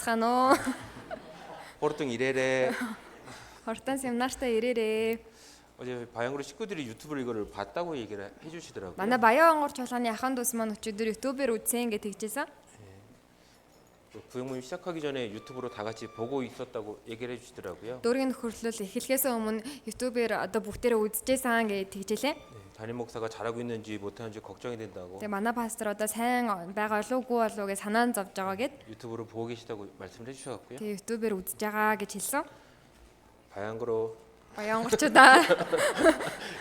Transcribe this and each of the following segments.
байцгаана уу? 보통 이래래. Хортон семинартаа ирээрээ. 어제 바양으로 식구들이 유튜브를 이거를 봤다고 얘기를 해주시더라고요. Манай Баян онгор чуулганы ахын дүүс маань өчигдөр YouTube-ээр үзсэн гэж тэгжсэн. 구역모임 시작하기 전에 유튜브로 다 같이 보고 있었다고 얘기를 해주시더라고요. Дүүргийн нөхөрлөл эхлэхээс өмнө YouTube-ээр одоо бүгдээрээ үзчихсэн гэж тэгжээ. 담임 목사가 잘하고 있는지 못하는지 걱정이 된다고. Тэгээ манай пастор одоо сайн байгаа болоогүй болоо гэж санаанд зовж байгаа гэд 유튜브로 보고 계시다고 말씀을 해주셔갖고요. тэгээ YouTube-ээр үзэж байгаа гэж хэлсэн. 바양으로 Баян онгорчудаа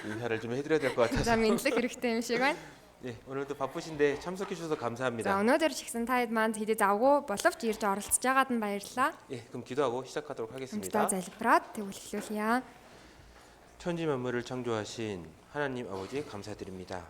인사를 좀 해드려야 될 것 за 같아서. мэдлэг хэрэгтэй юм шиг байна. 네, 오늘도 바쁘신데 참석해 주셔서 За 감사합니다. өнөөдөр ч гэсэн таад манд хэдий завгүй боловч ирж оролцож байгаад нь баярлалаа. 예, 그럼 기도하고 시작하도록 Хамтдаа 하겠습니다. залбираад тэгвэл эхлүүлье. 천지 만물을 창조하신 하나님 아버지 감사드립니다.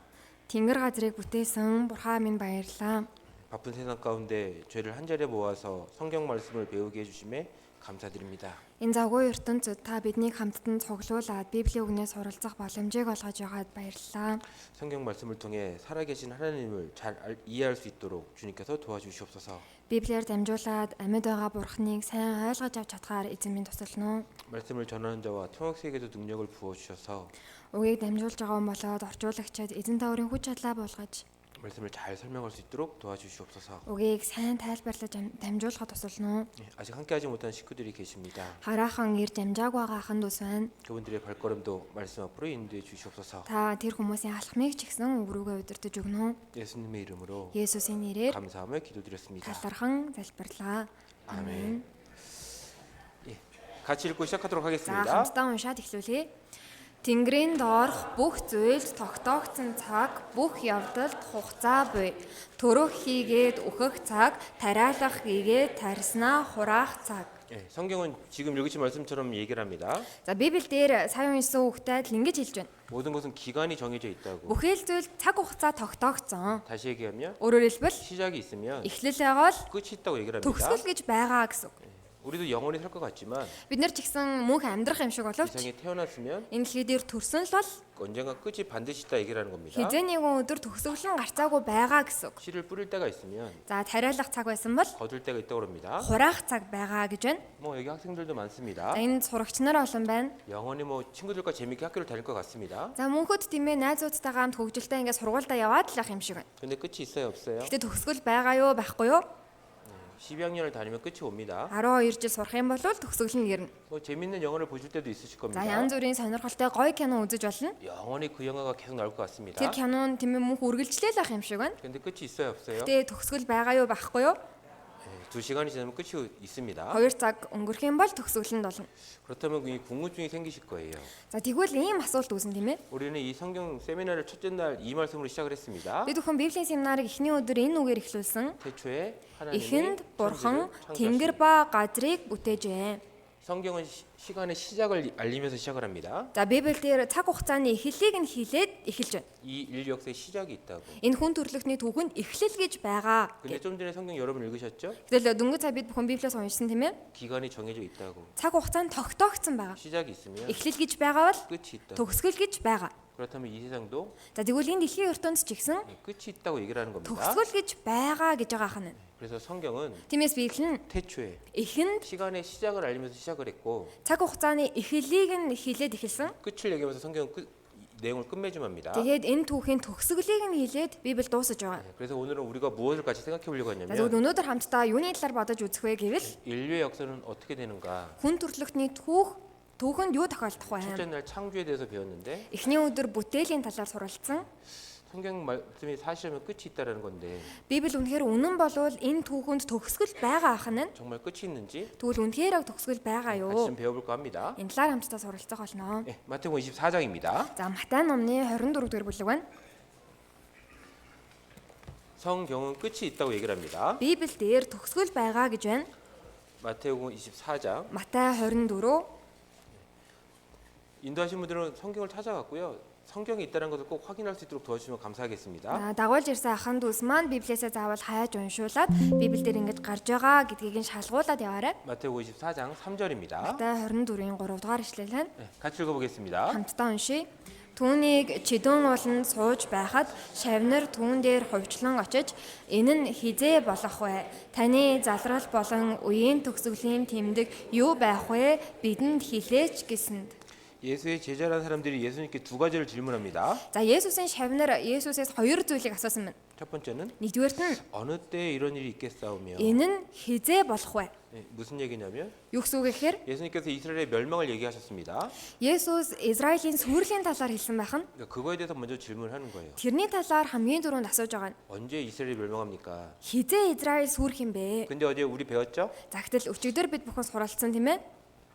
Тэнгэр газрыг бүтээсэн Бурхан минь баярлалаа. 바쁜 세상 가운데 죄를 한 자리에 모아서 성경 말씀을 배우게 해주심에 감사드립니다. Энэ завгүй ертөнцид та биднийг хамтдан цуглуулад Библийн үгнээс суралцах боломжийг олгож байгаад баярлалаа. 성경 말씀을 통해 살아계신 하나님을 잘 이해할 수 있도록 주님께서 도와주시옵소서. Библиэр дамжуулаад амьд байгаа Бурханыг сайн ойлгож авч чадхаар эзэн минь тусална уу. 말씀을 전하는 자와 통역사에게도 능력을 부어주셔서 Үгийг дамжуулж байгаа хүн болоод орчуулагчид эзэн тааврын хүч чадлаа болгож 말씀을 잘 설명할 수 있도록 도와주시옵소서. үгийг сайн тайлбарлаж дамжуулахад тусална уу. 아직 함께하지 못한 식구들이 계십니다. Хараахан ирж амжааг байгаа ахын дүүс байна. 그분들의 발걸음도 말씀 앞으로 인도해 주시옵소서. Та тэр хүмүүсийн алхмыг ч гэсэн үг рүүгээ удирдах өгнө үү. 예수님의 이름으로 Есүсийн нэрээр 감사함을 기도드렸습니다. талархан залбирлаа. 아멘. 예, 같이 읽고 시작하도록 За 하겠습니다. хамтдаа уншаад эхлүүлье. Тэнгэрийн доорх бүх зүйлд тогтоогдсон цаг, бүх явдалд хугацаа буй. Төрөх хийгээд өөхөх цаг, тариалах хийгээд тарснаа хураах цаг. 예, 성경은 지금 읽으신 말씀처럼 얘기를 합니다. За Библи дээр сая уншсан үгтэй л ингэж хэлж байна. 모든 것은 기간이 정해져 있다고. Бүхэл зүйл цаг хугацаа тогтоогдсон. 다시 얘기하면 Өөрөөр хэлбэл 시작이 있으면 эхлэл байгаа л 끝이 있다고 얘기를 합니다. төгсгөл гэж байгаа гэсэн үг. 우리도 영원히 살 것 같지만 Бид нар ч гэсэн мөнх амьдрах юм шиг боловч 이상에 태어났으면 энэ дэлхий дээр төрсөн л бол 언젠가 끝이 반드시 있다 얘기를 하는 겁니다. хизээний өдөр төгсгөл нь гарцаагүй байгаа гэсэн үг. 씨를 뿌릴 때가 있으면 За тариалах цаг байсан бол 거둘 때가 있다고 합니다. хураах цаг байгаа гэж байна. 뭐 여기 학생들도 많습니다. За энэ сурагч нар олон байна. 영원히 뭐 친구들과 재밌게 학교를 다닐 것 같습니다. За мөнхөд тийм ээ найзуудтайгаа хамт хөгжилтэй ингээд сургуультай яваад л ах юм шиг байна. 근데 끝이 있어요, 없어요? Гэтэ төгсгөл байгаа юу байхгүй юу? 12학년을 다니면 끝이 옵니다. 12 жил сурах юм бол төгсгөл нь ирнэ. 뭐 재밌는 영화를 보실 때도 있으실 За 겁니다. янз бүрийн сонирхолтой гоё кино үзэж болно. 영원히 그 영화가 계속 나올 것 같습니다. Тэр кинон тийм ээ мөнх үргэлжлээл ах юм шиг байна. 근데 끝이 있어요, 없어요? Гэтэ төгсгөл байгаа юу байхгүй юу? 2시간이 지나면 끝이 있습니다. 2 цаг өнгөрөх юм бол төгсгөл нь болно. 그렇다면 이 궁금증이 생기실 거예요. За тэгвэл ийм асуулт үүснэ тийм ээ. 우리는 이 성경 세미나를 첫째 날 이 말씀으로 시작을 했습니다. Бид бүхэн Библийн семинарыг эхний өдөр энэ үгээр эхлүүлсэн. 태초에 하나님이 Эхэнд Бурхан 천지를 тэнгэр 창조하시니. ба газрыг бүтээжээ. 성경은 시간의 시작을 알리면서 시작을 합니다. За Библиэлд цаг хугацааны эхлэлийг нь хэлээд эхэлж байна. 이 인류 역사의 시작이 있다고. Энэ хүн төрлөختний түүхэнд эхлэл гэж байгаа. 근데 좀 전에 성경 여러분 읽으셨죠? Тэгэл дөнгөж цаа бид бүхэн Библиэс уншсан тийм ээ. 기간이 정해져 있다고. Цаг хугацаа нь тогтоогдсон байгаа. 시작이 있으면 Эхлэл гэж байгаа бол 끝이 있다고. төгсгөл гэж байгаа. 그렇다면 이 세상도 За тэгвэл энэ дэлхийн ертөнц ч гэсэн 끝이 있다고 얘기를 하는 겁니다. төгсгөл гэж байгаа гэж байгаа хань. 그래서 성경은 Тиймээс Библи нь 태초에 эхэнд 시간의 시작을 알리면서 시작을 했고 цаг хугацааны эхлэлийг нь хэлээд эхэлсэн. 끝을 얘기하면서 성경은 내용을 끝맺음합니다. Тэгээд энэ түүхийн төгсгөлийг нь хэлээд Библи дуусаж байгаа. 그래서 오늘은 우리가 무엇을 같이 생각해 보려고 За 하냐면 тэгвэл өнөөдөр хамтдаа юуны талаар бодож үзэх вэ гэвэл 인류의 역사는 어떻게 되는가. хүн төрлөختний түүхэнд юу тохиолдох вэ? 첫째 날 창조에 대해서 배웠는데 Эхний өдөр бүтээлийн талаар суралцсан. 성경 말씀이 사실이면 끝이 있다라는 건데 Библи үнэхээр үнэн болвол энэ түүхэнд төгсгөл байгаа ахна нь 정말 끝이 있는지 тэгвэл үнэхээр төгсгөл байгаа 같이 юу? 좀 배워볼까 합니다. Энэ талаар хамтдаа суралцах болно. 네, 마태복음 24장입니다. За Матай номны 24 дугаар бүлэг байна. 성경은 끝이 있다고 얘기를 합니다. Библиэлд дээр төгсгөл байгаа гэж байна. 마태복음 24장. Матай 24 인도하신 분들은 성경을 찾아갔고요. 성경이 있다는 것을 꼭 확인할 수 있도록 도와주시면 감사하겠습니다. дагуулж ирсэн ахын дүүс маань Библиэсээ заавал хайж уншуулад Библиэл дээр ингэж гарч байгаа гэдгийг нь шалгуулад яваарай. 마태복음 24장 3절입니다. Матай 24-ийн 3 дугаар ишлэл байна. 네, 같이 읽어보겠습니다. Хамтдаа уншийе. Түүнийг чидүүн ууланд сууж байхад шавнар түүн дээр хувьчлан очиж энэ нь хизээ болох вэ? Таны залрал болон үеийн төгсгөлийн тэмдэг юу байх вэ? Бидэнд хэлээч гэсэнд. 예수의 제자라는 사람들이 예수님께 두 가지를 질문합니다. За Есүсийн шавнар Есүсээс хоёр зүйлийг асуусан байна. 첫 번째는 Нэгдүгээрт нь 어느 때에 이런 일이 있겠사오며. энэ нь хизээ болох вэ? 무슨 얘기냐면 Юу гэсэн үг гэхээр 예수님께서 이스라엘의 멸망을 얘기하셨습니다. Есүс Израилийн сүрлийн талаар хэлсэн байх нь 그러니까 그거에 대해서 먼저 질문을 하는 거예요. тэрний талаар хамгийн түрүүнд асууж байгаа нь 언제 이스라엘이 멸망합니까? хизээ Израиль сүрх юм бэ? 근데 어제 우리 배웠죠? Загтал өчигдөр бид бүхэн суралцсан тийм ээ.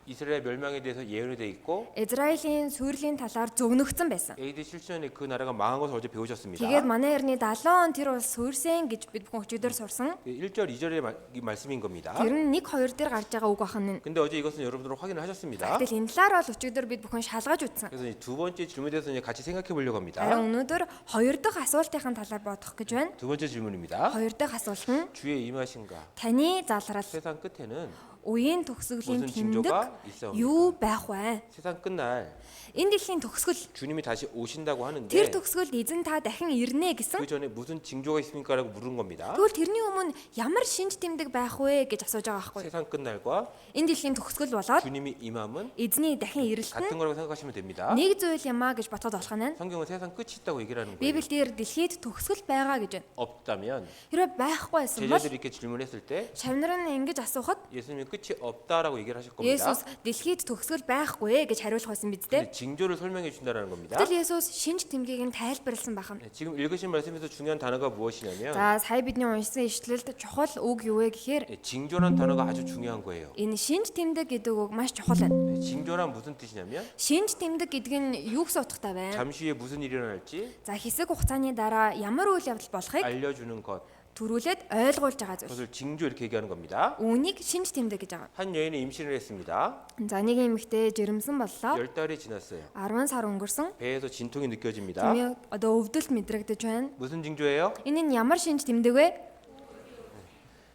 이스라엘 멸망에 대해서 예언이 돼 있고 Израилийн сүрлийн талаар зөвнөгцөн байсан. AD 7년에 그 나라가 망한 것을 어제 배우셨습니다. Тэгээд манай эртний 70 он тэр бол сүрсэн гэж бид бүхэн өчигдөр сурсан. 1절 2절의 말씀인 겁니다. Тэр нь 1 2 дээр гарч байгаа үг бахан нь. 근데 어제 이것은 여러분들 확인을 하셨습니다. Гэтэл энэ талаар бол өчигдөр бид бүхэн шалгаж үзсэн. 그래서 두 번째 질문에 대해서 이제 같이 생각해 보려고 합니다. Харин өнөөдөр хоёр дахь асуултын талаар бодох гэж байна. 두 번째 질문입니다. Хоёр дахь асуулт нь 주의 임하신가? таны залрал 세상 끝에는 үеийн төгсгөлийн 무슨 тэмдэг 징조가 있사옵니까? юу байх вэ? 세상 끝날 Энэ дэлхийн төгсгөл 주님이 다시 오신다고 하는데 тэр төгсгөлд эзэн та дахин ирнэ гэсэн. 그 전에 무슨 징조가 있습니까라고 물은 겁니다. Тэгвэл тэрний өмнө ямар шинж тэмдэг байх вэ гэж асууж байгаа байхгүй юу? 세상 끝날과 Энэ дэлхийн төгсгөл болоод 주님이 임함은 эзний дахин ирэлт 같은 нь 거라고 생각하시면 됩니다. нэг зүйл юм а гэж бодоход болох нь. 성경은 세상 끝이 있다고 얘기를 하는 거예요. Библиэлд дэлхийд төгсгөл байгаа гэж байна. 없다면 Хэрвээ байхгүй байсан бол 제자들이 이렇게 질문했을 때 шавнар нь ингэж асуухад 예수님이 끝이 없다라고 얘기를 하실 겁니다. Есүс дэлхийд төгсгөл байхгүй гэж хариулах байсан биз 근데 дээ. 징조를 설명해 준다라는 겁니다. Гэтэл Есүс шинж тэмдгийг нь тайлбарласан бахан. 지금 읽으신 말씀에서 중요한 단어가 무엇이냐면 За сая бидний уншсан ишлэлд чухал үг юу вэ гэхээр 징조란 단어가 아주 중요한 거예요. энэ шинж тэмдэг гэдэг үг маш чухал байна. 징조란 무슨 뜻이냐면 Шинж тэмдэг гэдэг нь юу гэсэн утгатай байна? 잠시 후에 무슨 일이 일어날지 За хэсэг хугацааны дараа ямар үйл явдал болохыг 알려주는 것, төрүүлээд ойлгуулж байгаа зүйл. 그것을 징조 이렇게 얘기하는 겁니다. Үүнийг шинж тэмдэг гэж байгаа. 한 여인이 임신을 했습니다. За нэг эмэгтэй жирэмсэн боллоо. 10달이 지났어요. 10 сар өнгөрсөн. 배에서 진통이 느껴집니다. Тэмээ одоо өвдөлт мэдрэгдэж байна. 무슨 징조예요? Энэ нь ямар шинж тэмдэг вэ?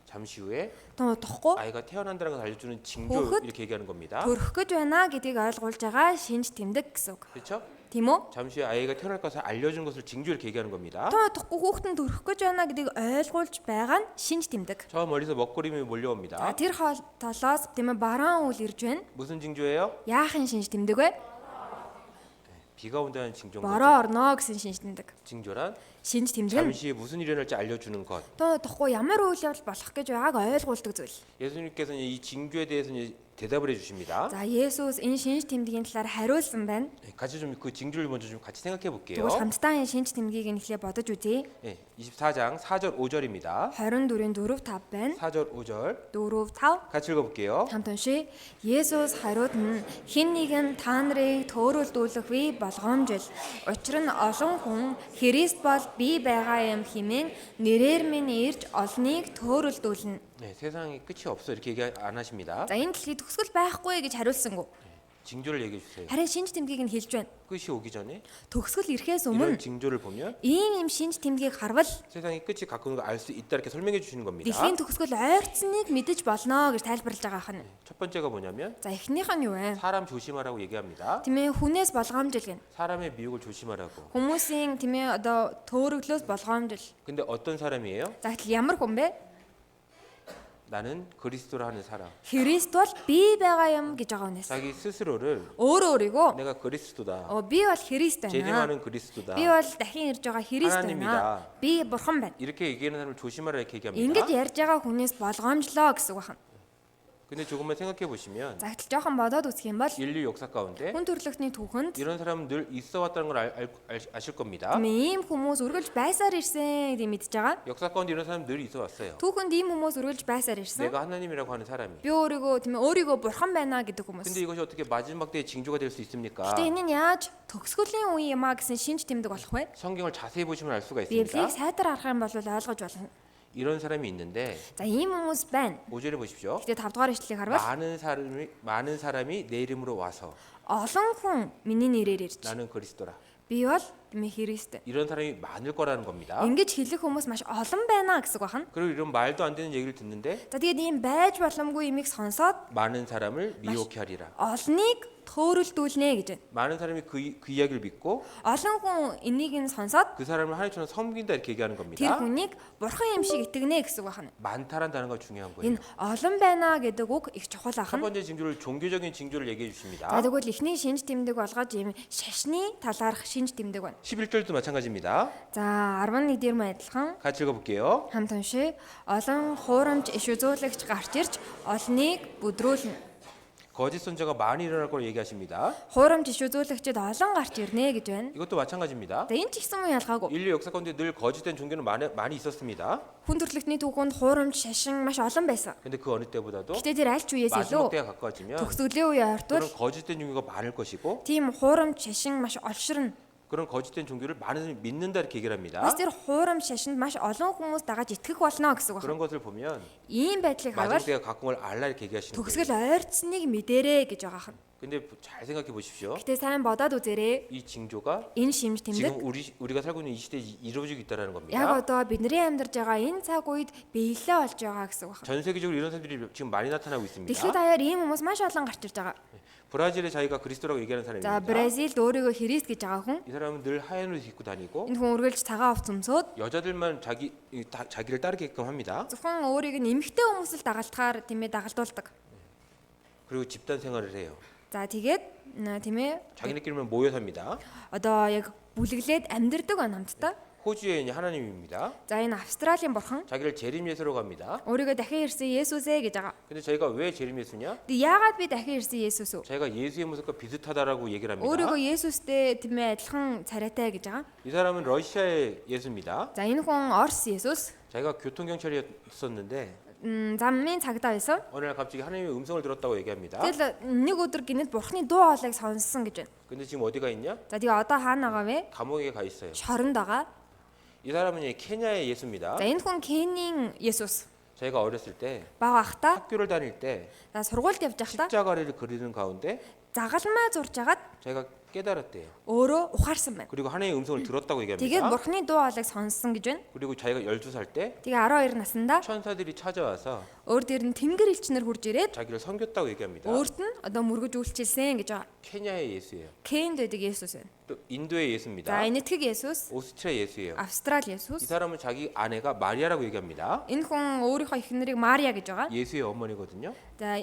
잠시 후에 Тохгүй 아이가 태어난다는 걸 알려주는 징조 хүүхэд 이렇게 얘기하는 겁니다. төрөх гэж байна гэдгийг ойлгуулж байгаа шинж тэмдэг гэсэн үг. 그렇죠? Тийм үү? 잠시 후에 아이가 태어날 것을 알려준 것을 징조 이렇게 얘기하는 겁니다. Тохгүй хүүхэд нь төрөх гэж байна гэдгийг ойлгуулж байгаа нь шинж тэмдэг. 저 멀리서 먹구름이 За 몰려옵니다. тэр толоос тийм ээ бараан үйл ирж байна. 무슨 징조예요? Яахан шинж тэмдэг вэ? 비가 온다는 징조인 거죠. Бороо орно гэсэн шинж тэмдэг. 징조란 Шинж тэмдэг нь 잠시 후에 무슨 일이 일어날지 알려주는 것. тохгүй ямар үйл явдал болох гэж байгааг ойлгуулдаг зүйл. 예수님께서는 이 징조에 대해서 이제 대답을 해주십니다. За Есүс энэ шинж тэмдгийн талаар хариулсан байна. 같이 좀 그 징조를 먼저 좀 같이 생각해 볼게요. Тэгвэл хамтдаа энэ шинж тэмдгийг эхлээ бодож үзье. 24장 4절 5절입니다. 24-ийн 4-5 байна. 4절 5절 4-5 같이 읽어볼게요. хамт уншия. Есүс хариуд нь хэн нэгэн та нарыг төөрөлдүүлэх би болгоомжил. Учир нь олон хүн Христ бол би байгаа юм хэмээн нэрээр минь ирж олныг төөрөлдүүлнэ. 네, 세상에 끝이 없어 이렇게 얘기 안 하십니다. За энэ дэлхий төгсгөл байхгүй гэж хариулсангүй. 징조를 얘기해 주세요. Харин шинж тэмдгийг нь хэлж байна. 끝이 오기 전에 Төгсгөл ирэхээс 이런 өмнө 징조를 보면 ийм шинж тэмдгийг харвал 세상의 끝이 가까운 걸 알 수 있다 이렇게 설명해 주시는 겁니다. дэлхийн төгсгөл ойрцсныг мэдэж болно гэж тайлбарлаж байгаа хань. 첫 번째가 뭐냐면 За эхнийх нь юу вэ? 사람 조심하라고 얘기합니다. Тэмээ хүнээс болгоомжил гэнэ. 사람의 미혹을 조심하라고. Хүмүүсийн тэмээ одоо төөрөглөөс болгоомжил. 근데 어떤 사람이에요? За гэтэл ямар хүн бэ? 나는 그리스도라 하는 사람. Христ бол би байгаа юм гэж байгаа хүнээс. 자기 스스로를 Өөрөөрийгөө 내가 그리스도다. би бол Христ байна. 재림하는 그리스도다. Би бол дахин ирж байгаа Христ байна. 하나님이다. Би бурхан байна. 이렇게 얘기하는 사람을 조심하라 이렇게 Ингэж 얘기합니다. ярьж байгаа хүнээс болгоомжлоо гэсэн үг байна. 근데 조금만 생각해 보시면 За гэтэл жоохон бодоод үзэх юм бол 인류 역사 가운데 хүн төрөлхтний түүхэнд 이런 사람은 늘 있어 왔다는 걸 아실 겁니다. ийм хүмүүс үргэлж байсаар ирсэн гэдэг мэдж байгаа. 역사 가운데 이런 사람 늘 있어 왔어요. Түүхэнд ийм хүмүүс үргэлж байсаар ирсэн. 내가 하나님이라고 하는 사람이. Би өөрийгөө бурхан байна гэдэг хүмүүс. 근데 이것이 어떻게 마지막 때의 징조가 될 수 있습니까? Гэтэ энэ нь яаж төгсгөлийн үе юм а гэсэн шинж тэмдэг болох вэ? 성경을 자세히 보시면 알 수가 Библийг 있습니다. сайтар харах юм бол ойлгож болно. 이런 사람이 있는데 За ийм хүмүүс байна. 5절에 보십시오. Гэтэ 5 дугаар ишлэлийг харвал 많은 사람이 내 이름으로 와서 олон хүн миний нэрээр ирж 나는 그리스도라. би бол Христ. 이런 사람이 많을 거라는 겁니다. Ингэж хэлэх хүмүүс маш олон байна гэсэн үг байна. 그리고 이런 말도 안 되는 얘기를 듣는데 За тэгээд ийм байж боломгүй юмыг сонсоод 많은 사람을 미혹해 하리라. олныг хөөрөлдүүлнэ гэж байна. 많은 사람이 그 이야기를 믿고 Олон хүн энийг нь сонсоод 그 사람을 하나님처럼 섬긴다 이렇게 얘기하는 тэр 겁니다. хүнийг бурхан юм шиг итгэнэ гэсэн үг байна. 많다란 단어가 중요한 거예요. Энэ олон байна гэдэг үг их чухал 첫 ахна. 번째 징조를 종교적인 징조를 얘기해 주십니다. За тэгвэл эхний шинж тэмдэг болгож ийм шашны талаарх шинж тэмдэг байна. 11절도 마찬가지입니다. За 11 дээр мөн адилхан 같이 읽어볼게요. хамт уншия. Олон хуурамч иш үзүүлэгч гарч ирж олныг бүдрүүлнэ. 거짓 선자가 많이 일어날 걸 얘기하십니다. Хуурамч иш үзүүлэгчд олон гарч ирнэ гэж байна. 이것도 마찬가지입니다. За энэ ч гэсэн мөн ялгаагүй. 인류 역사 가운데 늘 거짓된 종교는 많이 있었습니다. Хүн төрөлхтний түүхэнд хуурамч шашин маш олон байсан. 근데 그 어느 때보다도 Гэтэ тэр аль ч үеэс 마지막 илүү 때가 가까워지면 төгсгөлийн үе ортвол 그런 거짓된 종교가 많을 것이고 тийм хуурамч шашин маш олширна. 그런 거짓된 종교를 많은 사람이 믿는다 이렇게 얘기를 합니다. Бас тэр хуурамч шашинд маш олон хүмүүс дагаж итгэх болно гэсэн үг 그런 байна. 것을 보면 Ийм байдлыг 마지막 харвал 때가 가까운 걸 알라 이렇게 얘기하시는 거예요. төгсгөл ойрцсныг мэдэрээ гэж байгаа хэрэг. 근데 잘 생각해 보십시오. Гэтэ сайн бодоод үзээрэй. 이 징조가 Энэ шимж 지금 тэмдэг 우리가 살고 있는 이 시대에 이루어지고 있다는 яг 겁니다. одоо бидний амьдарч байгаа энэ цаг үед биелээ болж байгаа гэсэн үг байна. 전 세계적으로 이런 사람들이 지금 많이 나타나고 있습니다. Дэлхийд даяар ийм хүмүүс маш олон гарч ирж байгаа. 브라질에 자기가 그리스도라고 얘기하는 За 사람입니다. Бразилд өөрийгөө Христ гэж байгаа хүн. 이 사람은 늘 하얀 옷 입고 다니고 Энэ хүн үргэлж цагаан овц өмсөөд 여자들만 자기를 따르게끔 합니다. зөвхөн өөрийг нь эмэгтэй хүмүүс л дагалдахаар тийм ээ дагалдуулдаг. 그리고 집단 생활을 해요. За тэгээд тийм ээ 자기네끼리만 모여 삽니다. одоо яг бүлэглээд амьдардаг байна хамтдаа. 호주의 하나님입니다. За энэ Австралийн бурхан 자기를 재림 예수로 갑니다. өөрийгөө дахин ирсэн Есүс ээ гэж байгаа. 근데 저희가 왜 재림 예수냐? Тэг яагаад би дахин ирсэн Есүс үү? 자기가 예수의 모습과 비슷하다라고 얘기를 합니다. өөрийгөө Есүстэй тийм ээ адилхан царайтай гэж байгаа. 이 사람은 러시아의 예수입니다. За энэ хүн Орос Есүс 자기가 교통경찰이었었는데 замын цагдаа байсан. 어느 날 갑자기 하나님의 음성을 들었다고 얘기합니다. Тэгэл нэг өдөр гинэд бурхны дуу хоолойг сонссон гэж байна. 근데 지금 어디가 있냐? За тэгээ одоо хаана байгаа вэ? 감옥에 가 있어요. Шоронд байгаа. 이 사람은 케냐의 예수입니다. За энэ хүн Кенийн Есүс. 저희가 어렸을 때 Бага ахта 학교를 다닐 때 за сургуульд явж байхдаа 십자가를 그리는 가운데 загалмаа зурж агаад 저희가 깨달았대요. өөрөө ухаарсан байна. 그리고 하나님의 음성을 들었다고 Тэгээд 얘기합니다. бурхны дуу хоолойг сонссон гэж байна. 그리고 자기가 12살 때 Тэгээ 12 наснда 천사들이 찾아와서 өөр дээр нь тэнгэр элчнэр хурж ирээд 자기를 섬겼다고 얘기합니다. өөрт нь одоо мөргөж үйлчилсэн гэж байгаа. 케냐의 예수예요. Кенд байдаг Есүс байна. 또 인도의 За 예수입니다. энэтхэг Есүс, 오스트리아 예수예요. Австрали 이 Есүс. 사람은 자기 아내가 마리아라고 얘기합니다. Энэ хүн өөрийнхөө эхнэрийг Мария гэж байгаа. 예수의 어머니거든요. За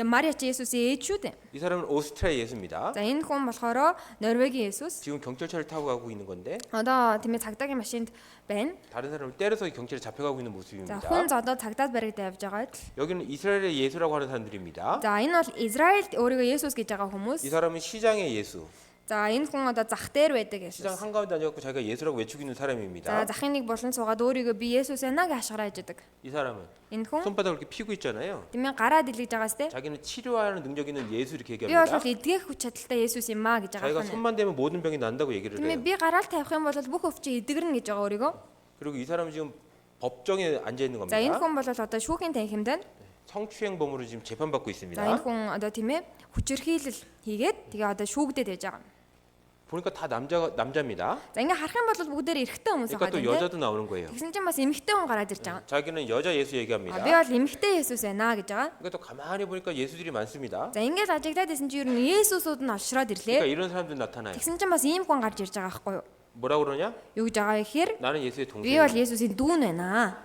Мария ч Есүсийн ээж шүү дээ. 이 사람은 오스트리아 예수입니다. За энэ хүн болохоор Норвегийн Есүс. 지금 경찰차를 타고 가고 있는 건데 Одоо тийм ээ цагдаагийн машинд байна. 다른 사람을 때려서 경찰에 잡혀가고 있는 За 모습입니다. хүн зодоод цагдаад баригдаа явж байгаа. 여기는 이스라엘의 예수라고 하는 사람들입니다. За энэ бол Израильд өөрийгөө Есүс гэж байгаа хүмүүс. 이 사람은 시장의 예수. За энэ хүн одоо зах дээр байдаг 시장 Есүс. 한가운데 앉아갖고 자기가 예수라고 외치고 있는 За 사람입니다. захын нэг болон суугаад өөрийгөө би Есүс байна гэж ашгараа яждаг. 이 사람은 Энэ хүн 손바닥을 이렇게 피고 있잖아요. тийм ээ гараа дэлгэж байгаа сте. 자기는 치료하는 능력 있는 예수 이렇게 Би бол 얘기합니다. эдгэх хүч чадалтай Есүс юм аа гэж 자기가 байгаа хүн. 손만 대면 모든 병이 난다고 얘기를 Тийм ээ 해요. би гараал тавих юм бол бүх өвчин эдгэрнэ гэж байгаа өөрийгөө. 그리고 이 사람은 지금 법정에 앉아 있는 За энэ 겁니다. хүн бол одоо шүүхийн танхимд байна. 성추행범으로 지금 재판받고 있습니다. За энэ хүн одоо тийм ээ хүчирхийлэл хийгээд тэгээ одоо шүүгдээд байж байгаа. 보니까 다 남자입니다. За ингээ харах юм бол бүгдээр эрэгтэй хүмүүс 그러니까 байгаа 또 тийм ээ. 여자도 나오는 거예요. Тэгсэн чинь бас эмэгтэй хүн гараад ирж байгаа. 자기는 여자 예수 А 얘기합니다. би бол эмэгтэй Есүс байна гэж байгаа. 그러니까 또 가만히 보니까 예수들이 많습니다. За ингээд ажиглаад исэн чинь ер нь Есүсүүд нь олшроод 그러니까 ирлээ. 이런 사람들 나타나요. Тэгсэн чинь бас ийм хүн гарч ирж байгаа байхгүй юу? 뭐라 그러냐? Юу гэж байгаа гэхээр 나는 예수의 би бол 동생이야. Есүсийн дүүн байна.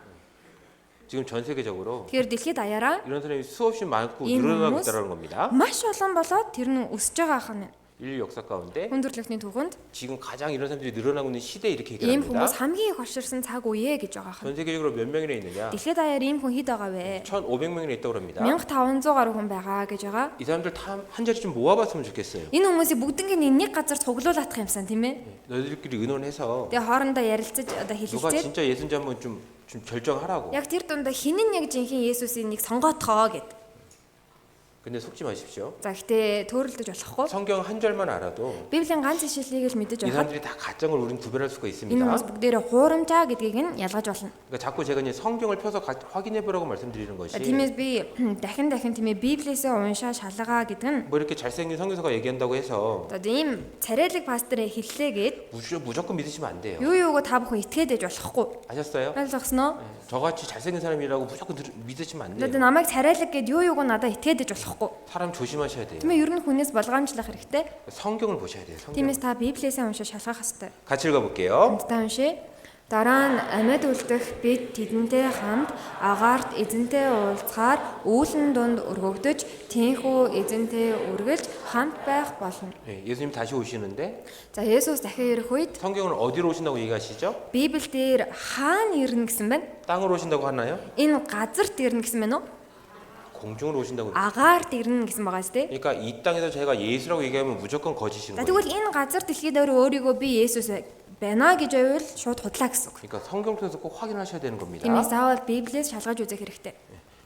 지금 전 세계적으로 Тэгэхээр дэлхийд даяараа 이런 사람이 수없이 많고 이 늘어나고 хүмүүс 있다는 겁니다. маш олон болоод тэр нь өсөж байгаа хань. 인류 역사 가운데 Хүндрэлтний түүхэнд 지금 가장 이런 사람들이 늘어나고 있는 시대 이렇게 ийм 얘기합니다. хүмүүс хамгийн их олширсан цаг үе гэж байгаа 전 хань. 세계적으로 몇 명이나 있느냐? Дэлхийд даяар ийм хүн хэд байгаа вэ? 1,500명이나 있다고 합니다. 1500 гаруй хүн байгаа гэж байгаа. 이 사람들 다 한 자리 좀 모아봤으면 좋겠어요. Энэ хүмүүсийг бүгднийг нэг газар цуглуулах юмсан тийм ээ. 너희들끼리 의논해서 Тэгээ хоорондоо ярилцаж одоо 누가 хэлэлцээд 진짜 예수인지 한번 좀 결정하라고. яг тэр дундаа хин нь яг жинхэнэ Есүсийн нэг сонгоотгоо гэд. 근데 속지 마십시오. За гэтээ төөрөлдөж болохгүй. 성경 한 절만 알아도 Библийн ганц ишлэлийг л 이 мэдэж байхад 사람들이 다 가짜를 우리는 구별할 수가 энэ 있습니다. хүмүүс бүгдээрээ хуурамчаа гэдгийг нь ялгаж болно. 그러니까 자꾸 제가 이제 성경을 펴서 확인해 보라고 말씀드리는 것이 Тиймээс би дахин тийм ээ Библиэсээ уншаа шалгаа гэдэг нь 뭐 이렇게 잘생긴 선교사가 얘기한다고 해서 одоо ийм царайлаг пасторыг хэллээ гэд 무조건 믿으시면 안 돼요. юу юугаа та бүхэн итгээд ээж болохгүй. 아셨어요? ойлгосноо? 저같이 잘생긴 사람이라고 무조건 믿으시면 안 Одоо 돼요. намайг царайлаг гэд юу юугаа надад итгээд ээж болохгүй. 사람 조심하셔야 돼요. Тиймээ ер нь хүнээс болгоомжлох хэрэгтэй. 성경을 보셔야 돼요. 성경. Тиймээс та Библиэсээ уншиж шалгах хэрэгтэй. 같이 읽어볼게요. Хамтдаа уншия. Дараа нь амьд үлдэх бид тэдэнтэй хамт агаарт эзэнтэй уулзахаар үүлэн дунд өргөгдөж тийнхүү эзэнтэй үргэлж хамт байх болно. 예, 예수님 다시 오시는데 За Есүс дахин ирэх үед 성경은 어디로 오신다고 얘기하시죠? Библиэлд хаана ирнэ гэсэн байна? 땅으로 오신다고 하나요? Энэ газарт ирнэ гэсэн байна уу? 공중으로 오신다고. Агаарт ирнэ гэсэн байгаа шүү дээ. 그러니까 이 땅에서 제가 예수라고 얘기하면 무조건 거짓인 За 거예요. тэгвэл энэ газар дэлхий дээр өөрийгөө би Есүс байна гэж байвал шууд худлаа гэсэн үг. 그러니까 성경 통해서 꼭 확인하셔야 되는 겁니다. Тиймээс заавал Библиэс шалгаж үзэх хэрэгтэй.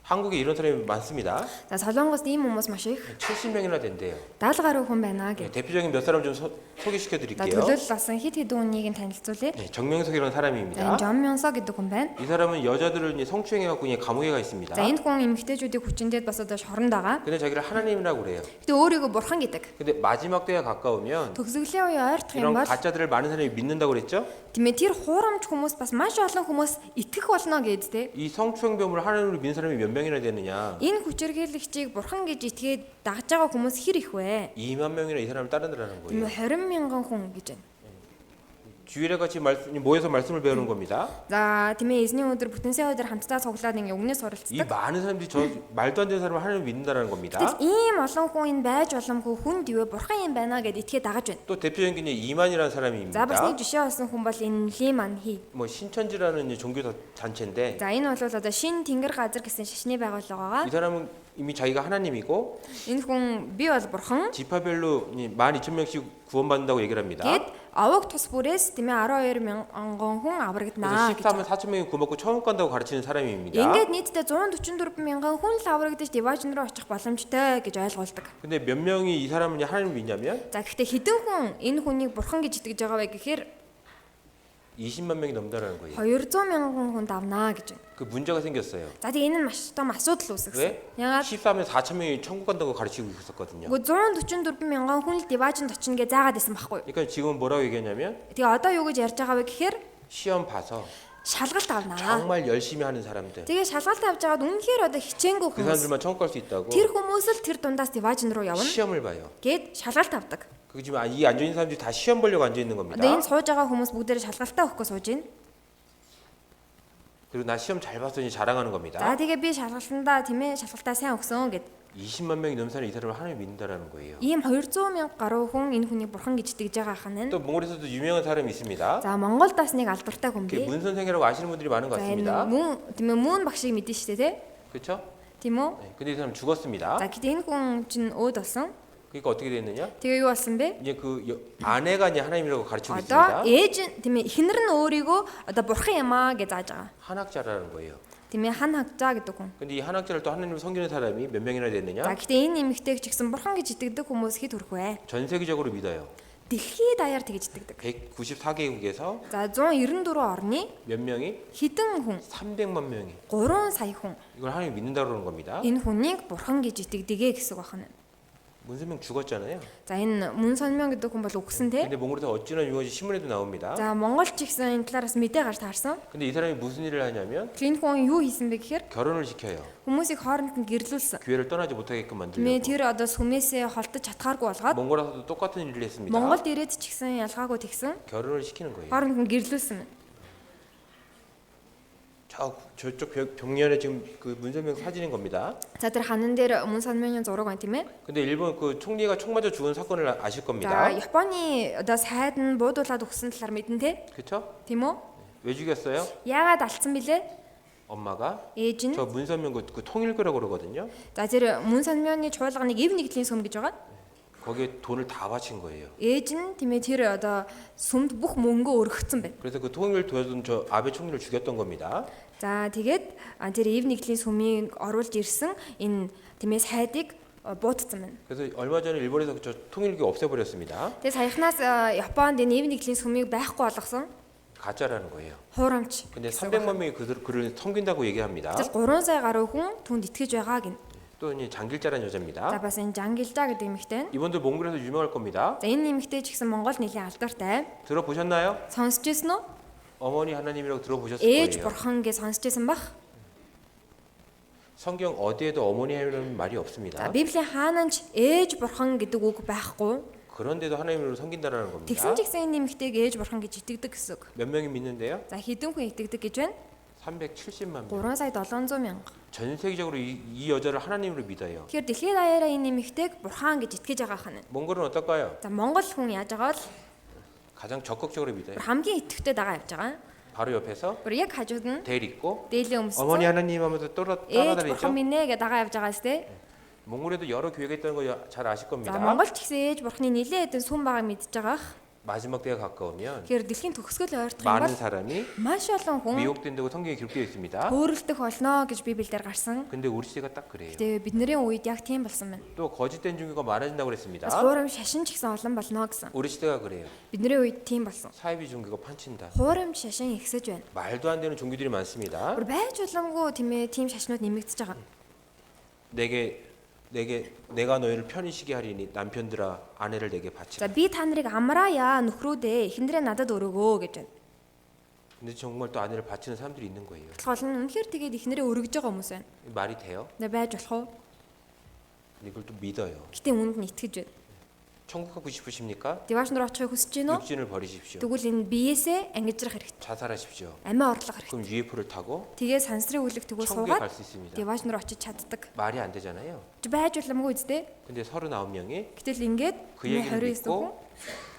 한국에 이런 사람이 많습니다. За Солонгост ийм хүмүүс маш их 70명이나 된대요. 70 гаруй хүн байна 네, гэх. 대표적인 몇 사람 좀 소개시켜 За 드릴게요. төлөөлөл болсон хэд хэдэн хүнийг нь танилцуулъя. 네, 정명석이라는 За 사람입니다. энэ Жон Мёнсо гэдэг хүн байна. 이 사람은 여자들을 이제 성추행해 갖고 감옥에 가 있습니다. За энэ хүн эмэгтэйчүүдийг хүчиндээд бас одоо шоронд байгаа. 근데 자기를 하나님이라고 그래요. Гэтэ өөрийгөө бурхан гэдэг. 근데 마지막 때가 가까우면 Төгсгөлийн үе ойртох юм 이런 бол 가짜들을 많은 사람이 믿는다고 그랬죠? тиймээ тэр хуурамч хүмүүс бас маш олон хүмүүс итгэх болно гэд тэ. 이 성추행범을 하나님으로 믿는 사람이 몇 명이나 되느냐? Энэ хүчирхийлэгчийг бурхан гэж итгээд дагж байгаа хүмүүс хэр их вэ? 2만 명이나 이 사람을 따르더라는 거예요. Тиймээ 20 мянган хүн гэж байна. 주일에 같이 모여서 말씀을 배우는 겁니다. За тиймээ эзний өдөр бүтэнсийн өдөр хамтдаа цуглаад ингээ 이 өгнөөс суралцдаг. 많은 사람들이 저 말도 안 되는 사람을 하나님을 믿는다는 겁니다. Гэтэл ийм олон хүн энэ байж боломгүй хүнд юу бурхан юм байна гэд итгээд дагаж байна. 또 대표적인 게 이만이라는 За 사람입니다. бас нэг жишээ болсон хүн бол энэ Лиман Хи. 뭐 신천지라는 이제 종교 단체인데 За энэ бол одоо шин тэнгэр газар гэсэн шашны байгууллага 이 байгаа. 사람은 이미 자기가 하나님이고 Энэ хүн би бол бурхан 지파별로 12,000명씩 구원받는다고 얘기를 합니다. гэд овог тус бүрээс тийм ээ 12 мянган хүн аврагдана 그래서 гэж. 14만 4,000명이 구원받고 천국 간다고 가르치는 사람입니다. Ингээд нийтдээ 144 мянган хүн л аврагдаж диважн руу очих боломжтой гэж ойлгуулдаг. 근데 몇 명이 이 사람을 하나님을 믿냐면 За гэхдээ хэдэн хүн энэ хүнийг бурхан гэж итгэж байгаа вэ гэхээр 20만 명이 넘는다는 거예요. 200 мянган хүн давнаа гэж байна. 그 문제가 생겼어요. За тэгээ энэ нь маш том асуудал үүсгэсэн. 왜? Ягаад 14만 4,000명이 천국 간다고 가르치고 있었거든요. 144 мянган хүн л диважнд очино гэж заагаад исэн байхгүй юу? 그러니까 지금은 뭐라고 얘기하냐면 Тэгээ одоо юу гэж ярьж байгаа вэ гэхээр 시험 봐서 шалгалт авнаа. 정말 열심히 하는 사람들 Тэгээ шалгалт авч байгаад үнэхээр одоо хичээнгүй 그 хүмүүс. 사람들만 천국 갈 수 있다고 Тэр хүмүүс л тэр дундаас диважн руу явна 시험을 봐요. гэд шалгалт авдаг. 그 지금 이 앉아 있는 사람들이 다 시험 보려고 앉아 있는 겁니다. Одоо энэ сууж байгаа хүмүүс бүгдээрээ шалгалтаа өгөхгүй сууж байна. 그리고 나 시험 잘 봤더니 자랑하는 За 겁니다. тэгээ би шалгалтандаа тийм ээ шалгалтаа сайн өгсөн гэд. 20만 명이 넘는 사람이 이 사람을 하나님 믿는다라는 거예요. Ийм 200 мянга гаруй хүн энэ хүнийг бурхан гэж итгэж байгаа хань. 또 몽골에서도 유명한 사람이 있습니다. За Монголд бас нэг алдартай хүн 그게 бий. 문 선생이라고 아시는 분들이 많은 것 За энэ 같습니다. тийм ээ мөн багшийг мэдэн штэ тий. 그렇죠? Тийм үү? 네, 근데 이 사람 죽었습니다. За гэдэг энэ хүн чинь өөд болсон. 그러니까 어떻게 됐느냐? Тэгээ юу болсон бэ? 이제 그 아내가 이제 하나님이라고 가르치고 있습니다. Одоо ээж тийм ээ эхнэр нь өөрийгөө одоо бурхан юм аа гэж зааж байгаа. 한학자라는 거예요. Тийм ээ хан хагжаа гэдэг хүн. 근데 이 한학자를 또 하나님을 섬기는 사람이 몇 명이나 За 됐느냐? гэхдээ энэ эмэгтэйг ч гэсэн бурхан гэж итгэдэг хүмүүс хэд хүрэх вэ? 전 세계적으로 믿어요. Дэлхийд даяар тэгж итгэдэг. 194개국에서 За 194 орны 몇 명이? хэдэн хүн 300만 명이 3 сая хүн 이걸 하나님 믿는다 그러는 겁니다. энэ хүнийг бурхан гэж итгэдэг гэсэн байна. 문선명 죽었잖아요. За энэ мөн сонмyon гэдэг хүн бол үгсэн те. 근데 몽골에서 어찌나 유명한지 신문에도 나옵니다. За Монгол ч гэсэн энэ талаараас мэдээ гарч таарсан. 근데 이 사람이 무슨 일을 하냐면 Энэ хүн юу хийсэн бэ гэхээр 결혼을 시켜요. хүмүүсийг хооронд нь гэрлүүлсэн. 교회를 떠나지 못하게끔 Тэмээ 만들려고. тэр одоо сүмээсээ холдож чадхааргүй болгоод 몽골에서도 똑같은 일을 했습니다. Монголд ирээд ч гэсэн ялгаагүй тэгсэн. 결혼을 시키는 거예요. Хооронд нь гэрлүүлсэн. 저쪽 벽면에 지금 그 문선명 사진인 겁니다. За тэр ханан дээр мөн сонмyon зураг байна тийм ээ. 근데 일본 그 총리가 총 맞아 죽은 사건을 아실 За 겁니다. Японы одоо сайд нь буудуулаад өгсөн талаар мэдэн те. 그렇죠? Тийм үү? 왜 죽였어요? Яагаад алдсан бilé? 엄마가 Ээж нь. 저 문선명 그 통일교라고 그러거든요. За тэр мөн сонмyoны чуулганыг эв нэгдлийн сүм гэж байгаа. 거기에 돈을 다 바친 거예요. Ээж нь тийм ээ тэр одоо сүмд бүх мөнгөө өргөцсөн байна. 그래서 그 통일을 도와준 저 아베 총리를 죽였던 겁니다. За тэгээд тэр эв нэгдлийн сүмийг оруулж ирсэн энэ тийм ээ сайдыг буутсан байна. 그래서 얼마 전에 일본에서 저 통일교 없애버렸습니다. Тэгээд саяхнаас Японд энэ эв нэгдлийн сүмийг байхгүй болгосон 가짜라는 거예요. хуурамч. 근데 300만 명이 그를 섬긴다고 얘기합니다. Тэр 3 сая гаруй хүн түнд итгэж байгаа гин. 또 이제 장길자라는 За 여자입니다. бас энэ Жангилжа гэдэг эмэгтэй. 이분들 몽골에서 유명할 겁니다. За энэ эмэгтэй ч гэсэн Монгол нэлийн алдартай. 들어보셨나요? Сонсч ирсэн үү? 어머니 하나님이라고 들어보셨을 Ээж 거예요. бурхан гэж сонсч ирсэн бах. 성경 어디에도 어머니라는 말이 За 없습니다. Библийн хаанч ээж бурхан гэдэг үг байхгүй. 그런데도 하나님을 섬긴다라는 Тэгсэн 겁니다. ч гэсэн энэ нэмэгтэйг ээж бурхан гэж итгэдэг гэсэн үг. 몇 명이 믿는데요? За хэдэн хүн итгэдэг гэж байна? 370만 명. 3 сая 700 мянга. 전 세계적으로 이 여자를 하나님으로 믿어요. Тэгэхээр дэлхийн даяараа энэ нэмэгтэйг бурхан гэж итгэж байгаа хань. 몽골은 어떨까요? За Монгол хүн яаж байгаа бол 가장 적극적으로 믿어요. хамгийн итгэвтэй дагаа явж байгаа. 바로 옆에서 Бүр яг хажууд нь 델 있고 дээлийн 어머니 өмссөн. 하나님 하면서 Ээж бурхан 따라다니죠. минь ээ гэдэг дагаа явж байгаа сте. 몽골에도 여러 교회가 있다는 거 잘 아실 За 겁니다. Монголч гэсэн ээж бурханы нэлээд хэдэн сүм байгааг мэдж байгаа. 마지막 때가 가까우면 Тэгэхээр дэлхийн төгсгөл ойртох юм 많은 бол 사람이 маш олон хүн 미혹된다고 성경에 기록되어 있습니다. хөөрөлдөх болно гэж Библиэлд гарсан. 근데 우리 시대가 딱 그래요. Тэгээ бидний үед яг тийм болсон байна. 또 거짓된 종교가 많아진다고 그랬습니다. Бас хуурам шашин ч гэсэн олон болно гэсэн. 우리 시대가 그래요. Бидний үед тийм болсон. 사이비 종교가 판친다. Хуурам шашин ихсэж байна. 말도 안 되는 종교들이 많습니다. Бүр байж боломгүй тийм ээ тийм шашнууд нэмэгдэж байгаа. 내가 너희를 편히 쉬게 하리니 남편들아 아내를 내게 За 바치라. би та нарыг амраая нөхрүүдээ эхнэрээ надад өрөөгөө гэж байна. 근데 정말 또 아내를 바치는 사람들이 있는 거예요. Гол нь үнэхээр тэгээд эхнэрээ өргөж байгаа хүмүүс байна. 말이 돼요? Нэ байж болох уу? 근데 이걸 또 믿어요. Гэтэ үүнд нь итгэж байна. 천국 가고 싶으십니까? Дивааш руу очихыг хүсэж байна уу? 육신을 버리십시오. Тэгвэл энэ биеэсээ ангижрах хэрэгтэй. 자살하십시오. Амиа орлого хэрэгтэй. 그럼 UFO를 타고 Тэгээ сансрын үлэг тэгвэл 천국에 갈 суугаад 수 있습니다. дивааш руу очиж чаддаг. 말이 안 되잖아요. Байж боломгүй үстэй. 근데 39명이 Гэтэл ингээд 그 얘기를 29 хүн 믿고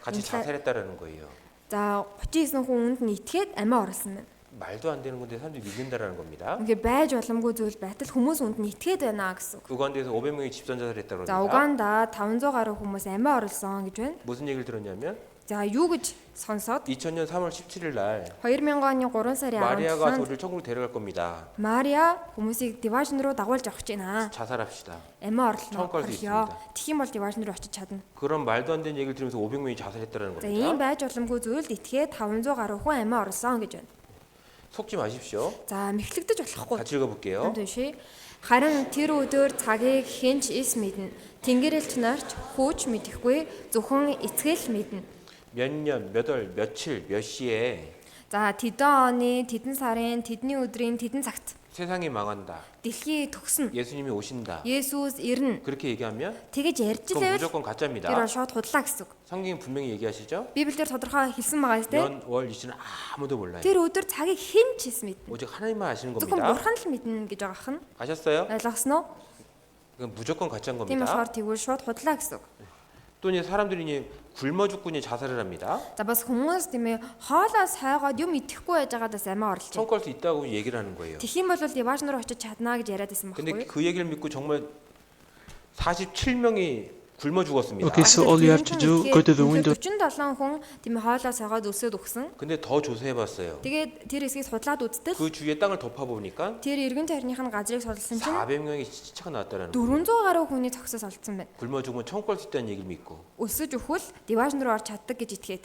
같이 인사- 자살했다라는 거예요. за 39 хүн үүнд нь итгээд амиа оруулсан байна. 말도 안 되는 건데 사람들이 믿는다라는 겁니다. Ингээд байж боломгүй зүйл байтал хүмүүс үүнд нь итгээд байна гэсэн үг. 우간다에서 500명이 집단자살했다고 За 합니다. Уганда 500 гаруй хүмүүс амиа оруулсан гэж байна. 무슨 얘기를 들었냐면 За юу гэж сонсоод 2000년 3월 17일 날 2000 оны 3 сарын 마리아가 17-нд 저를 천국으로 데려갈 겁니다. Мария хүмүүсийг дивашн руу дагуулж авах гэж байна. 자살합시다. Амиа орлоо. Чонг гарч орлоо. 있습니다. Тэгэх юм бол дивашн руу очиж чадна. 그런 말도 안 되는 얘기를 들으면서 500명이 자살했다는 За ийм 겁니다. байж боломгүй зүйлд итгээд 500 гаруй хүн амиа оруулсан гэж байна. 속지 마십시오. За мэхлэгдэж болохгүй. 같이 읽어볼게요. Түншээ. Харин тэр өдөр цагийг хинч эс мэднэ. Тэнгэрлэгч нарч хөөч мэдэхгүй зөвхөн эцгээл мэднэ. 몇 년, 몇 월, 며칠, 몇 시에 За тэдэн оны, тэдэн сарын, тэдний өдрийн, тэдэн цагт 세상이 망한다. дэлхий төгснө. 예수님이 오신다. Есүс ирнэ. 그렇게 얘기하면 Тэгэж ярьж 그건 лээвэл 무조건 тэр 가짜입니다. бол шууд худлаа гэсэн үг. 성경이 분명히 얘기하시죠? Библиэр тодорхой хэлсэн байгаа юм тийм. 연, 월, 일시는 아무도 몰라요. Тэр өдөр цагийг хэн ч хэлсэн мэднэ. 오직 하나님만 아시는 Зөвхөн 겁니다. бурхан л мэднэ гэж байгаа хэн. 아셨어요? Ойлгосон уу? 그건 무조건 가짜인 Тийм 겁니다. болохоор тэгвэл шууд худлаа гэсэн үг. 또 이제 사람들이 이제 굶어 죽고 이제 자살을 합니다. За бас хүмүүс тийм ээ хоолоо сайгаад юм идэхгүй байж байгаадаас амиа орлож байна. 천국 갈 수 있다고 얘기를 하는 거예요. Тэгэх юм бол диваш руу очиж чаднаа гэж яриад байсан 근데 байхгүй юу? 그 얘기를 믿고 정말 47명이 굶어 죽었습니다. Okay, so all you have to do, go to the window. 47 хүн тийм ээ хоолоо сайгаад өсөөд өгсөн. 근데 더 조사해 봤어요. Тэгээд тэр хэсгийг судлаад үзтэл 그 주위에 땅을 덮어 보니까 тэр эргэн тойрных нь газрыг судалсан чинь 400명의 시체가 나왔다라는 거예요. 400 гаруй хүний цогсоос олдсон байна. 굶어 죽으면 천국 갈 수 있다는 얘기를 믿고 Өсөж өхвөл диваш руу орж чаддаг гэж итгээд.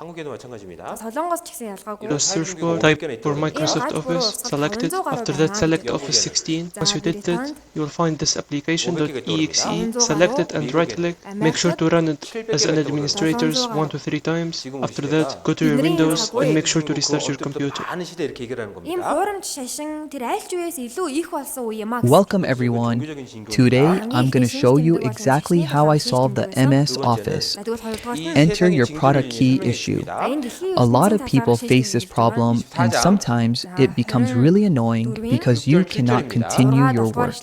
한국에도 마찬가지입니다. Солонгос ч гэсэн ялгаагүй. The search bar, type for Microsoft Office, select it. After that, select Office 16. Once you did it, you will find this application.exe. Select it and right-click. Make sure to run it as an administrator 1 to 3 times. After that, go to your Windows and make sure to restart your computer. 많은 시대 이렇게 얘기를 하는 Ийм 겁니다. хуурамч шашин тэр аль ч үеэс илүү их болсон үе юм аа. Welcome everyone. Today I'm going to show you exactly how I solved the MS Office. Enter your product key issue. A lot of people face this problem and sometimes it becomes really annoying because you cannot continue your work.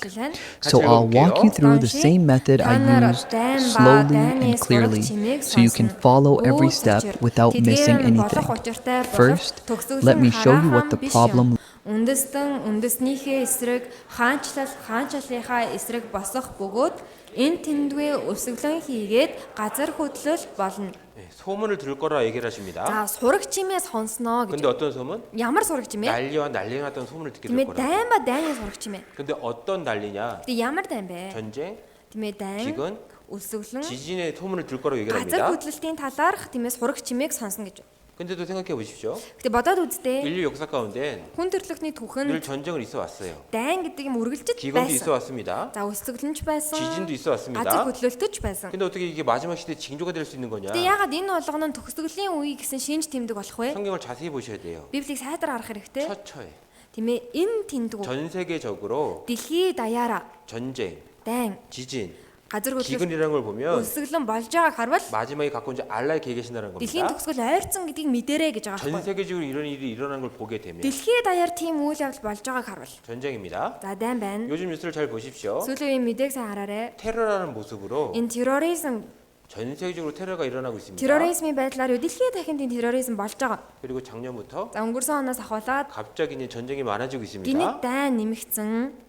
So I'll walk you through the same method I used slowly and clearly so you can follow every step without missing anything. First, let me show you what the problem үндэснийхээ эсрэг хаанчлалынхаа эсрэг босох бөгөөд энэ тэндвээ өсөглөн хийгээд газар хөдлөл болно. 소문을 들을 거라 얘기를 하십니다. За сураг чимээ сонсноо гэж. 근데 어떤 소문? Ямар сураг чимээ? 난리와 난리가 났던 소문을 듣게 될 Тэмээ 거라. дайн ба дайны сураг чимээ. 근데 어떤 난리냐? Тэг ямар дайн бэ? 전쟁, Тэмээ дайн, 기근, өсөглөн, 지진의 소문을 들을 거라고 얘기를 газар 합니다. хөдлөлтийн талаарх тэмээ сураг чимээг сонсно гэж. 근데도 생각해 보십시오. Гэтэ бодоод үзтээ 인류 역사 가운데 хүн төрөлхтний 늘 түүхэнд 전쟁을 있어 왔어요. дайн гэдэг юм үргэлжид 기근도 있어 байсан. 왔습니다. За өсөглөнч байсан. 지진도 있어 왔습니다. газар хөдлөлтөж байсан. 근데 어떻게 이게 마지막 시대 징조가 될 수 있는 거냐? Гэтэ ягаад энэ болгоно нь төгсгөлийн үе гэсэн шинж тэмдэг болох вэ? 성경을 자세히 보셔야 돼요. Библийг сайдар харах хэрэгтэй. 처처에 тиймээ энэ тэмдэг 전 세계적으로 дэлхий даяараа 전쟁, дайн 지진, газар хөдлөлт 기근이라는 걸 보면 өсөглөн болж байгааг харвал 마지막에 갖고 이제 알라에 계신다는 дэлхийн 겁니다. төгсгөл ойрцсон гэдгийг мэдэрэй гэж байгаа 전 байхгүй. 세계적으로 이런 일이 일어난 걸 보게 되면 Дэлхий даяар тийм үйл явдал болж байгааг харвал. 전쟁입니다. За дайн байна. 요즘 뉴스를 잘 보십시오. Сүүлийн мэдээг сайн хараарай. 테러라는 모습으로 Энэ терроризм 전 세계적으로 테러가 일어나고 있습니다. терроризмын байдлаар дэлхийд дахин тийм терроризм болж байгаа. 그리고 작년부터 За өнгөрсөн оноос ахуулаад 갑자기 이제 전쟁이 많아지고 있습니다. гинт дайн нэмэгдсэн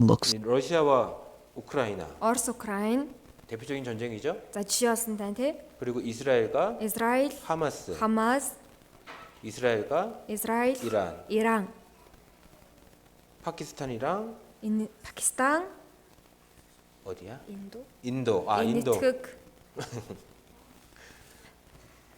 Looks 이 러시아와 우크라이나 Орос, Украин 대표적인 전쟁이죠. за жишээ болсон тань тий. 그리고 이스라엘과 Израиль, 하마스, Хамас, 이스라엘과 Израиль, 이란, Иран, 파키스탄이랑 энэ Пакистан, 어디야? Индо, 인도. 아, 인도. Энэтхэг,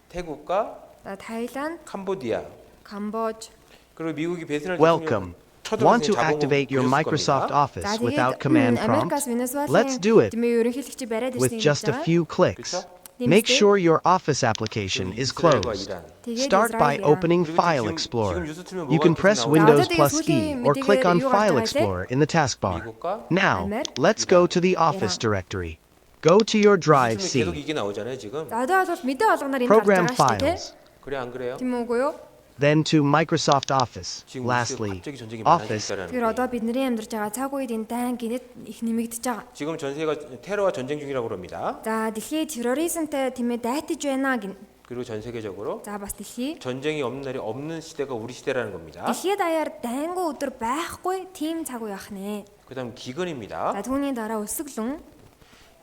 태국과 за Таиланд, 캄보디아. Камбож. 그리고 미국이 베트남 Welcome. Want to activate your Microsoft Office За without command prompt? Америкаас Венесуэлийн Let's do it. Тэмээ ерөнхийлөгчийг бариад With ирсэн just a few clicks. 그렇죠? Make sure your Office application is 이스라엘과 closed. 이란. Start by opening File 지금 Explorer. 뉴스 틀면 You 뭐가 can 계속 press 나오죠? Windows 나도 plus 되게 E or 되게 click on 이유가 File 있잖아, Explorer in the taskbar. 미국과 Now, 아메리카, let's go to the Office directory. Go to your Drive 요즘에 계속 C. 이게 나오잖아요, 지금. За одоо бол мэдээ болгоноор энэ гарч Program байгаа шүү дээ. Files. 그래 안 그래요? Тийм үгүй юу? Then to Microsoft Office. 지금 Lastly, 갑자기 전쟁이 Office. 많아졌다라는 Тэгэхээр одоо 거예요. бидний амьдарч байгаа цаг үед энэ дайн гинэт их нэмэгдэж байгаа. 지금 전 세계가 테러와 전쟁 중이라고 그럽니다. За дэлхий терроризмтай тэмээ дайтаж байна гин. 그리고 전 세계적으로 За бас дэлхий 전쟁이 없는 날이 없는 시대가 우리 시대라는 겁니다. дэлхий даяар дайнгуу өдөр байхгүй тийм цаг үе ах нэ. 그다음 기근입니다. За түүний дараа өсөглөн.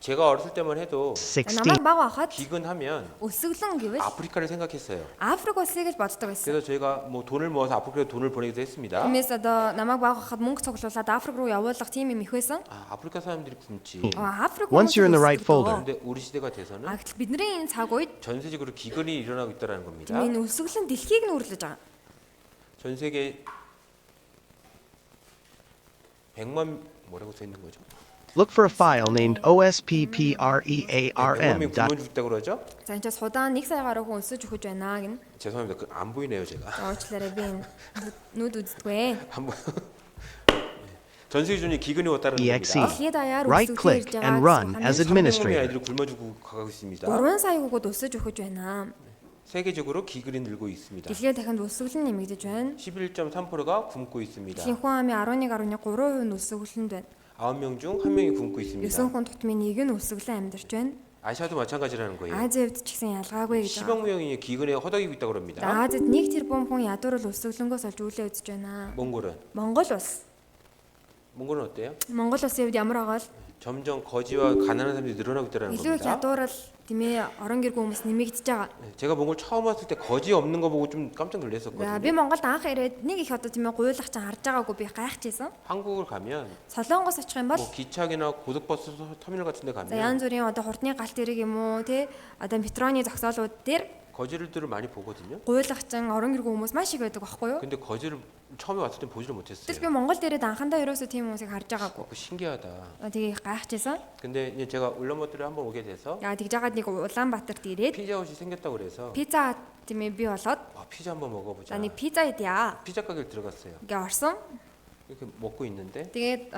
제가 어렸을 때만 해도 16. Намайг баг байхад 기근하면 өсөглөн гэвэл 아프리카를 생각했어요. Африк улсыг л боддог байсан. 그래서 저희가 뭐 돈을 모아서 아프리카에 돈을 보내기도 했습니다. Тиймээс одоо намайг баг байхад мөнгө цуглуулад Африк руу явуулах тийм юм их байсан. 아, 아프리카 사람들이 굶지. Африк Once you're in the right folder. 근데 우리 시대가 돼서는 гэтэл бидний энэ цаг үед 전 세계적으로 기근이 일어나고 있다는 겁니다. энэ өсөглөн дэлхийг нүүрлэж байгаа. 전 세계 100만 뭐라고 써 있는 거죠? Look for a file named OSPPREARM. 100만 명 굶어 죽다고 그러죠? За энэ ч судаан 1 сая гаруй хүн өсөж өгч байна гин. 죄송합니다. 그 안 보이네요, 제가. Уучлаарай би энэ нүд үздэггүй. 안 보여. 전 세계적인 기근이 왔다는 EXE. 겁니다. Дэлхийд даяар Right өсөж click ирж and байгаа run гэсэн as 300명의 administrator. 아이들을 굶어 죽고 가고 있습니다. 3 сая хүүхэд өсөж өгч байна. 세계적으로 기근이 늘고 있습니다. Дэлхийд дахинд өсөглөн нэмэгдэж байна. 11.3%가 굶고 있습니다. Дэлхийн хүн амын 11.3% нь өсөглөнд байна. 9명 중 1명이 굶고 9 있습니다. хүн тутмын нэг нь өсөглөн амьдарч байна. 아시아도 마찬가지라는 거예요. Азиавд ч гэсэн ялгаагүй гэж 10억 байна. 명이 기근에 허덕이고 있다고 За 합니다. Азиад 1 тэрбум хүн ядуурл өсөглөнгөөс олж үлээ үзэж байна. 몽골은 Монгол улс. 몽골은 어때요? Монгол улсын хувьд ямар байгаа л 점점 거지와 가난한 사람들이 늘어나고 있다는 илүү их 겁니다. ядуурл тийм ээ орон гэргүй хүмүүс нэмэгдэж байгаа. 제가 몽골 처음 왔을 때 거지 없는 거 보고 좀 깜짝 За би 놀랐었거든요. Монголд анх ирээд нэг их одоо тийм ээ гуйлах чинь харж байгаагүй би гайхажсэн. 한국을 가면 Солонгос очих юм бол 뭐 기차역이나 고속버스 터미널 같은 데 за 가면 янз бүрийн одоо хурдны галт дэрэг юм уу тий одоо метроны зогсоолууд дээр 거지들을 많이 보거든요. гуйлагчин орон гэргүй хүмүүс маш их байдаг байхгүй юу? 근데 거지를 처음에 왔을 때 보지를 못했어요. Тэгвэл би Монголд ирээд анхандаа ерөөсөө тийм хүмүүсийг харж байгаагүй. 그 신기하다. Тэгээ гайхажсэн. 근데 이제 제가 울란바토르에 한번 오게 돼서 Яа тэгж яагаад нэг Улаанбаатарт ирээд 피자헛이 생겼다고 그래서 пицца тийм ээ би болоод 피자 한번 먹어보자. за нэг пицца идъя. 피자 가게를 들어갔어요. Ингээ орсон. 이렇게 먹고 있는데 Тэгээд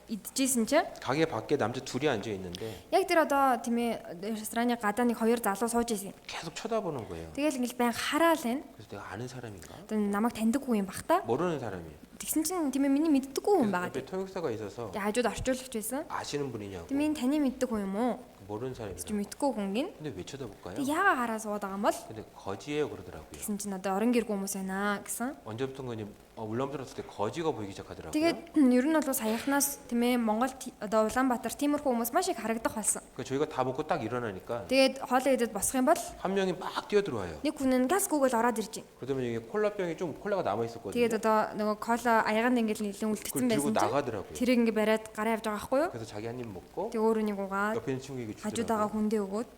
идчихсэн чинь 가게 밖에 남자 둘이 앉아 있는데 яг тэр одоо тийм ээ рестораны гадаа нэг хоёр залуу сууж ирсэн. 계속 쳐다보는 거예요. Тэгэл ингээл байн хараал байна. 그래서 내가 아는 사람인가? Одоо намайг таньдаггүй юм бах та. 모르는 사람이에요. Тэгсэн чинь тийм ээ миний мэддэггүй хүн байгаа. 옆에 통역사가 있어서 Тэгээ хажууд орчуулагч байсан. 아시는 분이냐고. Тийм ээ таны мэддэг хүн юм уу? 모르는 Чи 사람이라고. мэдгүй хүн гин. 근데 왜 쳐다볼까요? Тэг яага хараа суугаад байгаа юм бол 근데 거지예요 그러더라고요. тэгсэн чинь одоо орон гэргүй хүмүүс байна гэсэн. 언제부턴가 이제 울란바토르 왔을 때 거지가 보이기 시작하더라고요. Тэгээд ер нь бол саяхнаас тийм ээ Монгол одоо Улаанбаатар тиймэрхүү хүмүүс маш их харагдах болсон. 그러니까 저희가 다 먹고 딱 일어나니까 Тэгээд хоолоо идээд босох юм бол 한 명이 막 뛰어들어와요. нэг хүн нь газ гүгэл ороод ирж байна. 그러면 이게 콜라병이 좀 콜라가 남아 있었거든요. Тэгээд одоо нөгөө кола аяганд ингээл нэлээд үлдсэн 그걸 들고 байсан чинь 나가더라고요. тэрийг ингээ бариад гараа явж байгаа байхгүй юу? 그래서 자기 한 입 먹고 Тэгээд өөрөө нэг угаад 옆에 있는 친구에게 хажууд байгаа 주더라고요. хүндээ өгөөд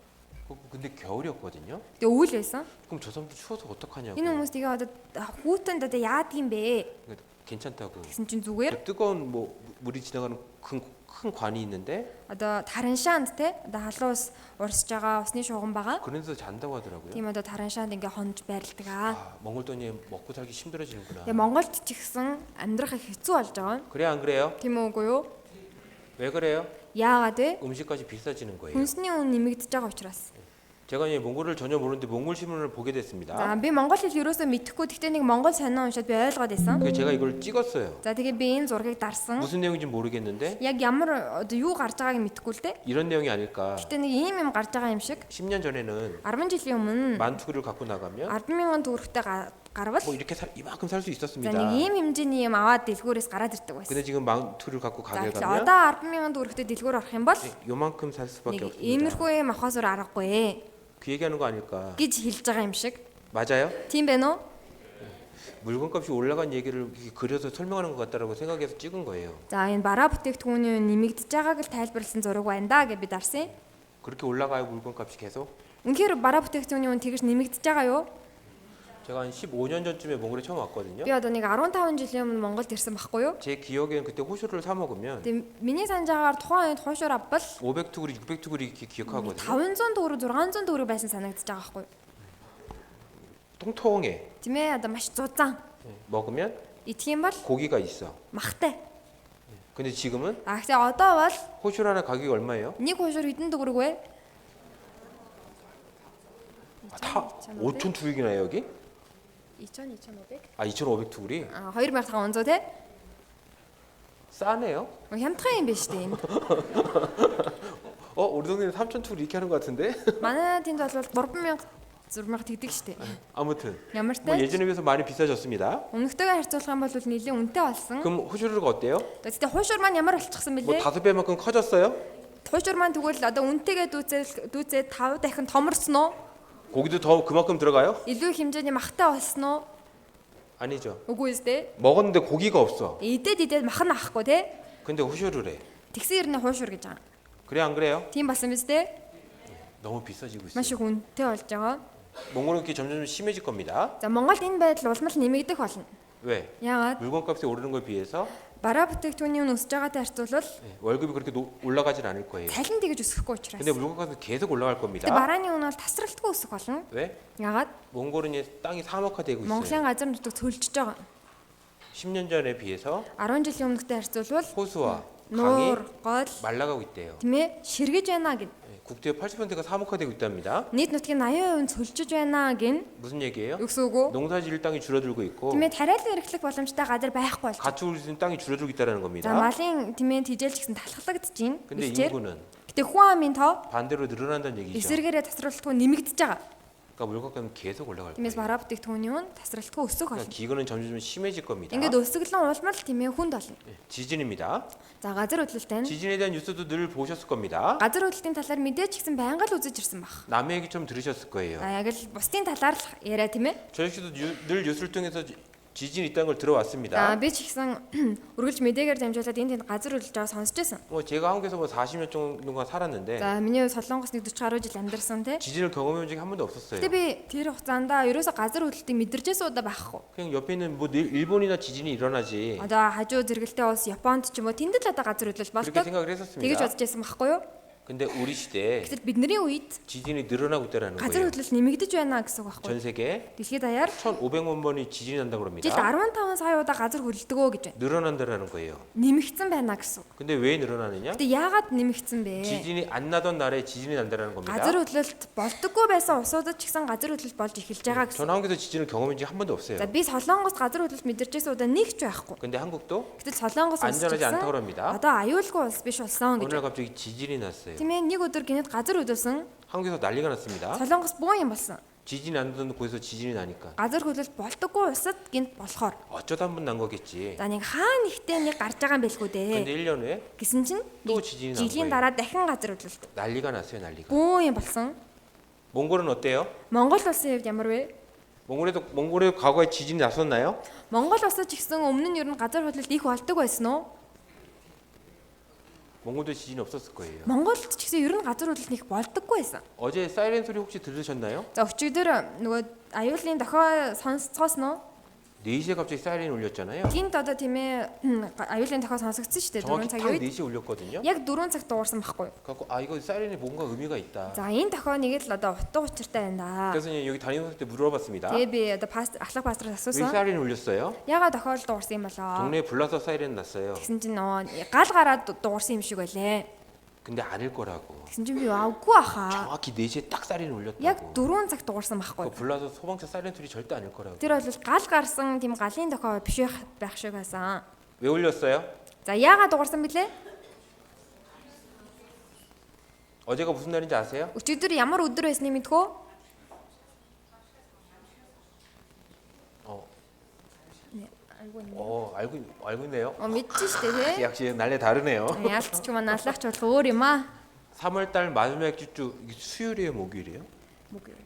근데 겨울이었거든요. тэгээд өвөл байсан. 그럼 저 사람들 추워서 어떡하냐고. Энэ хүмүүс тэгээ одоо хүүтэнд одоо яад юм бэ? 그러니까 괜찮다고. Гэсэн чинь зүгээр 뜨거운 뭐 물이 지나가는 큰 관이 있는데 Одоо тараншаанд те одоо халуун ус урсж байгаа усны шугам байгаа. 그런 데서 잔다고 하더라고요. Тийм одоо тараншаанд ингээ хонж байрладаг аа. 아, 몽골 돈이 먹고 살기 힘들어지는구나. Тэгээ Монголд ч ихсэн амьдрах их хэцүү болж байгаа. 그래 안 그래요? Тийм үгүй юу? 왜 그래요? Яагаад вэ? 음식값이 비싸지는 거예요. Хүнсний үн нэмэгдэж байгаа учраас. 제가 이제 몽골을 전혀 모르는데 몽골 신문을 보게 За 됐습니다. би монгол хэл ерөөсөө мэдэхгүй. Гэхдээ нэг монгол сонио уншаад би ойлгоод байсан. 그래서 제가 이걸 찍었어요. За тэгээ би энэ зургийг дарсан. 무슨 내용인지 모르겠는데 Яг ямар одоо юу гарч байгааг мэдэхгүй л дээ. 이런 내용이 아닐까. Гэхдээ нэг ийм юм гарч байгаа юм шиг. 10년 전에는 10 жилийн өмнө 만투를 갖고 나가면 10,000 төгрөгтэй гарвал 뭐 이렇게 이만큼 살 수 за 있었습니다. нэг ийм хэмжээний юм аваад дэлгүүрээс гараад ирдэг байсан. 근데 지금 만투를 갖고 За 가게 тэгэхээр 가면 одоо 10,000 төгрөгтэй дэлгүүр орох юм бол 요만큼 살 수밖에 нэг 없습니다. иймэрхүү юм авахаас өөр аргагүй 그 얘기하는 거 아닐까. гэж хэлж байгаа юм шиг. 맞아요? Тийм байна уу? 물건값이 올라간 얘기를 이렇게 그려서 설명하는 것 같다라고 생각해서 찍은 거예요. За энэ бараа бүтээгдэхүүний нэмэгдэж байгааг л тайлбарласан зураг байна да гэж би дарсан. 그렇게 올라가요 물건값이 계속? Үнэхээр бараа бүтээгдэхүүний үн тэгж нэмэгдэж байгаа юу? 제가 한 15년 전쯤에 몽골에 처음 왔거든요. Би одоо нэг 15 жилийн өмнө Монголд ирсэн байхгүй юу? 제 기억에는 그때 호쇼를 사 먹으면 Тэгээ миний санаж байгаагаар тухайн үед хуушуур авбал 500투구리, 600투구리 이렇게 기억하거든요. 500 төгрөг 600 төгрөг байсан санагдаж байгаа байхгүй юу? 통통해. Тийм ээ одоо маш зузаан. 먹으면 Идэх юм бол 고기가 있어. махтай. 근데 지금은 А гэхдээ одоо бол 호쇼 하나 가격이 얼마예요? нэг хуушуур хэдэн төгрөг вэ? 다 5천 투구리나 여기? 2,500. 아 2,500투구리? А 2500 те? 싸네요. Хямдхан юм биш үү? 우리 동네는 3,000투구리 이렇게 하는 것 같은데? Манай тэнд бол 3000 60000 тэгдэг штэ. 아무튼 Ямар 뭐 те? 예전에 비해서 많이 비싸졌습니다. Өмнөхтэйгээ харьцуулах юм бол нэлээд үнэтэй болсон. 그럼 호쇼르가 어때요? Тэгтээ хуушуур маань ямар болчихсон 뭐 бэлээ? 5배만큼 커졌어요? Хуушуур маань тэгвэл одоо үнэтэйгээ дүүцээд 5 дахин томорсон уу? 고기도 더 그만큼 들어가요? Илүү хэмжээний махтай болсон уу? 아니죠. Үгүй ээ. 먹었는데 고기가 없어. Идээд мах нь авахгүй те? 근데 호쇼르래. Тэгсэн ирнэ хуушуур гэж байгаа. 그래 안 그래요? Тийм болсон биз дээ? 너무 비싸지고 있어요. Маш их үнэтэй болж байгаа. 몽골은 이렇게 점점 심해질 겁니다. За Монголд энэ байдал улмал нэмэгдэх болно. 왜? Яагаад? 물건값이 오르는 거에 비해서 Бараа бүтээгдэхүүний үн өсөж байгаатай харьцуулбал 월급이 그렇게 올라가진 않을 거예요. цалин тэгж өсөхгүй учраас. 근데 물건값은 계속 올라갈 Тэгээ 겁니다. барааны үн бол тасралтгүй өсөх болно. 왜? Яагаад? 몽골은 이제 땅이 사막화되고 Монголын 있어요. газар нутаг цөлжиж байгаа. 10년 전에 비해서 10 жилийн өмнөхтэй харьцуулбал 호수와 강이 нуур, гол 말라가고 있대요. тийм ээ ширгэж байна гэв. 국토의 80%가 사막화되고 있답니다. Нийт нутгийн 80% цөлжиж байна гин. 무슨 얘기예요? Үгсүүгөө. 농사지을 땅이 줄어들고 있고 Тийм ээ тариалан эрхлэх боломжтой газар байхгүй болж. 가축을 짓는 땅이 줄어들고 있다는 За 겁니다. малын тийм ээ тижээлж гисэн талхлагдаж байна. 근데 Бэлчээр. 인구는 Гэтэ хүн амын тоо 반대로 늘어난다는 얘기죠. эсэргээрээ тасралтгүй нэмэгдэж байгаа. 그러니까 물건값은 계속 올라갈 Тиймээс 거예요. бараа бүтээгдэхүүний үн тасралтгүй өсөх болно. 그러니까 기근은 점점 심해질 겁니다. Ингээд өсөглөн улмал тийм ээ хүнд болно. 지진입니다. За газар хөдлөлттэй нь 지진에 대한 뉴스도 늘 보셨을 겁니다. газар хөдлөлтийн талаар мэдээж гисэн байнга л үзэж ирсэн баг. 남의 얘기처럼 들으셨을 거예요. А яг л бусдын талаар л яриа тийм ээ. 저 역시도 늘 뉴스를 통해서 지진이 있다는 걸 За 들어왔습니다. би ч ихсэн үргэлж мэдээгээр дамжуулаад энэ тэнд газар хөдлөж байгаа сонсч байсан. 뭐 제가 한국에서 뭐 40년 정도가 살았는데 За миний Солонгос нэг 40 гаруй жил амьдарсан те. 지진을 경험해 본 적이 한 번도 없었어요. Гэтэ би тэр хугацаанд ерөөсө газар хөдлөлтийг мэдэрчээс удаа байхгүй. 그냥 옆에 있는 뭐 일본이나 지진이 일어나지 Одоо хажуу зэрэгэлтэй улс Японд ч юм уу тэнд л одоо газар хөдлөл 그렇게 болдог. 생각을 Тэгэж 했었습니다. бодож байсан байхгүй юу? 근데 우리 시대에 Гэтэл бидний үед 지진이 늘어나고 있다는 газар 거예요. хөдлөл нэмэгдэж байна гэсэн үг байхгүй 전 юу? 세계에 Дэлхийд даяар 1,500만 번이 지진이 난다고 жилд 그럽니다. 15 сая удаа газар хөдлөлтгөө гэж байна. 늘어난다라는 거예요. Нэмэгдсэн байна гэсэн. 근데 왜 늘어나느냐? Гэтэ яагаад нэмэгдсэн бэ? 지진이 안 나던 날에 지진이 난다라는 겁니다. газар хөдлөлт болдоггүй байсан усуудад ч гэсэн газар хөдлөлт болж эхэлж байгаа гэсэн. 전 한국에서 지진을 경험한 적이 한 번도 없어요. За би Солонгост газар хөдлөлт мэдэрчээс удаа нэг ч байхгүй. 근데 한국도 Гэтэл Солонгос улс ч 안전하지 않다고 гэсэн 합니다. одоо аюулгүй улс биш болсон гэж. 오늘 갑자기 지진이 났어요. Тийм ээ нэг өдөр гинэд газар хөдлөсөн 한국에서 난리가 났습니다. Солонгос буу юм болсон. 지진이 안 나던 곳에서 지진이 나니까 Газар хөдлөлт болдоггүй улсад гинт болохоор. 어쩌다 한 번 난 거겠지. За нэг хаа нэгтээ нэг гарч байгаа юм бэлгүй 근데 дээ. 1년 후에 Гэсэн чинь 또 지진이 난 жилийн 거예요. дараа дахин газар хөдлөлт. 난리가 났어요, 난리가. Буу юм болсон. 몽골은 어때요? Монгол улсын хувьд ямар вэ? 몽골에도 과거에 지진이 났었나요? Монгол улсад ч гэсэн өмнө нь ер нь газар хөдлөлт их болдог байсан уу? 몽골도 지진이 없었을 거예요. Монголд ч гэсэн ер нь газар хөдлөлт их болдоггүй байсан. 어제 사이렌 소리 혹시 들으셨나요? За өчигдөр нөгөө аюулын дохио сонсцоос нь 4시에 갑자기 사이렌이 울렸잖아요. Гинт одоо тийм ээ аюулын тохиол сонсогдсон шүү дээ 4 정확히 딱 цагийн үед. 4시에 울렸거든요. Яг 4 цагт дуурсан байхгүй юу? 그래서 이거 사이렌이 뭔가 의미가 있다. За энэ тохионыг л одоо утга учиртай байна да. 그래서 여기 담임선생한테 물어봤습니다. Тэгээ би одоо ахлах пастроос 왜 асуусан. 사이렌이 울렸어요? Ягаад тохиол дуурсан юм болоо? 동네에 불나서 사이렌 났어요. Тэгсэн чинь гал гараад дуурсан юм шиг байлээ. 근데 아닐 거라고. Тэгсэн чинь би авгүй ахаа. 정확히 4시에 딱 사이렌이 Яг 울렸다고. 4 цагт дуурсан байхгүй юу? 불나서 소방차 사이렌 소리 절대 아닐 거라고. Тэр бол гал гарсан тийм галын тохиол биш байх шиг байсан. 왜 울렸어요? За яагаад дуурсан бэлээ? 어제가 무슨 날인지 아세요? Өчигдөр ямар өдөр байсныг мэдхүү? 알고 있네요. Мэдчихэж штэ тий. 역시 날래 다르네요. Ялцч юм наалахч бол өөр юм аа. 3월 달 마지막 주 이게 수요일이에요, 목요일이에요? 목요일.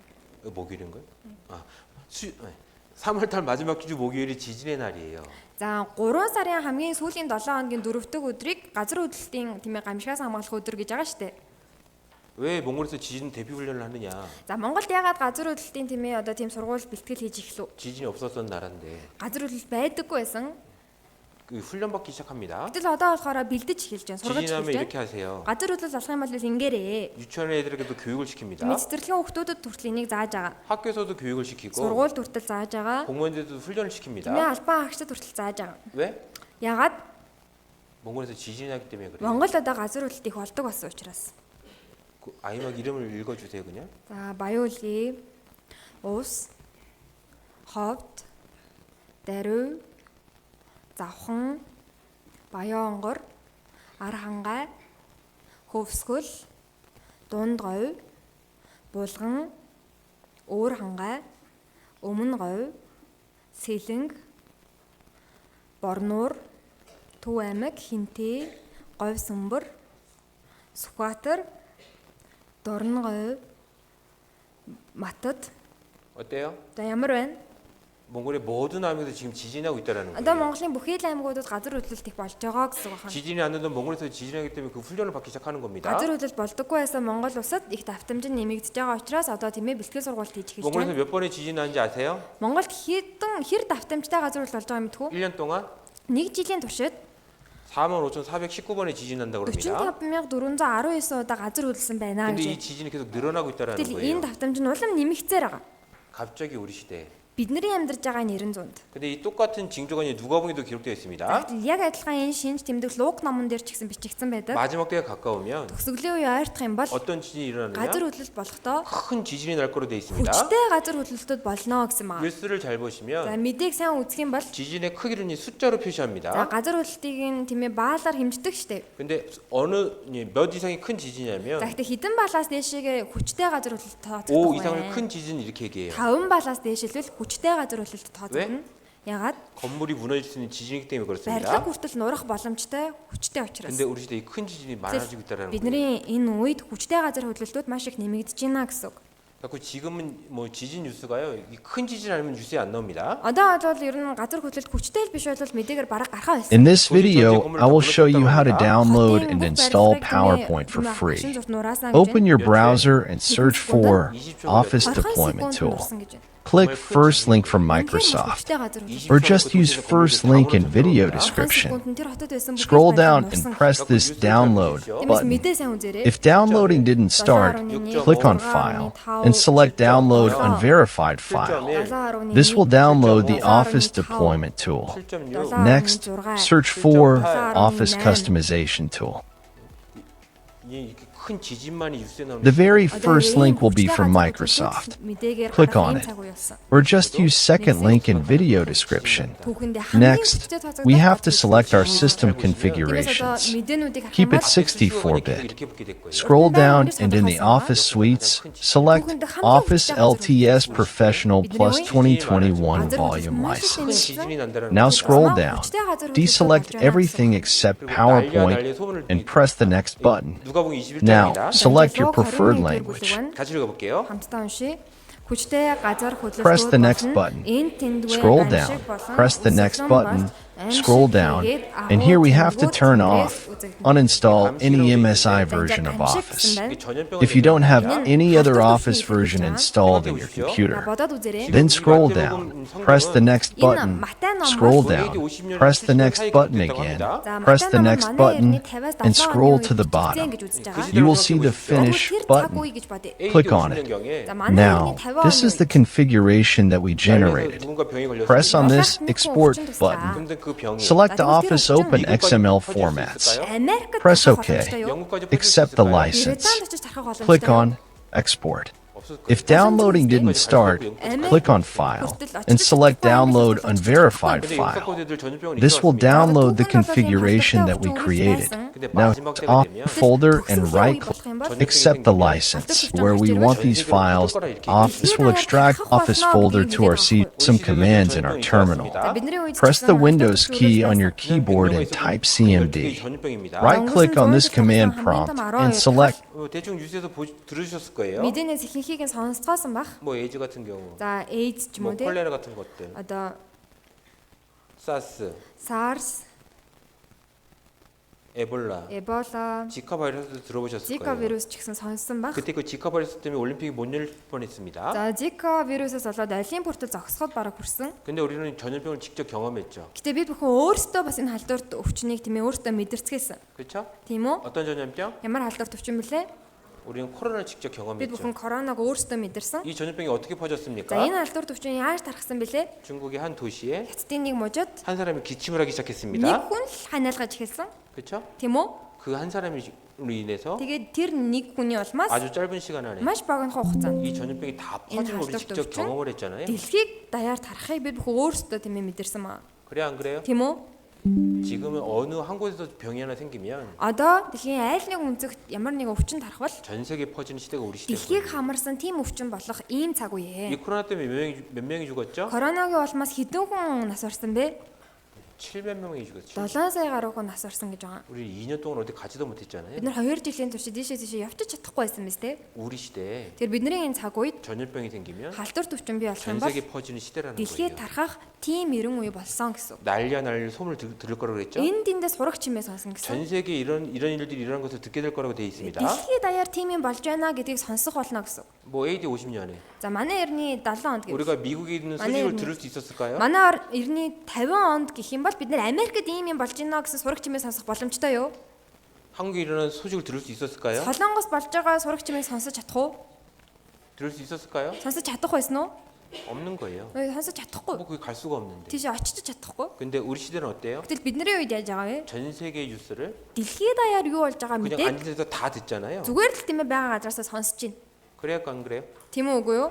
목요일인가요? 아, 3월 달 마지막 주 목요일이 지진의 날이에요. За 3 сарын хамгийн сүүлийн 7 хоногийн 4-р өдрийг газар хөдлөлтийн тийм ээ гамшигаас хамгаалах өдөр гэж байгаа штэ. 왜 몽골에서 지진 대피 훈련을 하느냐? За Монголд яагаад газар хөдлөлтийн тийм ээ одоо тийм сургууль бэлтгэл хийж эхлэв? 지진이 없었던 나라인데 Газар хөдлөлт байдаггүй байсан. 그 훈련 받기 시작합니다. Гэтэл одоо болохоор бэлдэж эхэлж байна. Сургаж 지진하면 эхэлж 이렇게 байна. 하세요. Газар хөдлөл болох юм бол ингээрээ. 유치원 애들에게도 교육을 시킵니다. Мэдцэрлэгийн хүүхдүүдэд хүртэл энийг зааж байгаа. 학교에서도 교육을 시키고 Сургуульд хүртэл зааж байгаа. 공무원들도 훈련을 Тийм 시킵니다. ээ албан хаагчдад хүртэл зааж байгаа. 왜? Яагаад? 몽골에서 지진이 나기 때문에 그래요. Монголд одоо газар хөдлөлт их болдог болсон учраас. 그 아이막 이름을 읽어주세요, 그냥. За Баяуулгий, Ус, Ховд, Даруй, Завхан, Баяонгор, Архангай, Хөвсгөл, Дундговь, Булган, Өөр хангай, Өмнө говь, Сэлэнг, Борнуур, Төв аймаг, Хинтээ, Говь Сүмбэр, Сүхбаатар, Дорнговь, Матад. 어때요? За ямар байна? 몽골의 모든 айм에서 지금 지진이 나고 있다라는 Одоо 거예요. Монголын бүхий л аймагуудад газар хөдлөлт их болж байгаа гэсэн үг байна. 지진이 안 되던 몽골에서 지진이 나기 때문에 그 훈련을 받기 시작하는 겁니다. газар хөдлөлт болдоггүй байсан Монгол улсад их давтамж нь нэмэгдэж байгаа учраас одоо тийм ээ бэлтгэл сургалт хийж эхэлж 몽골에서 байна. 몇 번의 지진이 나는지 아세요? Монголд хэр давтамжтай газар хөдлөлт болж байгаа мэдхүү? 1년 동안 Нэг жилийн туршид 45,419번의 지진이 난다고 그럽니다. 45419 удаа газар хөдлсөн байна 근데 이 гэж. 지진이 계속 늘어나고 있다라는 Гэтэл 거예요. энэ давтамж нь улам нэмэгцээр байгаа. 갑자기 우리 시대에. Бидний амьдарч байгаа 90-100-д. 근데 이 똑같은 징조가 이제 누가복음에도 기록되어 있습니다. Гэтэл яг адилхан энэ шинж тэмдэг Луг номон дээр ч гэсэн бичигдсэн байдаг. 마지막 때가 가까우면 Төгсгөлийн үе ойртох юм бол 어떤 지진이 газар 일어나느냐? хөдлөлт болохдоо 큰 지진이 날 거로 되어 있습니다. хүчтэй газар хөдлөлтүүд болно гэсэн маа. 뉴스를 잘 За 보시면 мэдээг сайн үзэх юм бол 지진의 크기를 이 숫자로 за 표시합니다. газар хөдлөлтийг нь тийм ээ баалаар хэмждэг штеп. 근데 어느 몇 이상이 큰 지진이냐면 За гэхдээ хідэн балаас дээшээгээ хүчтэй газар хөдлөлт 5 тооцогдох 이상을 байна. 큰 지진 이렇게 얘기해요. 5 балаас дээшэлвэл хүчтэй газар хөдлөлт тооцогдно. Ягаад? 건물이 무너질 수 있는 지진이기 때문에 Барилга 그렇습니다. хүртэл нурах боломжтой хүчтэй учраас. 근데 우리 시대에 큰 지진이 많아지고 있다는 거예요. бидний энэ үед хүчтэй газар хөдлөлтүүд маш их нэмэгдэж байна гэсэн үг. 그래서 지금은 뭐 지진 뉴스가요. 이 큰 지진 아니면 뉴스에 안 나옵니다. Одоо бол ер нь газар хөдлөлт хүчтэй л биш бол мэдээгээр бараг гарахаа байсан. In this video, I will show you how to download and install PowerPoint for free. Open your browser and search for Office Deployment Tool. Click first link from Microsoft, or just use first link in video description. Scroll down and press this download button. If downloading didn't start, click on File and select Download Unverified File. This will download the Office Deployment Tool. 7.6 Next, search for Office Customization Tool. 이게 큰 지진만이 뉴스에 나오는 The very first link will be from Microsoft. Click on it. Or just use second link in video description. Next, we have to select our system configurations. Keep it 64-bit. Scroll down and in the Office suites, select Office LTS Professional Plus 2021 Volume License. 지진이 난다는 Now scroll down, deselect everything except PowerPoint, and press the next button. 누가복음 21장입니다. Now, select your preferred language. 같이 읽어볼게요. хамтдаа уншия. Хүчтэй газар хөдлөлтүүд Press the next button. Scroll down. Press the next button Scroll down, and here we have to turn off, uninstall any MSI version of Office. If you don't have any other Office version installed in your computer, then scroll down, press the next button, scroll down, press the next button again, press the next button, and scroll to the bottom. You will see the Finish button. Click on it. Now, this is the configuration that we generated. Press on this Export button. Select the Office Open XML formats. Press OK. Accept the license. Click on Export. If downloading didn't start, click on File and select Download Unverified File. This will download the configuration that we created. Now off folder and right-click, accept the license. Where we want these files, Office will extract Office folder to our some commands in our terminal. Press the Windows key on your keyboard and type CMD. Right-click on this command prompt and select. 대충 뉴스에서 들으셨을 거예요. 미드에서 ихэнхийг нь сонсцоосон баг. 뭐 에이즈 같은 경우. За AIDS ч юм 뭐 уу те. 콜레라 같은 것들. Одоо 사스, SARS, 에볼라, Ebola, 지카 바이러스도 들어보셨을 Zika 거예요. вирус ч гэсэн сонссон баг. 그때 그 지카 바이러스 때문에 올림픽이 못 열 뻔했습니다. За Zika вирусээс болоод Олимпиадад зогсоход бараг хүрсэн. 근데 우리는 전염병을 직접 경험했죠. Гэтэ бид бүхэн өөрсдөө бас энэ халдварт өвчнийг тийм ээ өөрсдөө мэдэрцгээсэн. 그렇죠? Тийм үү? 어떤 전염병? Ямар халдварт өвчин бэлээ? 우리는 코로나를 직접 Бид 경험했죠. бүхэн коронавиг өөрсдөө мэдэрсэн. 이 전염병이 어떻게 За 퍼졌습니까? энэ халдварт өвчин яаж тархсан бэлээ? 중국의 한 도시에 Хятадын нэг мужид 한 사람이 기침을 하기 нэг 시작했습니다. хүн л ханиалгаж эхэлсэн. 그렇죠? Тийм үү? 그 한 사람으로 인해서 Тэгээд тэр нэг хүний улмаас 아주 짧은 시간 안에 маш богино хугацаанд 이 전염병이 다 퍼진 걸 우리 халдварт 직접 өвчин 경험을 했잖아요. дэлхийг даяар тарахыг бид бүхэн өөрсдөө тийм ээ мэдэрсэн маа. 그래 안 그래요? Тийм үү? 지금은 어느 한 곳에서 병이 하나 생기면 Одоо дэлхийн айл нэг өнцөгт ямар нэг өвчин тархвал 전 세계에 퍼지는 시대가 우리 시대예요. дэлхийг хамарсан тийм өвчин болох ийм цаг үе. 이 코로나 때문에 몇 명이 죽었죠? Коронавигийн улмаас хэдэн хүн нас барсан бэ? 700 명이 죽었죠. 7 сая гаруй хүн нас барсан гэж байгаа. 우리 2년 동안 어디 가지도 못했잖아요. Бид нар 2 жилийн турш дээшээ явчих чадахгүй байсан биз дээ. 우리 시대에 Тэр бидний энэ цаг үед 전염병이 생기면 халдварт өвчин бий болох 전 юм бол 세계 퍼지는 시대라는 дэлхийг 거예요. тархах тийм эрен үе болсон гэсэн. 난리야 난리 소문을 들을 거라고 그랬죠? Энд тэндээ сурах чимээ сонсон гэсэн. 전 세계에 이런 일들이 일어난 것을 듣게 될 거라고 되어 있습니다. Дэлхий даяар тийм юм болж байна гэдгийг сонсох болно гэсэн. 뭐 AD 50년에 За манай эртний 70 онд гэж. 우리가 미국에 있는 소식을 들을 수 있었을까요? Манай эртний 50 онд гэх юм бол бид нэр Америкт ийм юм болж байна гэсэн сурах чимээ сонсох боломжтой юу? 한국에 일어난 소식을 들을 수 있었을까요? Солонгос болж байгаа сурах чимээг сонсож чадах уу? 들을 수 있었을까요? Сонсож чадах байсан уу? 없는 거예요. Сонсож чадахгүй. 뭐 거기 갈 수가 없는데. Тийш очиж чадахгүй. 근데 우리 시대는 어때요? Гэтэл бидний үед яаж байгаа вэ? 전 세계 뉴스를 Дэлхий даяар юу болж байгаа 그냥 мэдээ 앉은 데서 다 듣잖아요. зүгээр л тийм ээ байгаа газараасаа сонсож байна. 그래요, 안 그래요? Тийм үү үгүй юу?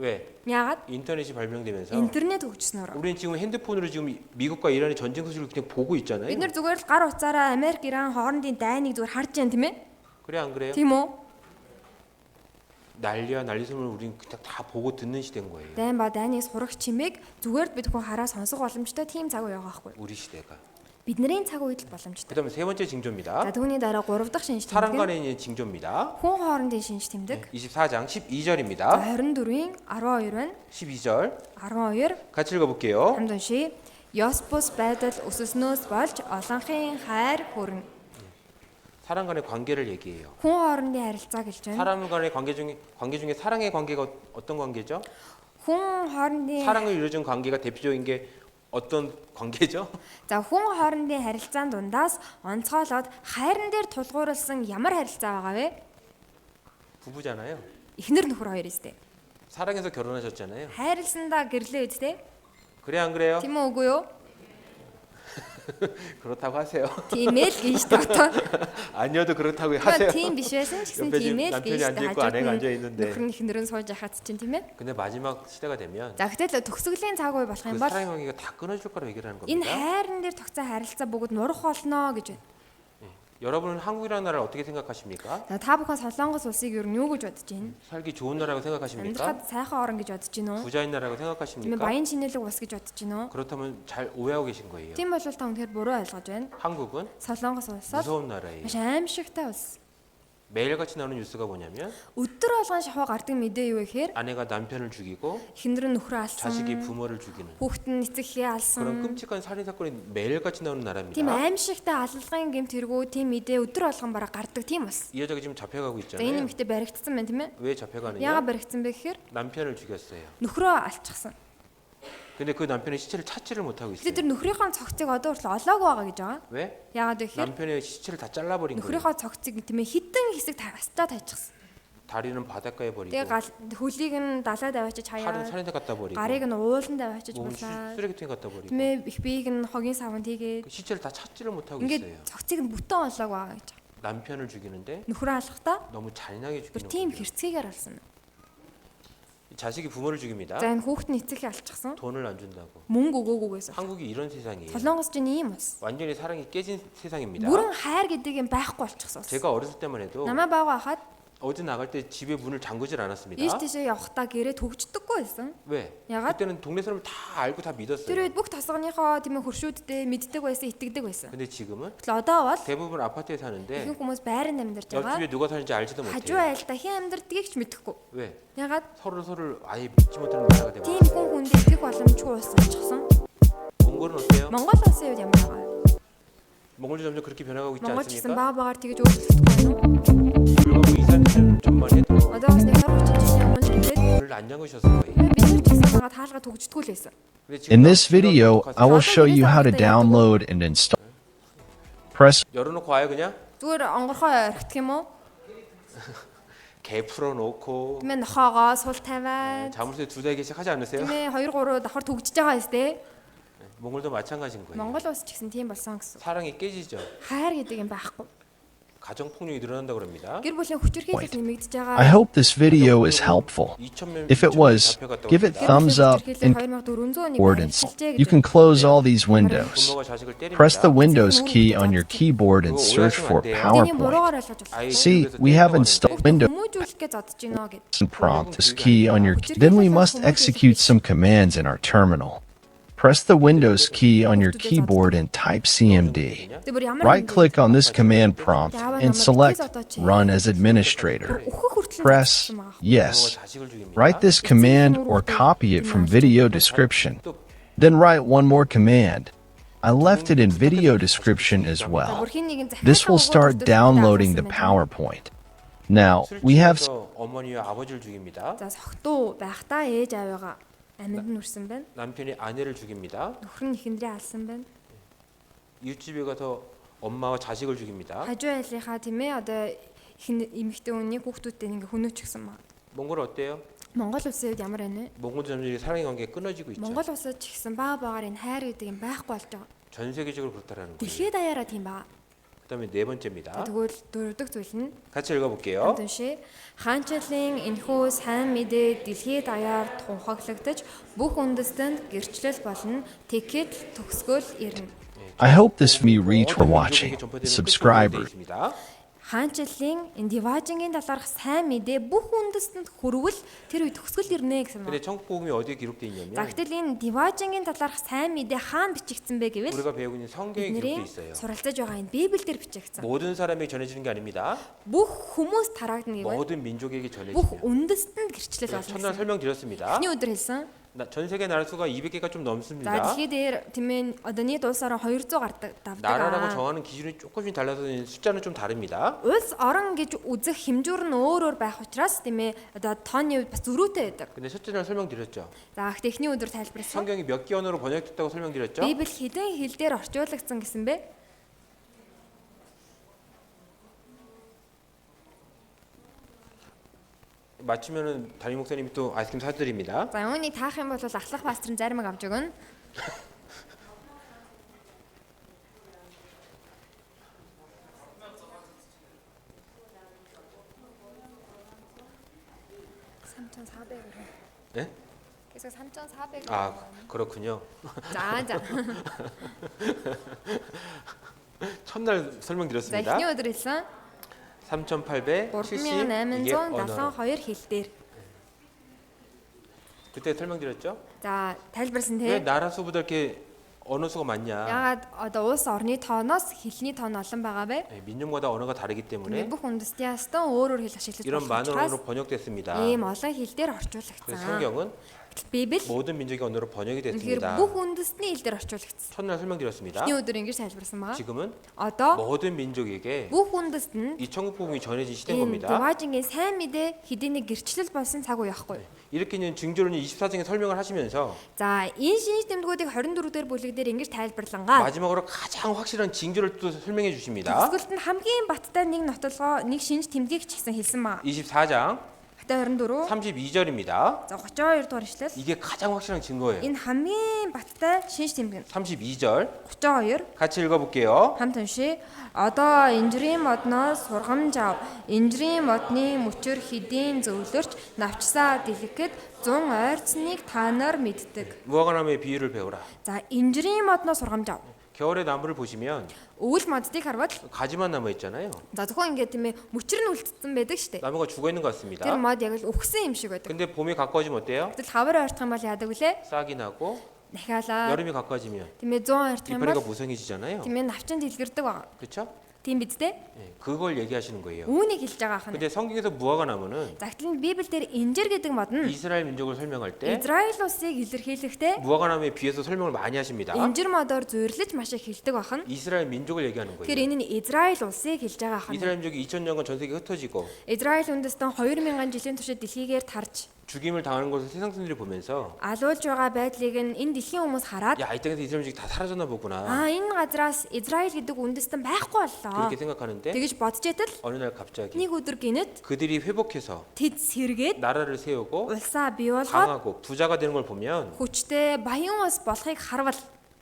왜? Яагаад? 인터넷이 발명되면서 Интернет хөгжснөөр. 우리는 지금 핸드폰으로 지금 미국과 이란의 전쟁 소식을 그냥 보고 있잖아요. Бид нэр зүгээр л гар утсаараа Америк, Иран хоорондын дайныг зүгээр харж байна тийм ээ? 그래 안 그래요? Тийм үү? 난리와 난리소문을 우리는 그냥 다 보고 듣는 시대인 거예요. Дайн ба дайныг сурах чимээг зүгээр л бид хүн хараа сонсох боломжтой тийм цаг үе байгаа байхгүй. 우리 시대가. Бидний цаг үед л боломжтой. 그다음에 세 번째 За 징조입니다. түүний дараа 3 дахь шинж 사람 тэмдэг. 간에 있는 징조입니다. Хүн хоорондын шинж тэмдэг. 24장 За 12절입니다. 24-ийн 12 нь 12절 12 같이 읽어볼게요. хамт уншия. Ёс бус байдал өсснөөс болж олонхын хайр хүрнэ. 사람 간의 관계를 얘기해요. Хүн хоорондын харилцааг хэлж байна. 사람 간의 관계 중에 사랑의 관계가 어떤 관계죠? Хүн хоорондын 사랑을 이루어준 관계가 대표적인 게 어떤 관계죠? За хүн хоорондын харилцаан дундаас онцгойлоод хайран дээр тулгуурласан ямар харилцаа байгаа вэ? 부부잖아요. Эхнэр нөхөр хоёр өстэй. 사랑해서 결혼하셨잖아요. Хайрласандаа гэрлээ үстэй. 그래 안 그래요? Тийм үү үгүй юу? 그렇다고 하세요. Тийм ээ л гэж одоо. 아니어도 그렇다고 하세요. Тийм биш байсан ч гэсэн 옆에 тийм 지금 ээ л 남편이 гэж 앉아 있고 아내가 앉아 있는데. нөхөр нь эхнэр нь сууж яхад чинь тийм ээ. 근데 마지막 시대가 되면 За гэтэл төгсгөлийн цаг үе болох 그 юм бол 사랑의 관계가 다 끊어질 거라고 얘기를 하는 энэ 겁니다. хайран дээр тогтсон харилцаа бүгд нурах болно гэж байна. 여러분은 한국이라는 나라를 어떻게 생각하십니까? За та бүхэн Солонгос улсыг юу гэж бодож байна? 살기 좋은 나라라고 생각하십니까? Амьдрахад сайхан орн гэж бодож байна уу? 부자인 나라라고 Тийм ээ 생각하십니까? баян шинэлэг ус гэж бодож байна уу? 그렇다면 잘 오해하고 계신 거예요. Тийм бол та үнэхээр буруу ойлгож байна. 한국은 Солонгос улсад 무서운 나라예요. маш аимшигтай улс. 매일같이 나오는 뉴스가 뭐냐면 өдөр болгон шахуу гардаг мэдээ юу гэхээр 아내가 남편을 죽이고 эхнэр нь нөхрөө алсан, 자식이 부모를 죽이는 хүүхэд нь эцэг эхээ алсан. 그런 끔찍한 살인 사건이 매일같이 나오는 나라입니다. Тийм аимшигтай алалгын гэмт хэрэгүү тийм мэдээ өдөр болгон бараг гардаг тийм бас. 이 여자가 지금 잡혀가고 За энэ 있잖아요. эмэгтэй баригдсан байна тийм ээ. 왜 잡혀가느냐? Яагаад баригдсан бэ гэхээр 남편을 죽였어요. нөхрөө алчихсан. 근데 그 남편의 시체를 찾지를 못하고 Гэтэ 있어요. тэр нөхрийнхөө цогцыг одоо хүртэл олоогүй байгаа гэж байгаа. 왜? Яагаад вэ гэхээр 남편의 시체를 다 잘라버린 거예요. нөхрийнхөө цогцыг тийм ээ хитэн хэсэг тастаа тайчихсан. 다리는 바닷가에 버리고 Тэгээ хөлийг нь далайд аваачиж 팔은 хаяа. 산에다 갖다 버리고 Гарыг нь ууланд аваачиж 몸은 булаа. 쓰레기통에 갖다 버리고 Тийм ээ их биеийг нь хогийн савнд хийгээд 그 시체를 다 찾지를 못하고 ингээд 있어요. цогцыг нь бүтэн олоогүй байгаа гэж. 남편을 죽이는데 Нөхрөө алахдаа 너무 잔인하게 бүр 죽이는 тийм 거예요. хэрцгийгээр алсан. 자식이 부모를 죽입니다. За энэ хүүхэд нь эцэгхээ алчихсан. 돈을 안 준다고. Мөнгө өгөөгүйгээс. 한국이 이런 세상이에요. Солонгос ч ийм бас. 완전히 사랑이 깨진 세상입니다. Бүрэн хайр гэдэг юм байхгүй болчихсон. 제가 어렸을 때만 해도 Намаа бага хахад 어디 나갈 때 집에 문을 잠그질 않았습니다. ийш тийшээ явахдаа гэрээ төгждөггүй байсан. 왜? 야가? 그때는 동네 사람을 다 알고 다 Тэр 믿었어요. үед бүх тосгоныхоо тийм ээ хөршүүдтэй мэддэг байсан, итгэдэг байсан. 근데 지금은 Тэгэл одоо бол 대부분 아파트에 사는데 ихэнх хүмүүс байранд амьдарч 옆집에 байгаа. 누가 사는지 알지도 Хажуу 못해요. айлдаа хэн амьдардгийг ч мэдэхгүй. 왜? Ягаад 서로를 아예 믿지 못하는 나라가 되고 тийм хүн хүнд итгэх боломжгүй болчихсон. 몽골은 어때요? Монгол улсын үед ямар байгаа? 몽골도 점점 그렇게 변해가고 있지 Монгол ч гэсэн 않습니까? бага багаар тэгэж өөрчлөгдөж байна уу? 불과 2, 3년 전만 해도 Одоогоос нэг 20 жилийн өмнө тэгээд 문을 안 잠그셨을 거예요. бид нар ч гэсэн байгаа таалга төгждггүй л байсан. 근데 지금 In this 열어놓고 video, I will 가서 show you how to download and install. Press 열어놓고 와요 그냥? Зүгээр онгорхоо орхих юм уу? 개 풀어놓고 Тийм ээ нохоогоо сул тавиад 자물쇠 2-4 개씩 하지 않으세요? тийм ээ 2 3 давхар төгжиж байгаа юм тест. 몽골도 마찬가지인 거예요. Монгол улс ч гэсэн тийм болсон гэсэн. 사랑이 깨지죠. Хайр гэдэг юм байхгүй. 가정 폭력이 늘어난다 그럽니다. Гэр бүлийн хүчирхийлэл нэмэгдэж байгаа. I hope this video is helpful. 2,000명 If it was, give it thumbs up and importance. You can close all these windows. 부모가 자식을 Press the 때립니다. Windows key on your keyboard and search for PowerPoint. See, we have installed Windows хүмүүжүүлэх гэж зодож байна гэд. and prompt this key on your key. Then we must execute some commands in our terminal. Press the Windows key on your keyboard and type CMD. Right-click on this command prompt and select Run as Administrator. Press Yes. Write this command or copy it from video description. Then write one more command. I left it in video description as well. This will start downloading the PowerPoint. Now, we have 술집에서 어머니와 아버지를 죽입니다. За согтуу байхдаа ээж аваагаа амьд нь үрсэн байна. 남편이 아내를 죽입니다. Нөхөр нь эхнэрээ алсан байна. 이웃집에 가서 엄마와 자식을 죽입니다. Хажуу айлынхаа тийм ээ одоо эмэгтэй хүний хүүхдүүдтэй ингээ хөнөөчихсөн маа. 몽골 어때요? Монгол улсын үед ямар байна вэ? 몽골도 점점 이렇게 사랑의 관계가 끊어지고 있죠. Монгол улсад ч гэсэн бага багаар энэ хайр гэдэг юм байхгүй болж байгаа. 전 세계적으로 그렇다라는 거예요. Дэлхийд даяараа тийм бага. 그다음에 네 번째입니다. Тэгвэл дөрөвдөг зүйл нь 같이 읽어볼게요. Түншээ хаанчлалын энэхүү сайн мэдээ дэлхийд даяар тунхаглагдаж бүх үндэстэнд гэрчлэл болно. Тэгэхэд төгсгөл ирнэ. I hope this me reach for watching. Subscriber. Хаанчлалын энэ диважингийн талаарх сайн мэдээ бүх үндэстэнд хүрвэл тэр үе төгсгөл ирнэ гэсэн 근데 байна. 천국복음이 어디에 기록되어 있냐면 За гэтэл энэ диважингийн талаарх сайн мэдээ хаана бичигдсэн бэ гэвэл 우리가 배우고 있는 성경에 기록되어 бидний 있어요. суралцаж байгаа энэ Библиэлд бичигдсэн. 모든 사람에게 전해지는 게 아닙니다. Бүх хүмүүс тараагдана гэвэл 모든 민족에게 бүх 전해집니다. үндэстэнд гэрчлэл болно. 첫날 설명드렸습니다. Эхний өдөр хэлсэн. 전 세계 나라 수가 200개가 좀 За 넘습니다. дэлхийд дээр тэмээ одоо нийт улс орон 200 гардаг 나라라고 давдаг. 정하는 기준이 조금씩 달라서 숫자는 좀 다릅니다. Улс орон гэж үзэх хэмжүүр нь өөр өөр байх учраас тэмээ одоо тооны үед бас зөрүүтэй байдаг. 근데 첫째 날 설명드렸죠. За гэхдээ эхний өдөр тайлбарласан. 성경이 몇 개 언어로 번역됐다고 설명드렸죠. Библи хэдэн хэл дээр орчуулагдсан гэсэн бэ? 맞추면은 담임 목사님이 또 아이스크림 사드립니다. За үүнийг таах юм бол ахлах пастрын заримыг авч өгнө. 네? 계속 3,400. 아 그렇군요. 자. 첫날 За 설명드렸습니다. эхний өдөр хэлсэн 3,870 이게 언어. 3872 хэл дээр. 그때 설명드렸죠. За тайлбарласан 왜 тий. 나라 수보다 이렇게 언어 수가 많냐? Ягаад одоо улс орны тооноос хэлний тоон олон байгаа вэ? 예, 민족마다 언어가 다르기 때문에 Бүх үндэстэн ястан өөр хэл ашиглаж 이런 많은 учраас 언어로 번역됐습니다. ийм олон хэл дээр 그래서 орчуулагдсан. 성경은 Библи 모든 민족의 언어로 번역이 тэгэхээр 됐습니다. бүх үндэстний хэл дээр орчуулагдсан. 첫날 설명드렸습니다. Эхний өдөр ингэж тайлбарсан байгаа. 지금은 Одоо 모든 민족에게 бүх үндэст нь 이 천국 복음이 전해진 시대인 ийм 겁니다. Дуваажингийн сайн мэдээ хэдийний гэрчлэл болсон цаг үе байхгүй. 이렇게 있는 증조론이 24장에 설명을 하시면서 За энэ шинж тэмдгүүдийг 24 дээр бүлэг дээр ингэж тайлбарлангаа. 마지막으로 가장 확실한 징조를 또 설명해 주십니다. Төгсгөлд нь хамгийн баттай нэг нотолгоо нэг шинж тэмдгийг ч гэсэн хэлсэн маа. 24장 Матай 24 32절입니다. за 32 дугаар ишлэл. 이게 가장 확실한 증거예요. Энэ хамгийн баттай шинж тэмдэг. 32절 32 같이 읽어볼게요. хамт уншия. Одоо инжирийн модноос сургамж ав. Инжирийн модны мөчөр хэдийн зөвлөрч навчсаа дэлгэхэд 100 ойрцныг та нар мэддэг. 무화과나무의 비유를 배우라. За инжирийн модноос сургамж ав. 겨울의 나무를 보시면 Өвөл моддыг харвал 가지만 남아 있잖아요. за зөвхөн ингэ тийм ээ мөчөр нь үлдсэн байдаг штэ. 나무가 죽어 있는 것 같습니다. Тэр мод яг л үхсэн юм шиг байдаг. 근데 봄이 가까워지면 어때요? Гэтэл хавар ойртох юм бол яадаг вүлээ? 싹이 나고 Дахиалаа. 여름이 가까워지면 Тийм ээ 100 ойртох юм 이파리가 бол 무성해지잖아요. тийм ээ навчин дэлгэрдэг байгаа. 그렇죠? Тийм биз дээ? 예, 그걸 얘기하시는 거예요. Үүнийг хэлж байгаа хань. 근데 성경에서 무화과나무는 Загтлын Библиэлд 인жир гэдэг мод нь 이스라엘 민족을 설명할 때 Израиль улсыг илэрхийлэхдээ 무화과나무에 비해서 설명을 많이 하십니다. инжир модоор зүйрлэж маш их хэлдэг бахан. 이스라엘 민족을 얘기하는 거예요. Тэгэхээр энэ нь Израиль улсыг хэлж байгаа хань. 이스라엘 민족이 2000년간 전 세계에 흩어지고 Израиль үндэстэн 2000 жилийн туршид дэлхийгээр тарж 죽임을 당하는 것을 세상 사람들이 보면서 алуулж байгаа байдлыг нь энэ дэлхийн хүмүүс хараад 야, 이 땅에서 이스라엘 민족이 다 사라졌나 보구나. энэ газраас Израиль гэдэг үндэстэн байхгүй боллоо. 그렇게 생각하는데 Тэгэж бодож итэл 어느 날 갑자기 нэг өдөр гинэт 그들이 회복해서 тэд сэргээд 나라를 세우고 улсаа бий болгоод 강하고 부자가 되는 걸 보면 хүчтэй баян улс болохыг харвал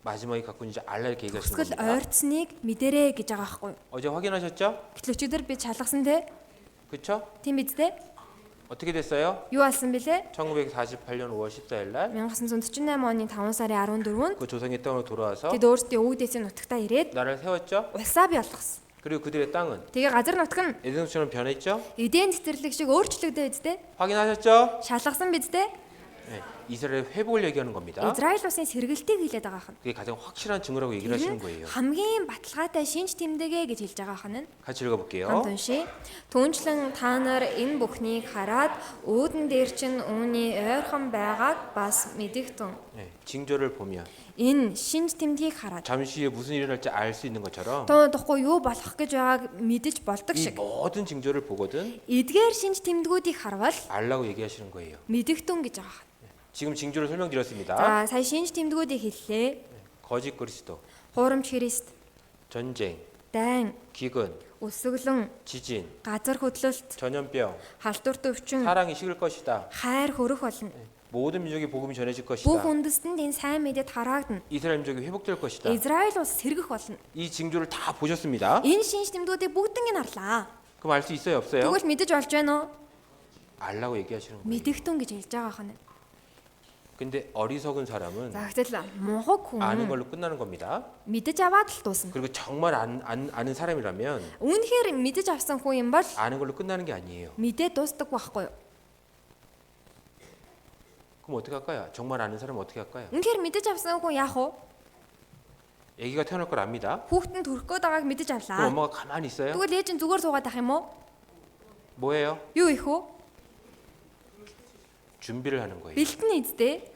마지막에 갖고 이제 알라 이렇게 얘기하시는 төгсгөл 겁니다. ойрцныг мэдэрээ гэж байгаа байхгүй. 어제 확인하셨죠? Гэтэл өчигдөр би чалгасан те. 그렇죠? Тийм биз дээ? 어떻게 됐어요? Юу болсон бэлээ? 1948년 5월 14일 날 1948 оны 5 сарын 14-нд 그 조상의 땅으로 돌아와서 тэд өөрсдийн өвгдээсийн нутагтаа ирээд 나라를 세웠죠? улсаа бий болгосон. 그리고 그들의 땅은 Тэгээ газар нутаг нь 에덴처럼 변했죠? эдийн цэцэрлэг шиг өөрчлөгдөв биз дээ? 확인하셨죠? Шалгасан биз дээ? 네, 이스라엘 회복을 얘기하는 겁니다. Израиль улсын сэргэлтийг хэлээд байгаа хан. 그게 가장 확실한 증거라고 얘기를 하시는 거예요. хамгийн баталгаатай шинж тэмдэгэ гэж хэлж байгаа хан нь. 같이 읽어볼게요. Хамт уншия. Түүнчлэн та нар энэ бүхнийг хараад өөдөн дээр чинь үүний ойрхон байгааг бас мэдэгтэн. 네, 징조를 보면 Энэ шинж тэмдгийг хараад 잠시 후에 무슨 일이 일어날지 알 수 있는 것처럼 тоохгүй юу болох гэж байгааг мэдэж болдог 이 шиг. 모든 징조를 보거든 Эдгээр шинж тэмдгүүдийг харвал 알라고 얘기하시는 거예요. мэдэгтэн гэж байгаа. 지금 징조를 설명드렸습니다. За сая шинж тэмдгүүдийг хэллээ. 거짓 그리스도, Хуурамч Христ, 전쟁, дайн, 기근, өсөглөн, 지진, газар хөдлөлт, 전염병, халдварт өвчин, 사랑이 식을 것이다. хайр хөрөх болно. 모든 민족의 복음이 전해질 Бүх 것이다. үндэстэнд энэ сайн мэдээ тараагдана. 이스라엘 민족이 회복될 것이다. Израиль улс сэргэх болно. 이 징조를 다 보셨습니다. Энэ шинж тэмдгүүдийг бүгднийг нь харлаа. 그럼 알 수 있어요, 없어요? Тэгвэл мэдэж болж байна уу? 알라고 얘기하시는 거예요. Мэдэгтэн гэж хэлж байгаа хань. 근데 어리석은 사람은 За гэтэл мунхаг 아는 хүн 걸로 끝나는 겁니다. мэдэж аваад л дуусна. 그리고 정말 아는 사람이라면 Үүнхээр мэдэж авсан хүн юм бол 아는 걸로 끝나는 게 아니에요. мэдээ дуустдаг байхгүй юу? 그럼 어떻게 할까요? 정말 아는 사람은 어떻게 할까요? Үнэхээр мэдэж авсан хүн яах вэ? 아기가 태어날 걸 압니다. Хүүхдэн төрөх гээд байгааг мэдэж 그럼 авлаа. 엄마가 가만히 있어요? Тэгвэл ээж нь зүгээр суугаад ах юм уу? 뭐예요? Юу их вэ? 준비를 하는 거예요. Бэлтэн эзтэй.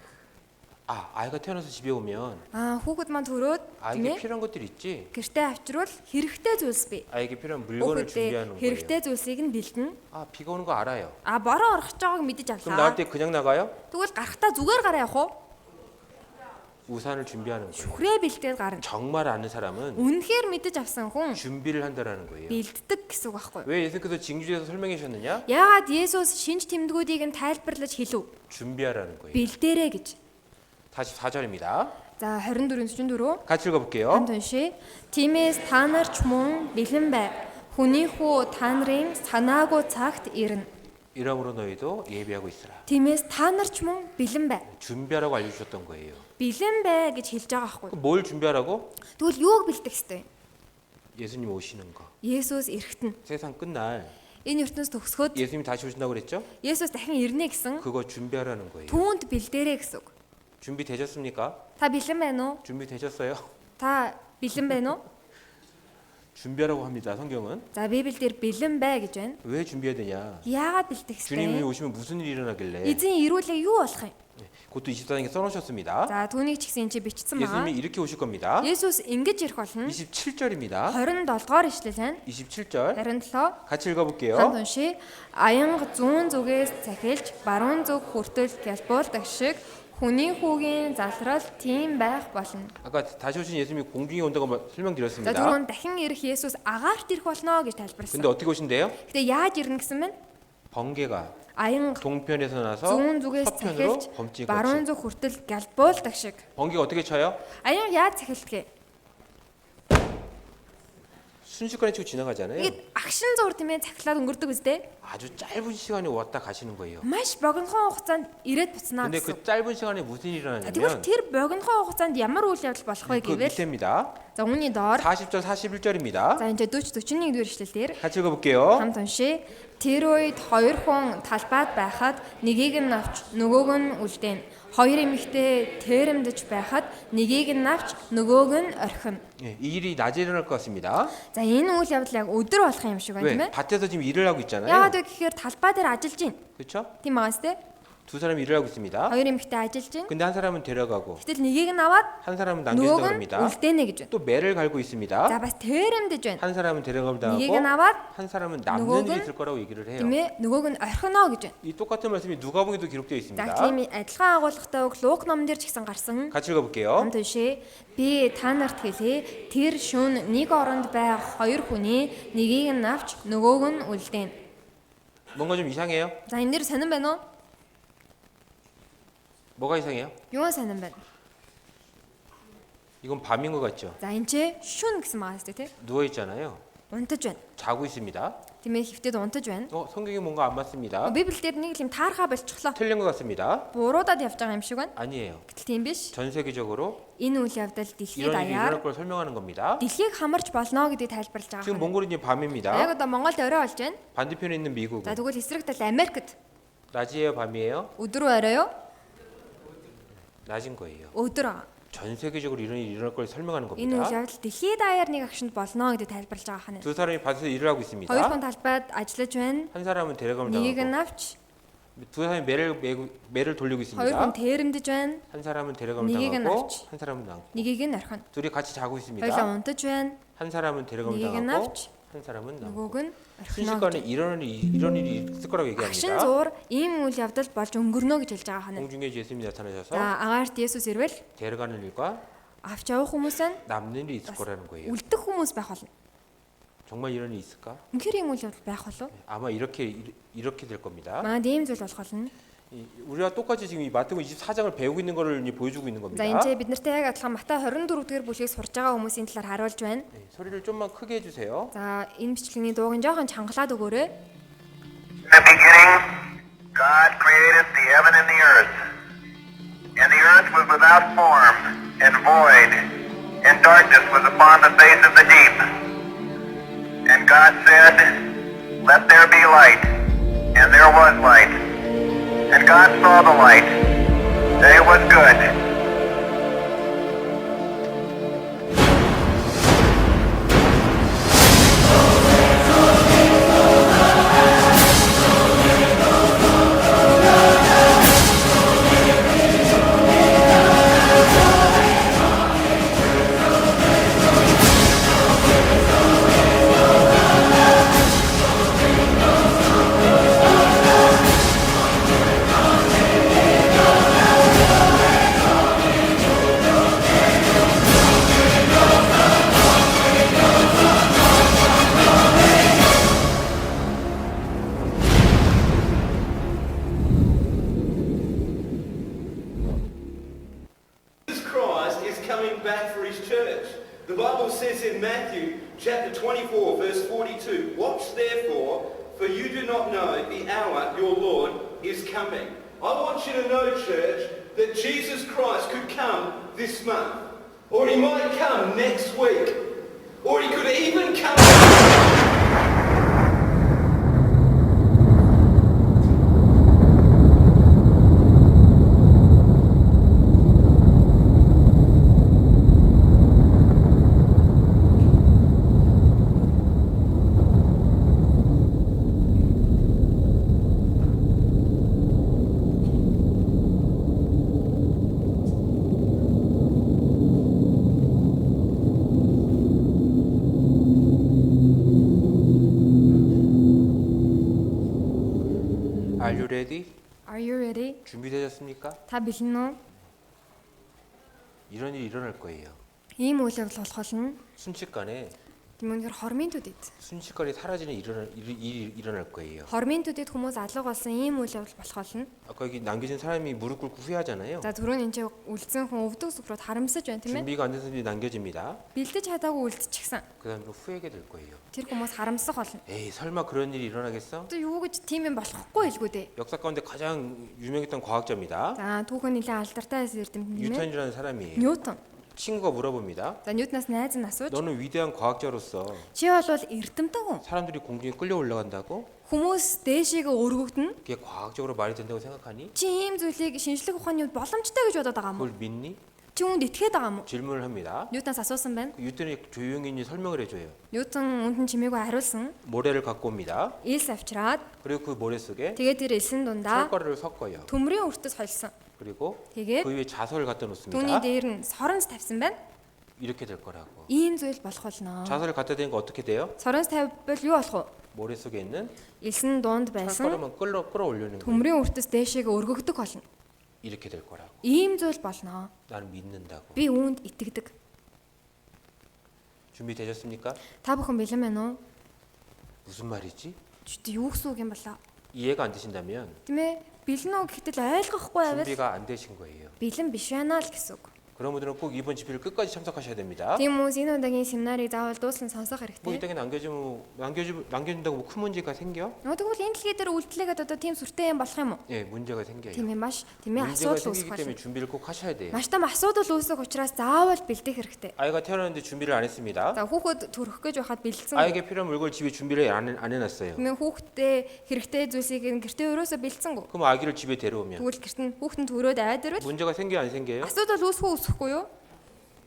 아, 아이가 태어나서 집에 오면 Хүүхэд маань төрөөд тийм 아이에게 ээ 필요한 것들이 있지. гэртээ авчруул хэрэгтэй зүйлс бий. 아이에게 필요한 물건을 준비하는 Хүүхэдээ 거예요. хэрэгтэй зүйлсийг нь бэлтэн. 아, 비가 오는 거 알아요. Бороо орох байгааг мэдэж 그럼 나갈 авлаа. 때 그냥 나가요? Тэгвэл гарахтаа зүгээр гараа явах уу? 우산을 준비하는 거예요. Хүрээ бэлтээд гарна. 정말 아는 사람은 Үнэхээр мэдэж авсан хүн 준비를 한다라는 거예요. бэлддэг гэсэн үг байхгүй юу? 왜 예수께서 징조에서 설명해 주셨느냐? Яагаад Есүс шинж тэмдгүүдийг нь тайлбарлаж хэлв? 준비하라는 거예요. Бэлдээрэй гэж. 44절입니다. За 24-44 같이 읽어볼게요. хамт уншия. Тиймээс та нар ч мөн бэлэн бай. Хүний хүү та нарын санаагүй цагт ирнэ. 이러므로 너희도 예비하고 있으라. Тиймээс та нар ч мөн бэлэн бай. 준비하라고 알려주셨던 거예요. Бэлэн бай гэж хэлж байгаа байхгүй юу? 그럼 뭘 준비하라고? Тэгвэл юуг бэлдэх ёстой? 예수님 오시는 거. Есүс ирэхтэн. 세상 끝날 Энэ ертөнц төгсгöd 예수님이 다시 오신다고 그랬죠? Есүс дахин ирнэ гэсэн 그거 준비하라는 거예요. түүнд бэлдээрэй гэсэн үг. 준비되셨습니까? Та бэлэн байна уу? 준비되셨어요? Та бэлэн байна уу? 준비하라고 합니다. 성경은. За Библиэлд бэлэн бай гэж байна. 왜 준비해야 되냐? Яагаад бэлтэх 주님이 ёстой? 오시면 무슨 일이 일어나길래? Эзэн ирүүлээ юу болох юм? 그것도 24장에 써놓으셨습니다. За түүнийг ч гэсэн энэ чи бичсэн байгаа. 예수님이 이렇게 오실 겁니다. Есүс ингэж ирэх болно. 27절입니다. 27 дугаар ишлэл байна. 27절 27 같이 읽어볼게요. хамт уншия. Аянга зүүн зүгээс цахилж баруун зүг хүртэл гялбуулдаг шиг хүний хүүгийн залрал тийм байх болно. 아까 다시 오신 예수님이 공중에 온다고 За 설명드렸습니다. түрүүн дахин ирэх Есүс агаарт ирэх болно гэж 근데 тайлбарласан. 어떻게 오신대요? Гэтэ яаж ирнэ гэсэн мэн? 번개가 Аянга 동편에서 나서 зүүн зүгээс 서편으로 цахилж 범죄 баруун 같이. зүг хүртэл гялбуулдаг шиг. 번개가 어떻게 쳐요? Аянга яаж цахилдгээ? 순식간에 치고 지나가잖아요. Ихэд агшин зур тийм ээ цахилаад өнгөрдөг үстэй. 아주 짧은 시간에 왔다 가시는 거예요. Маш богинохон хугацаанд ирээд буцнаа 근데 гэсэн. 그 짧은 시간에 무슨 일이 Тэгвэл 일어나냐면 тэр богинохон хугацаанд ямар үйл явдал болох вэ 그 гэвэл 밑에입니다. за үүний доор 40절 41절입니다. за энэ 40 41 дэх эшлэл дээр 같이 읽어볼게요. хамт уншия. Тэр үед хоёр хүн талбайд байхад нэгийг нь авч нөгөөг нь үлдээн. Хоёр эмэгтэй тэрэмдэж байхад нэгийг нь авч нөгөөг нь орхино. 예, 이 일이 낮에 일어날 것 같습니다. За энэ үйл явдал яг өдөр болох юм шиг байна тийм 왜? ээ. 밭에서 지금 일을 하고 있잖아요. Яагаад вэ гэхээр талбай дээр ажиллаж байна. 그렇죠? Тийм байгаас тийм. 두 사람이 일을 하고 있습니다. Хоёр эмэгтэй ажиллаж байна. 근데 한 사람은 데려가고 Гэтэл нэгийг нь аваад 한 사람은 нөгөөг 남겨진다고 нь 합니다. үлдээнэ гэж байна. 또 매를 갈고 있습니다. За бас тэрэмдэж байна. 한 사람은 데려가고 нэгийг нь аваад 한 사람은 남는 누구는? 일이 있을 거라고 얘기를 해요. тийм ээ нөгөөг нь орхино гэж байна. 이 똑같은 말씀이 누가복음에도 기록되어 За 있습니다. тийм адилхан агуулгатай үг Лук номон дээр ч гэсэн гарсан. 같이 읽어볼게요. Хамт уншия. Би та нарт хэлье. Тэр шөнө нэг оронд байх хоёр хүний нэгийг нь авч нөгөөг нь үлдээн. 뭔가 좀 이상해요? За энэ дэр сонирн байна уу? 뭐가 이상해요? Юу сонирн байна? 이건 밤인 것 같죠? За энэ чи шүн гэсэн маас тий. 누워 있잖아요. Унтаж байна. 자고 있습니다. Тийм ээ хөвтөд унтаж байна. 성경이 뭔가 안 맞습니다. Библи дээр нэг юм таархаа болчихлоо. 틀린 것 같습니다. Буруудад явж байгаа юм шиг байна. 아니에요. Гэтэл тийм биш. 전 세계적으로 Энэ үйл явдал дэлхийд 이런 일이 даяар 일어날 걸 설명하는 겁니다. дэлхийг хамарч болно гэдгийг тайлбарлаж 지금 байгаа. 몽골은 이제 밤입니다. Яг одоо Монголд орой болж байна. 반대편에 있는 미국은 За тэгвэл эсрэг тал Америкт 낮이에요, 밤이에요? өдөр үү орой юу? 낮인 거예요. Өдөр. 전 세계적으로 이런 일이 일어날 걸 설명하는 Энэ үйл 겁니다. явдал дэлхийд даяар нэг агшинд болно гэдгийг тайлбарлаж байгаа хань. 두 사람이 밭에서 일을 하고 있습니다. Хоёр хүн талбайд ажиллаж байна. 한 사람은 데려가면 Нэгийг нь 당하고 авч, 두 사람이 매를 돌리고 хоёр хүн 있습니다. тэрэмдэж байна. 한 사람은 데려가면 네가 당하고 낳지. 한 사람은 남고 Нэгийг нь орхино. 둘이 같이 자고 있습니다. Хоёулаа унтаж байна. 한 사람은 데려가면 네가 당하고 낳지. 한 사람은 남고 Нөгөөг нь орхино. 순식간에 이런 일이 있을 거라고 Агшин 얘기합니다. зуур ийм үйл явдал болж өнгөрнө гэж хэлж байгаа хань. 공중에 예수님이 나타나셔서 За агаарт Есүс ирвэл 데려가는 일과 авч явах хүмүүс нь 남는 일이 있을 거라는 거예요. үлдэх хүмүүс байх болно. 정말 이런 일이 있을까? Үнэхээр ийм үйл явдал байх болов? 아마 이렇게 될 겁니다. Маа ийм зүйл болох болно. 우리와 똑같이 지금 이 마태복음 24장을 배우고 있는 거를 이제 보여주고 있는 겁니다. За энэ ч бид нартай яг адилхан Матай 24 дугаар бүлгийг сурж байгаа хүмүүсийн талаар харуулж байна. 네, 소리를 좀만 크게 해주세요. За энэ бичлэгийн дууг нь жоохон чангалаад өгөөрэй. In the beginning, God created the heaven and the earth. And the earth was without form and void, and darkness was upon the face of the deep. And God said, "Let there be light." And there was light. And God saw the light, that it was good. Jesus Christ is coming back for his church. The Bible says in Matthew chapter 24 verse 42, "Watch therefore, for you do not know the hour your Lord is coming." I want you to know, church, that Jesus Christ could come this month, or he might come next week, or he could even come Are you ready? Are you ready? 준비되셨습니까? Та бэлэн үү? 이런 일이 일어날 거예요. Ийм үйл явдал болох болно. 순식간에 Тэмүүлгээр хормын төдөд. 순식간에 사라지는 일이 일어날 거예요. Хормын төдөд хүмүүс алга болсон ийм үйл явдал болох болно. 아까 여기 남겨진 사람이 무릎 꿇고 후회하잖아요. За түрүүн энэ үлдсэн хүн өвдөг сүхрүүд харамсаж байна тийм ээ. 준비가 안 된 사람이 남겨집니다. Бэлдэж чадаагүй үлдчихсэн. 그 사람도 후회하게 될 거예요. Тэр хүмүүс харамсах болно. 에이 설마 그런 일이 일어나겠어? Одоо юу гэж тийм юм болохгүй илгүй дээ. 역사 가운데 가장 유명했던 과학자입니다. За түүхэн нэлээд алдартай эрдэмтэн тийм ээ. 뉴턴이라는 사람이에요. Ньютон. 친구가 물어봅니다. За Ньютонаас найз нь асууж 너는 위대한 과학자로서 чи бол эрдэмтэн хүн. 사람들이 공중에 끌려 올라간다고? Хүмүүс дээшээгээ өргөгдөн. 그게 과학적으로 말이 된다고 생각하니? Чи ийм зүйлийг шинжлэх ухааны үед боломжтой гэж бодоод байгаа юм уу? 그걸 믿니? Чи үүнд итгээд байгаа юм уу? 질문을 합니다. Ньютонс асуусан байна. 뉴턴이 조용히 설명을 해줘요. Ньютон үнд нь чимээгүй хариулсан. 모래를 갖고 옵니다. Илс авчираад 그리고 그 모래 속에 тэгээд тэр элсэн дундаа 철가루를 섞어요. төмрийн өртөс холсон. 그리고 Тэгээд 그 위에 자석을 갖다 түүний 놓습니다. дээр нь соронс тавьсан байна. 이렇게 될 거라고. Ийм зүйл болох болно. 자석을 갖다 대니까 어떻게 돼요? Соронс тавьбал юу болох вэ? 모래 속에 있는 Элсэн дунд байсан 철가루만 끌어올리는 거예요. төмрийн өртөс дээшээгээ өргөгдөг болно. 이렇게 될 거라고. Ийм зүйл болно. 나는 믿는다고. Би үүнд итгэдэг. 준비되셨습니까? Та бүхэн бэлэн байна уу? 무슨 말이지? Чи юу гэсэн үг юм болоо? 이해가 안 되신다면 Тийм ээ. Бэлэн үү гэхдээ л ойлгохгүй байвал 준비가 안 되신 거예요. бэлэн биш байна л гэсэн үг. 그런 분들은 꼭 이번 집회를 끝까지 참석하셔야 됩니다. Тийм үү энэ удаагийн семинарыг заавал дуусна сонсох 뭐 이 хэрэгтэй. 땅에 남겨준다고 뭐 큰 문제가 생겨? Тэгвэл энэ дэлхий дээр үйлдэлгээд одоо тийм сүртэй юм болох юм уу? 예, 문제가 생겨요. Тийм ээ маш тийм ээ 문제가 асуудал 생기기 үүсэх 때문에 болно. 준비를 꼭 하셔야 돼요. Маш том асуудал үүсэх учраас заавал бэлдэх хэрэгтэй. 아이가 태어났는데 준비를 안 했습니다. За хүүхэд төрөх гэж байхад бэлдсэн. 아이에게 필요한 물건을 집에 준비를 안 해놨어요. Тийм ээ хүүхдээ хэрэгтэй зүйлсийг гэртээ өрөөсө бэлдсэнгүү. 그럼 아기를 집에 데려오면 Тэгвэл гэрт нь хүүхэд нь төрөөд аваад ирвэл 문제가 생겨요, 안 생겨요? асуудал үүсэхгүй үүсэхгүй юу?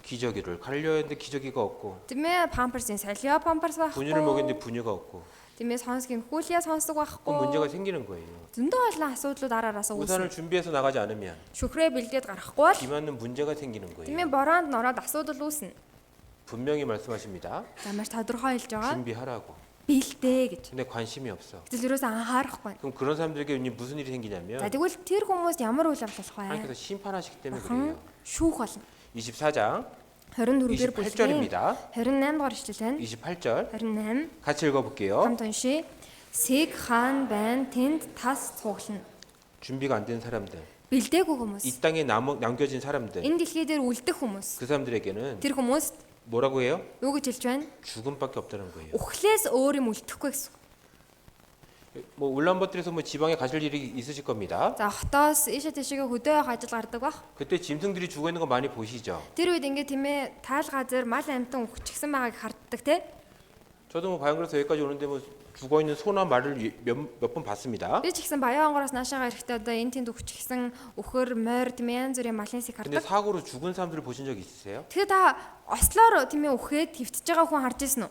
기저귀를 갈려야 했는데 기저귀가 없고 Тийм ээ памперсын солио памперс 분유를 байхгүй. 먹였는데 분유가 없고 Тийм ээ сонсгийн хүүлээ сонсдог 그럼 문제가 байхгүй. 생기는 거예요. Зөндөө олон асуудлууд араасаа 우산을 үүснэ. 준비해서 나가지 않으면 Шүхрээ бэлдээд гарахгүй бол 비 맞는 문제가 생기는 тийм ээ 거예요. бороонд нороод асуудал үүснэ. 분명히 말씀하십니다. За маш тодорхой хэлж байгаа. 준비하라고. Бэлдээ гэж. 근데 관심이 없어. Гэтэл ерөөсөө анхаарахгүй. 그럼 그런 사람들에게 무슨 일이 생기냐면 За тэгвэл тэр хүмүүс ямар үйл явдал болох вэ? 하나님께서 심판하시기 때문에 Бурхан 그래요. шүүх болно. 24장 24-р бүлгийн 28절입니다. 28 дугаар ишлэл байна. 28절 28 같이 읽어볼게요. хамт уншия. Сэг хаан байна тэнд тас цуглана. 준비가 안 된 사람들, Бэлдээгүй хүмүүс. 이 땅에 남겨진 사람들, Энэ дэлхий дээр үлдэх хүмүүс. 그 사람들에게는 Тэр хүмүүс 뭐라고 해요? юу гэж хэлж байна? 죽음밖에 없다는 거예요. Үхлээс өөр юм үлдэхгүй гэсэн. 뭐 울란바토르에서 뭐 지방에 가실 일이 있으실 겁니다. За хотоос ийшээ тийшээгээ хөдөө явах ажил гардаг бах. 그때 짐승들이 죽어 있는 거 많이 보시죠. Тэр үед ингээ тийм ээ таал газар мал амтан үхчихсэн байгааг харддаг те. 저도 뭐 바이오그래서 여기까지 오는데 뭐 죽어 있는 소나 말을 몇 번 봤습니다. Би ч гэсэн баян онгороос наашаага ирэхдээ одоо энэ тэнд үхчихсэн өхөр морь тийм ээ янз бүрийн малынсыг 근데 хардаг. 사고로 죽은 사람들을 보신 적 있으세요? Тэгээ та ослоор тийм ээ үхээд твтж байгаа хүн харж ирсэн үү?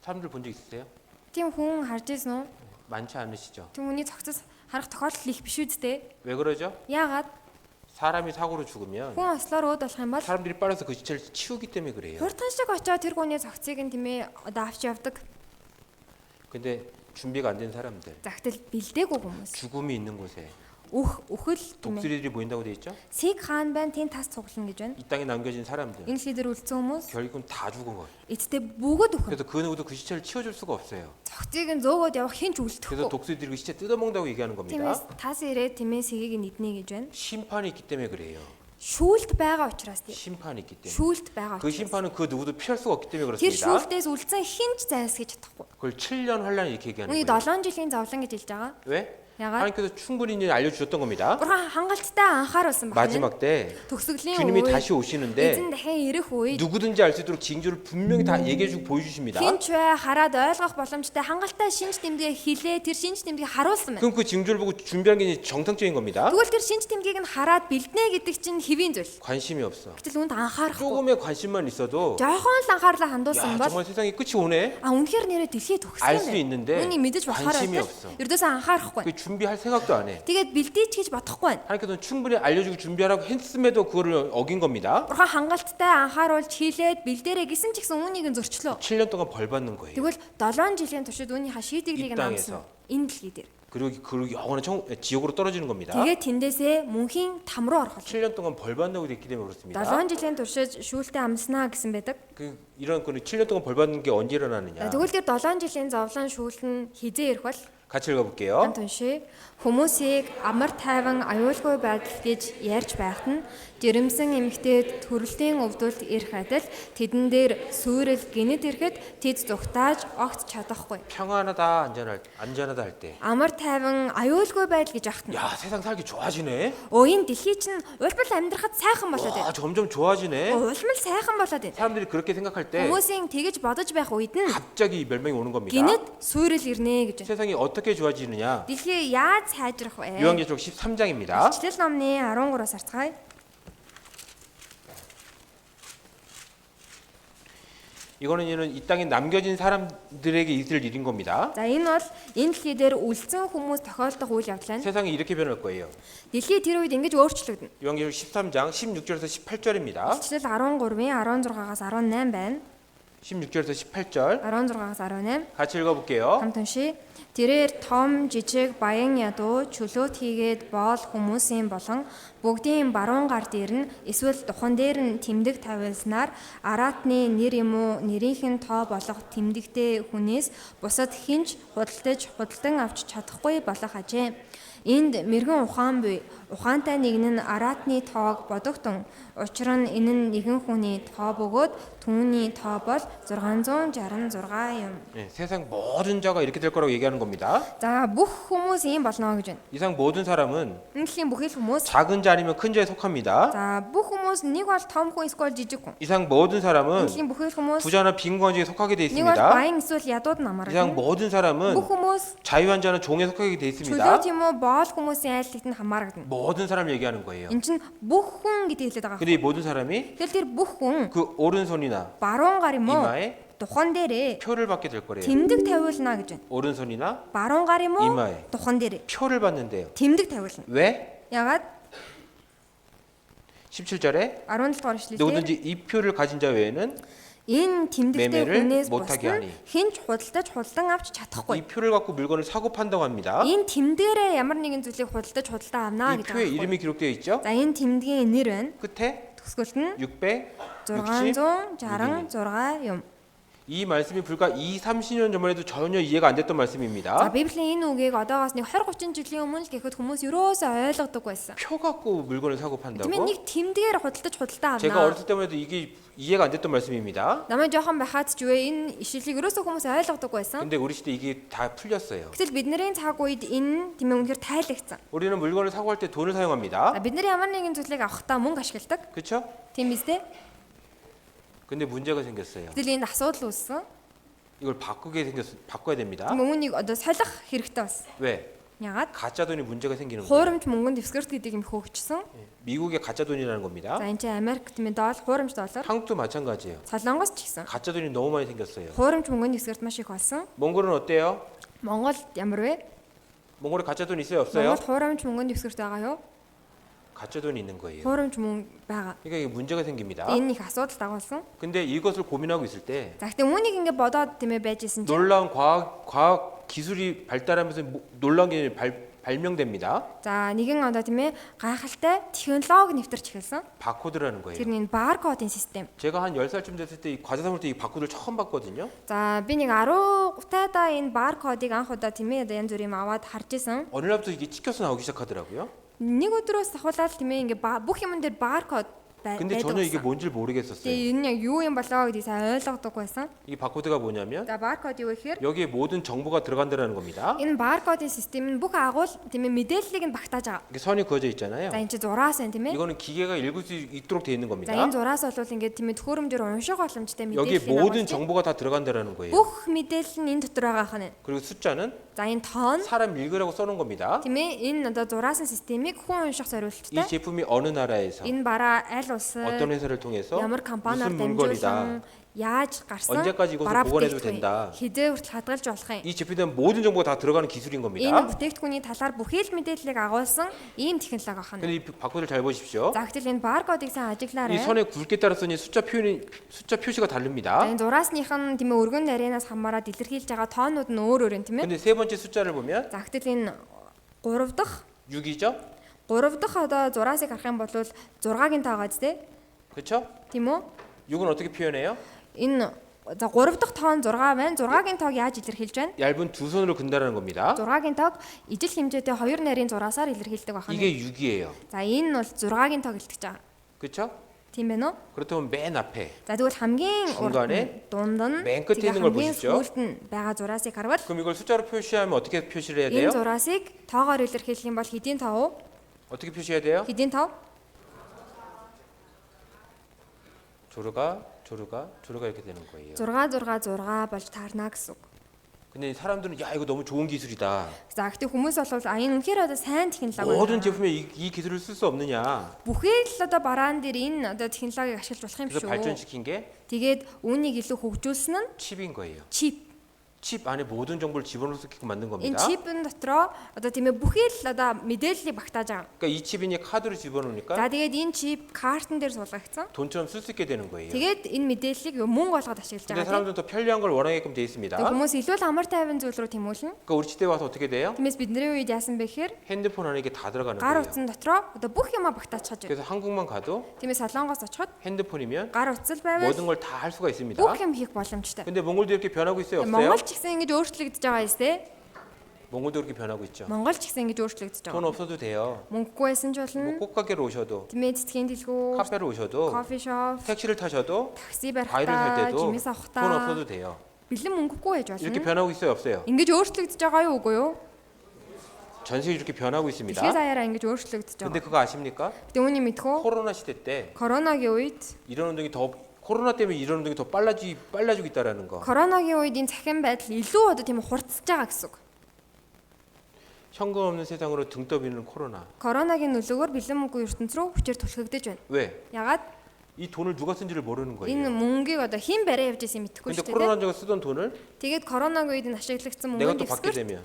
사람들 본 적 있으세요? Тийм хүн харж ирсэн үү? 많지 않으시죠. Тийм хүний цогцос харах тохиолдол их биш үсттэй. 왜 그러죠? Яагаад? 사람이 사고로 죽으면 Хүн ослоор өөд болох юм бол 사람들이 빨아서 그 시체를 치우기 때문에 그래요. хурдан шиг очоод тэр хүний цогцыг нь тийм ээ одоо авч явдаг. 근데 준비가 안 된 사람들, Загтал бэлдээгүй хүмүүс. 죽음이 있는 곳에 Үхэл тийм ээ. 독수리들이 보인다고 돼 있죠? Сэг хаан байна тэнд тас цуглана гэж байна. 이 땅에 남겨진 사람들, Энэ дэлхийдэр үлдсэн хүмүүс 결국은 다 죽은 거예요. эцтэй бүгд үхэн. 그래서 그 누구도 그 시체를 치워줄 수가 없어요. Цогцыг нь зөөгөөд явах хин ч 그래서 үлдэхгүй. 독수리들이 그 시체 뜯어먹는다고 얘기하는 겁니다. Тиймээс тас ирээд тийм ээ сэгийг нь иднэ гэж байна. 심판이 있기 때문에 그래요. Шүүлт байгаа учраас тийм. 심판이 있기 때문에. Шүүлт байгаа 그 учраас. 심판은 그 누구도 피할 수가 없기 때문에 Тэр 그렇습니다. шүүлтээс үлдсэн хин ч зайлсхийж чадахгүй. 그걸 7년 환란 이렇게 얘기하는 Үний 거예요. 7 жилийн зовлон гэж хэлж байгаа. 왜? Ягаад? 하나님께서 충분히 이제 알려주셨던 겁니다. Бурхан хангалттай анхааруулсан байна. 마지막 때 Төгсгөлийн 주님이 үед 다시 오시는데 эзэн дахин ирэх үед 누구든지 알 수 있도록 징조를 분명히 다 얘기해주고 보여주십니다. хинч вэ хараад ойлгох боломжтой хангалттай шинж тэмдгээ хилээ тэр шинж тэмдгийг харуулсан байна. 그럼 그 징조를 보고 준비한 게 이제 정상적인 겁니다. Тэгвэл тэр шинж тэмдгийг нь хараад бэлднэ гэдэг чинь хэвийн зүйл. 관심이 없어. Гэтэл үүнд анхаарахгүй. 조금의 관심만 있어도 Жохон л анхаарлаа 야 хандуулсан бол 정말 세상이 끝이 오네. үнэхээр нэрээ дэлхий 알 수 төгсгөн 있는데 байна. Үүнийг мэдэж болохоор 관심이 байтал 없어. ердөөсөө анхаарахгүй. 그 준비할 생각도 안 해. Тэгээд бэлдээч гэж бодохгүй байна. 하나님께서는 충분히 알려주고 준비하라고 했음에도 그거를 어긴 겁니다. Бурхан хангалттай анхааруулж хийлээд бэлдээрэй гэсэн ч гэсэн үүнийг нь зөрчлөө. 7년 동안 벌 받는 거예요. Тэгвэл 7 жилийн туршид үүнийхээ 이 шийдэглийг нь 땅에서 амсан. энэ дэлхий дээр. 그리고 영원한 지옥으로 떨어지는 겁니다. Тэгээд тэндээсээ мөнхийн там руу орох. 7년 동안 벌 받는다고 됐기 때문에 그렇습니다. 7 жилийн туршид шүүлтээ амснаа гэсэн байдаг. 이런 7년 동안 벌 받는 게 언제 일어나느냐? Тэгвэл тэр 7 жилийн зовлон шүүлт нь хизээ ирэх бол 같이 읽어볼게요. хамт уншия. Хүмүүсийг амар тайван аюулгүй байдал гэж ярьж байхад нь жирэмсэн эмэгтэйд төрөлтийн өвдөлт ирэх адил тэдэн дээр сүүрэл гинэд ирэхэд тэд зүгтааж огт чадахгүй. 평안하다 안전하다 할 때. Амар тайван аюулгүй байдал гэж ахтана. 야, 세상 살기 좋아지네. Энэ дэлхий чинь улбал амьдрахад сайхан болоод 아, байна. 점점 좋아지네. Улмал сайхан болоод байна. 사람들이 그렇게 생각할 때 Хүмүүсийн тэгэж бодож байх үед нь 갑자기 멸망이 오는 겁니다. гинэд сүүрэл ирнэ гэж. 세상이 어떻게 좋아지느냐? Дэлхий яаж сайжрах вэ? 요한계시록 13장입니다. Ичлэл номны 13-аас харцгаая. 이거는 이 땅에 남겨진 사람들에게 있을 일인 겁니다. За энэ бол энэ дэлхий дээр үлдсэн хүмүүс тохиолдох үйл явдал нь. 세상이 이렇게 변할 거예요. Дэлхий тэр үед ингэж өөрчлөгдөнө. 요한계시록 13장 16절에서 18절입니다. Ичлэл 13-ийн 16-аас 18 байна. 16절에서 18절 16-аас 18 같이 읽어볼게요. хамт уншия. Тэрээр том жижиг баян ядуу чөлөөт хийгээд боол хүмүүсийн болон бүгдийн баруун гар дээр нь эсвэл духан дээр нь тэмдэг тавилснаар араатны нэр юм уу нэрийнхэн тоо болох тэмдэгтэй хүнээс бусад хинч худалдан авч чадахгүй болох ажээ. Энд мэрэгэн ухаан буй. Ухаантай нэгэн нь араатны тоог бодогтон. Учир нь энэ нь нэгэн хүний тоо бөгөөд түүний тоо бол 666 юм. 네, 세상 모든 자가 이렇게 될 거라고 얘기하는 겁니다. За бүх хүмүүс ийм болно гэж байна. 이상 모든 사람은 Энэ дэлхийн бүхэл хүмүүс 작은 자 아니면 큰 자에 속합니다. за бүх хүмүүс нэг бол том хүн эсвэл жижиг хүн. 이상 모든 Энэ 사람은 дэлхийн бүхэл хүмүүс 부자나 빈곤주에 속하게 돼 нэг бол 있습니다. баян эсвэл ядууд намардаг. 이상 모든 사람은 Бүх хүмүүс 자유한 자는 종에 속하게 돼 있습니다. чөлөөт юм уу боол хүмүүсийн айлтгад нь хамаардаг. 모든 사람 얘기하는 거예요. Энэ чинь бүх хүн гэдэг хэлээд байгаа. 근데 이 모든 사람이 Тэгэхээр тэр бүх хүн 그 오른손이나 баруун гар юм уу 이마에 духан дээрээ 표를 받게 될 거래요. тэмдэг тавиулна гэж байна. 오른손이나 Баруун гар юм уу 이마에 духан дээрээ 표를 받는데요. тэмдэг тавиулна. 왜? Ягаад 17절에 17 дугаар ишлэлээр 누구든지 이 표를 가진 자 외에는 энэ тэмдэгтэй 매매를 хүнээс 못하게 бусна 하니. хинч худалдаж худалдан авч чадахгүй. 이 표를 갖고 물건을 사고 판다고 합니다. Энэ тэмдгээрээ ямар нэгэн зүйлийг худалдаж худалдан авнаа 이 гэдэг 표에 байна. 이름이 기록되어 있죠. За энэ тэмдгийн нэр нь 끝에 төгсгөлт нь 666 666 юм. 이 말씀이 불과 2, 30년 전만 해도 전혀 이해가 안 됐던 За 말씀입니다. Библийн энэ үгийг одоогоос нэг 20 30 жилийн өмнө л гэхэд хүмүүс ерөөсөө ойлгодог байсан. 표 갖고 물건을 사고 Тийм 판다고? нэг тэмдгээр худалдаж худалдан 제가 авнаа. 어렸을 때만 해도 이게 이해가 안 됐던 말씀입니다. Намайг жоохон байхад ч үе энэ ишлэлийг ерөөсөө хүмүүс ойлгодог байсан. 근데 우리 시대 이게 다 풀렸어요. Гэтэл бидний цаг үед энэ тийм үнэхээр тайлагдсан. 우리는 물건을 사고 할 때 돈을 사용합니다. За бид нар ямар нэгэн зүйлийг авахдаа мөнгө ашигладаг. 그렇죠? Тийм биз дээ? 근데 문제가 생겼어요. Гэтэл энд асуудал үүссэн. 이걸 바꿔야 됩니다. Мөнгөнийг одоо солих хэрэгтэй бас. 왜? Ягаад? 가짜 돈이 문제가 생기는 거예요. Хуурамч мөнгөнд дэвсгэрт гэдэг юм хөөгчсөн. 미국의 가짜 돈이라는 겁니다. За энэ чинь Америк тийм доллар хуурамч доллар. 한국도 마찬가지예요. Солонгос ч гэсэн. 가짜 돈이 너무 많이 생겼어요. Хуурамч мөнгөнд дэвсгэрт маш их болсон. 몽골은 어때요? Монголд ямар вэ? 몽골에 가짜 돈 있어요, 없어요? Монголд хуурамч мөнгөнд дэвсгэрт байгаа юу? 가짜 돈이 있는 거예요. Хуурамч мөнгө байгаа. 그러니까 이게 문제가 생깁니다. Энэ их асуудал дагуулсан. 근데 이것을 고민하고 있을 때 За гэхдээ үүнийг ингэ бодоод тийм ээ байж исэн чинь 놀라운 과학 기술이 발달하면서 놀라운 게 발명됩니다. за нэгэн ондоо тийм ээ гайхалтай технологи нэвтэрч эхэлсэн. 바코드라는 거예요. Тэр нь баркодын систем. 제가 한 10살쯤 됐을 때 이 과자 사올 때 이 바코드를 처음 봤거든요. За би нэг 10 тайдаа энэ баркодыг анх удаа тийм ээ янз бүрийн аваад харж исэн. 어느 날부터 이게 찍혀서 나오기 시작하더라고요. Нэг өдрөөс ахуулаад тийм ээ ингээ бүх юм дээр баркод 근데 전혀 이게 뭔지를 모르겠었어요. Тэгээ энэ яг юу юм болоо гэдгийг сайн ойлгодоггүй байсан. 이 바코드가 뭐냐면 За баркод юу гэхээр 여기에 모든 정보가 들어간다는 겁니다. энэ баркодын систем нь бүх агуул тийм ээ мэдээллийг нь багтааж байгаа. 이게 선이 그어져 있잖아요. За энэ чи зураас байна тийм ээ. 이거는 기계가 읽을 수 있도록 돼 있는 За 겁니다. энэ зураас бол ингээд тийм ээ төхөөрөмжөөр унших боломжтой 여기에 мэдээлэл 모든 정보가 다 들어간다는 거예요. бүх мэдээлэл нь энэ дотор байгаа хань. 그리고 숫자는 За энэ тоон 사람 읽으라고 써놓은 겁니다. тийм ээ энэ одоо зураасан системийг хүн унших 이 зориулттай. 제품이 어느 나라에서 Энэ бараа аль 어떤 회사를 통해서 ямар компаниар 무슨 물건이다. дамжуулан яаж гарсан 언제까지 이것을 бараа 보관해도 бүтээгдэхүүн 된다. хизээ хүртэл хадгалж болох юм. 이 제품에 모든 정보가 다 들어가는 기술인 겁니다. Энэ бүтээгдэхүүний талаар бүхий л мэдээллийг агуулсан ийм технологи байна. 근데 이 바코드를 잘 보십시오. За гэтэл энэ баркодыг сайн 이 ажиглаарай. 선에 굵게 따라서 숫자 표시가 다릅니다. Энэ зураасных нь тийм ээ өргөн нарийнаас хамаараад илэрхийлж байгаа тоонууд нь өөр өөр юм тийм ээ. 근데 세 번째 숫자를 보면 За гэтэл энэ 3 дахь 6이죠? 3 дахь одоо зураасыг харах юм бол 6-гийн тоогоо зү. 그렇죠? Тийм үү? 6은 어떻게 표현해요? Энэ за 3 дахь тоон 6 байна. 6-гийн тоог яаж илэрхийлж байна? 얇은 두 손으로 근다라는 겁니다. 6-гийн тоог ижил хэмжээтэй 2 нарийн зураасаар илэрхийлдэг байна. 이게 6이에요. За энэ нь бол 6-гийн тоог илтгэж байгаа. 그렇죠? Тийм байна уу? 그렇다면 맨 앞에 За тэгвэл хамгийн 중간에 дунд нь 맨 끝에 있는 걸 보십시오. сүүлд нь байгаа зураасыг харвал 그럼 이걸 숫자로 표시하면 어떻게 표시를 해야 돼요? энэ зураасыг тоогоор илэрхийлэх юм бол хэдийн тоо? 어떻게 표시해야 돼요? Хэдийн тоо? 조르가 이렇게 되는 거예요. 6 6 6 болж таарна гэсэн үг. 근데 사람들은 야 이거 너무 좋은 기술이다. За гэхдээ хүмүүс бол энэ үнэхээр одоо сайн технологи 모든 байна. 제품에 이 기술을 쓸 수 없느냐? Бүхий л одоо бараан дээр энэ одоо технологиг ашиглаж болох юм 그래서 шүү. 발전시킨 게 Тэгээд үүнийг илүү хөгжүүлсэн нь 칩인 거예요. чип. 칩 안에 모든 정보를 집어넣을 수 있게끔 만든 Энэ 겁니다. чипэн дотроо одоо тийм ээ бүхий л одоо мэдээллийг багтааж байгаа. 그러니까 이 칩이 이제 카드로 집어넣으니까 За тэгээд энэ чип картн дээр суулгагдсан. 돈처럼 쓸 수 있게 되는 거예요. Тэгээд энэ мэдээллийг мөнгө болгоод ашиглаж 근데 байгаа. 사람들은 더 편리한 걸 원하게끔 돼 있습니다. Тэгээд хүмүүс илүү л амар тайван зүйл рүү тэмүүлнэ. 그러니까 우리 시대에 와서 어떻게 돼요? Тиймээс бидний үед яасан бэ гэхээр 핸드폰 안에 이게 다 들어가는 гар 거예요. утсан дотроо одоо бүх юма багтаачаад байна. 그래서 한국만 가도 Тиймээс Солонгос очиход 핸드폰이면 гар утсал байвал 모든 걸 다 할 수가 있습니다. бүх юм хийх боломжтой. 근데 몽골도 이렇게 변하고 있어요, 없어요? Монгол ч гэсэн ингэж өөрчлөгдөж байгаа юм тест. 몽골도 그렇게 변하고 있죠. Монгол ч гэсэн ингэж өөрчлөгдөж 돈 байгаа. 없어도 돼요. Мөнгөгүй байсан ч 뭐 болно. 꽃가게로 오셔도 Тэмээ цэцгийн дэлгүү, 카페로 오셔도 кофе шоп, 택시를 타셔도 такси 과일을 살 барихтаа, 때도 жимээс 돈 авахтаа 없어도 돼요. бэлэн мөнгөгүй байж 이렇게 болно. 변하고 있어요, 없어요? Ингэж өөрчлөгдөж байгаа юу үгүй юу? 전 세계 이렇게 변하고 Дэлхийн 있습니다. заяараа ингэж өөрчлөгдөж 근데 байгаа. 그거 아십니까? Гэтэ үүний мэдхүү 코로나 시대 때 коронагийн үед 이런 운동이 더 코로나 때문에 이런 운동이 더 빨라지고 있다라는 거. Коронагийн үед энэ цахим байдал илүү одоо тийм хурцж байгаа гэсэн үг. 현금 없는 세상으로 등 떠미는 코로나. Коронагийн нөлөөгөөр бэлэн мөнгөгүй ертөнц рүү хүчээр түлхэгдэж байна. 왜? Ягаад 이 돈을 누가 쓴지를 모르는 энэ 거예요. мөнгийг одоо хэн барай явж байсан мэдэхгүй 근데 шүү дээ. 코로나 전에 쓰던 돈을 Тэгээд коронагийн үед нь ашиглагдсан 내가 мөнгөний 또 받게 дэвсгэр 되면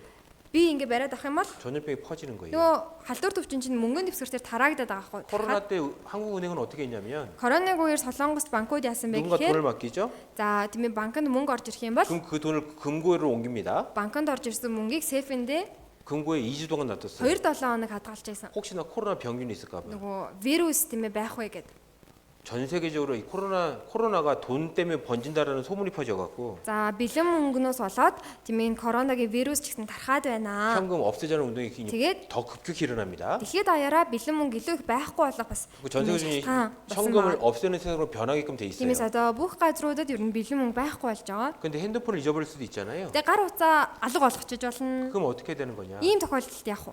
би ингэ бариад авах юм бол 전염병이 퍼지는 거예요. нөгөө халдвар төвчин чинь мөнгөний дэвсгэрээр тараагдаад байгаа хгүй. 코로나 때 한국은행은 어떻게 했냐면 Коронавигийн үеэр Солонгос банкуд яасан бэ 누군가 돈을 гэхээр 맡기죠. за тийм ээ банкнд мөнгө орж ирэх юм бол 그럼 그 돈을 금고로 옮깁니다. банкнд орж ирсэн мөнгийг сейфэндээ 금고에 2주 동안 놔뒀어요. 2-7 хоног хадгалж байсан. 혹시나 코로나 병균이 있을까 봐. Нөгөө вирус тийм ээ байх вэ гэд. 전 세계적으로 이 코로나가 돈 때문에 번진다라는 소문이 퍼져 갖고 За бэлэн мөнгнөөс болоод тийм ээ коронагийн вирус ч гэсэн тархаад байна. 현금 없애자는 운동이 тэгээд 더 급격히 일어납니다. Дэлхийд даяараа бэлэн мөнгө илүү их байхгүй болох бас 전 세계적인 현금을 없애는 세상으로 변하게끔 돼 있어요. тиймээс одоо бүх газруудад ер нь бэлэн мөнгө байхгүй болж байгаа. 근데 핸드폰을 잊어버릴 수도 있잖아요. Тэгээ гар утсаа алга болгочих болно. 그럼 어떻게 되는 거냐? Ийм тохиолдолд яах вэ?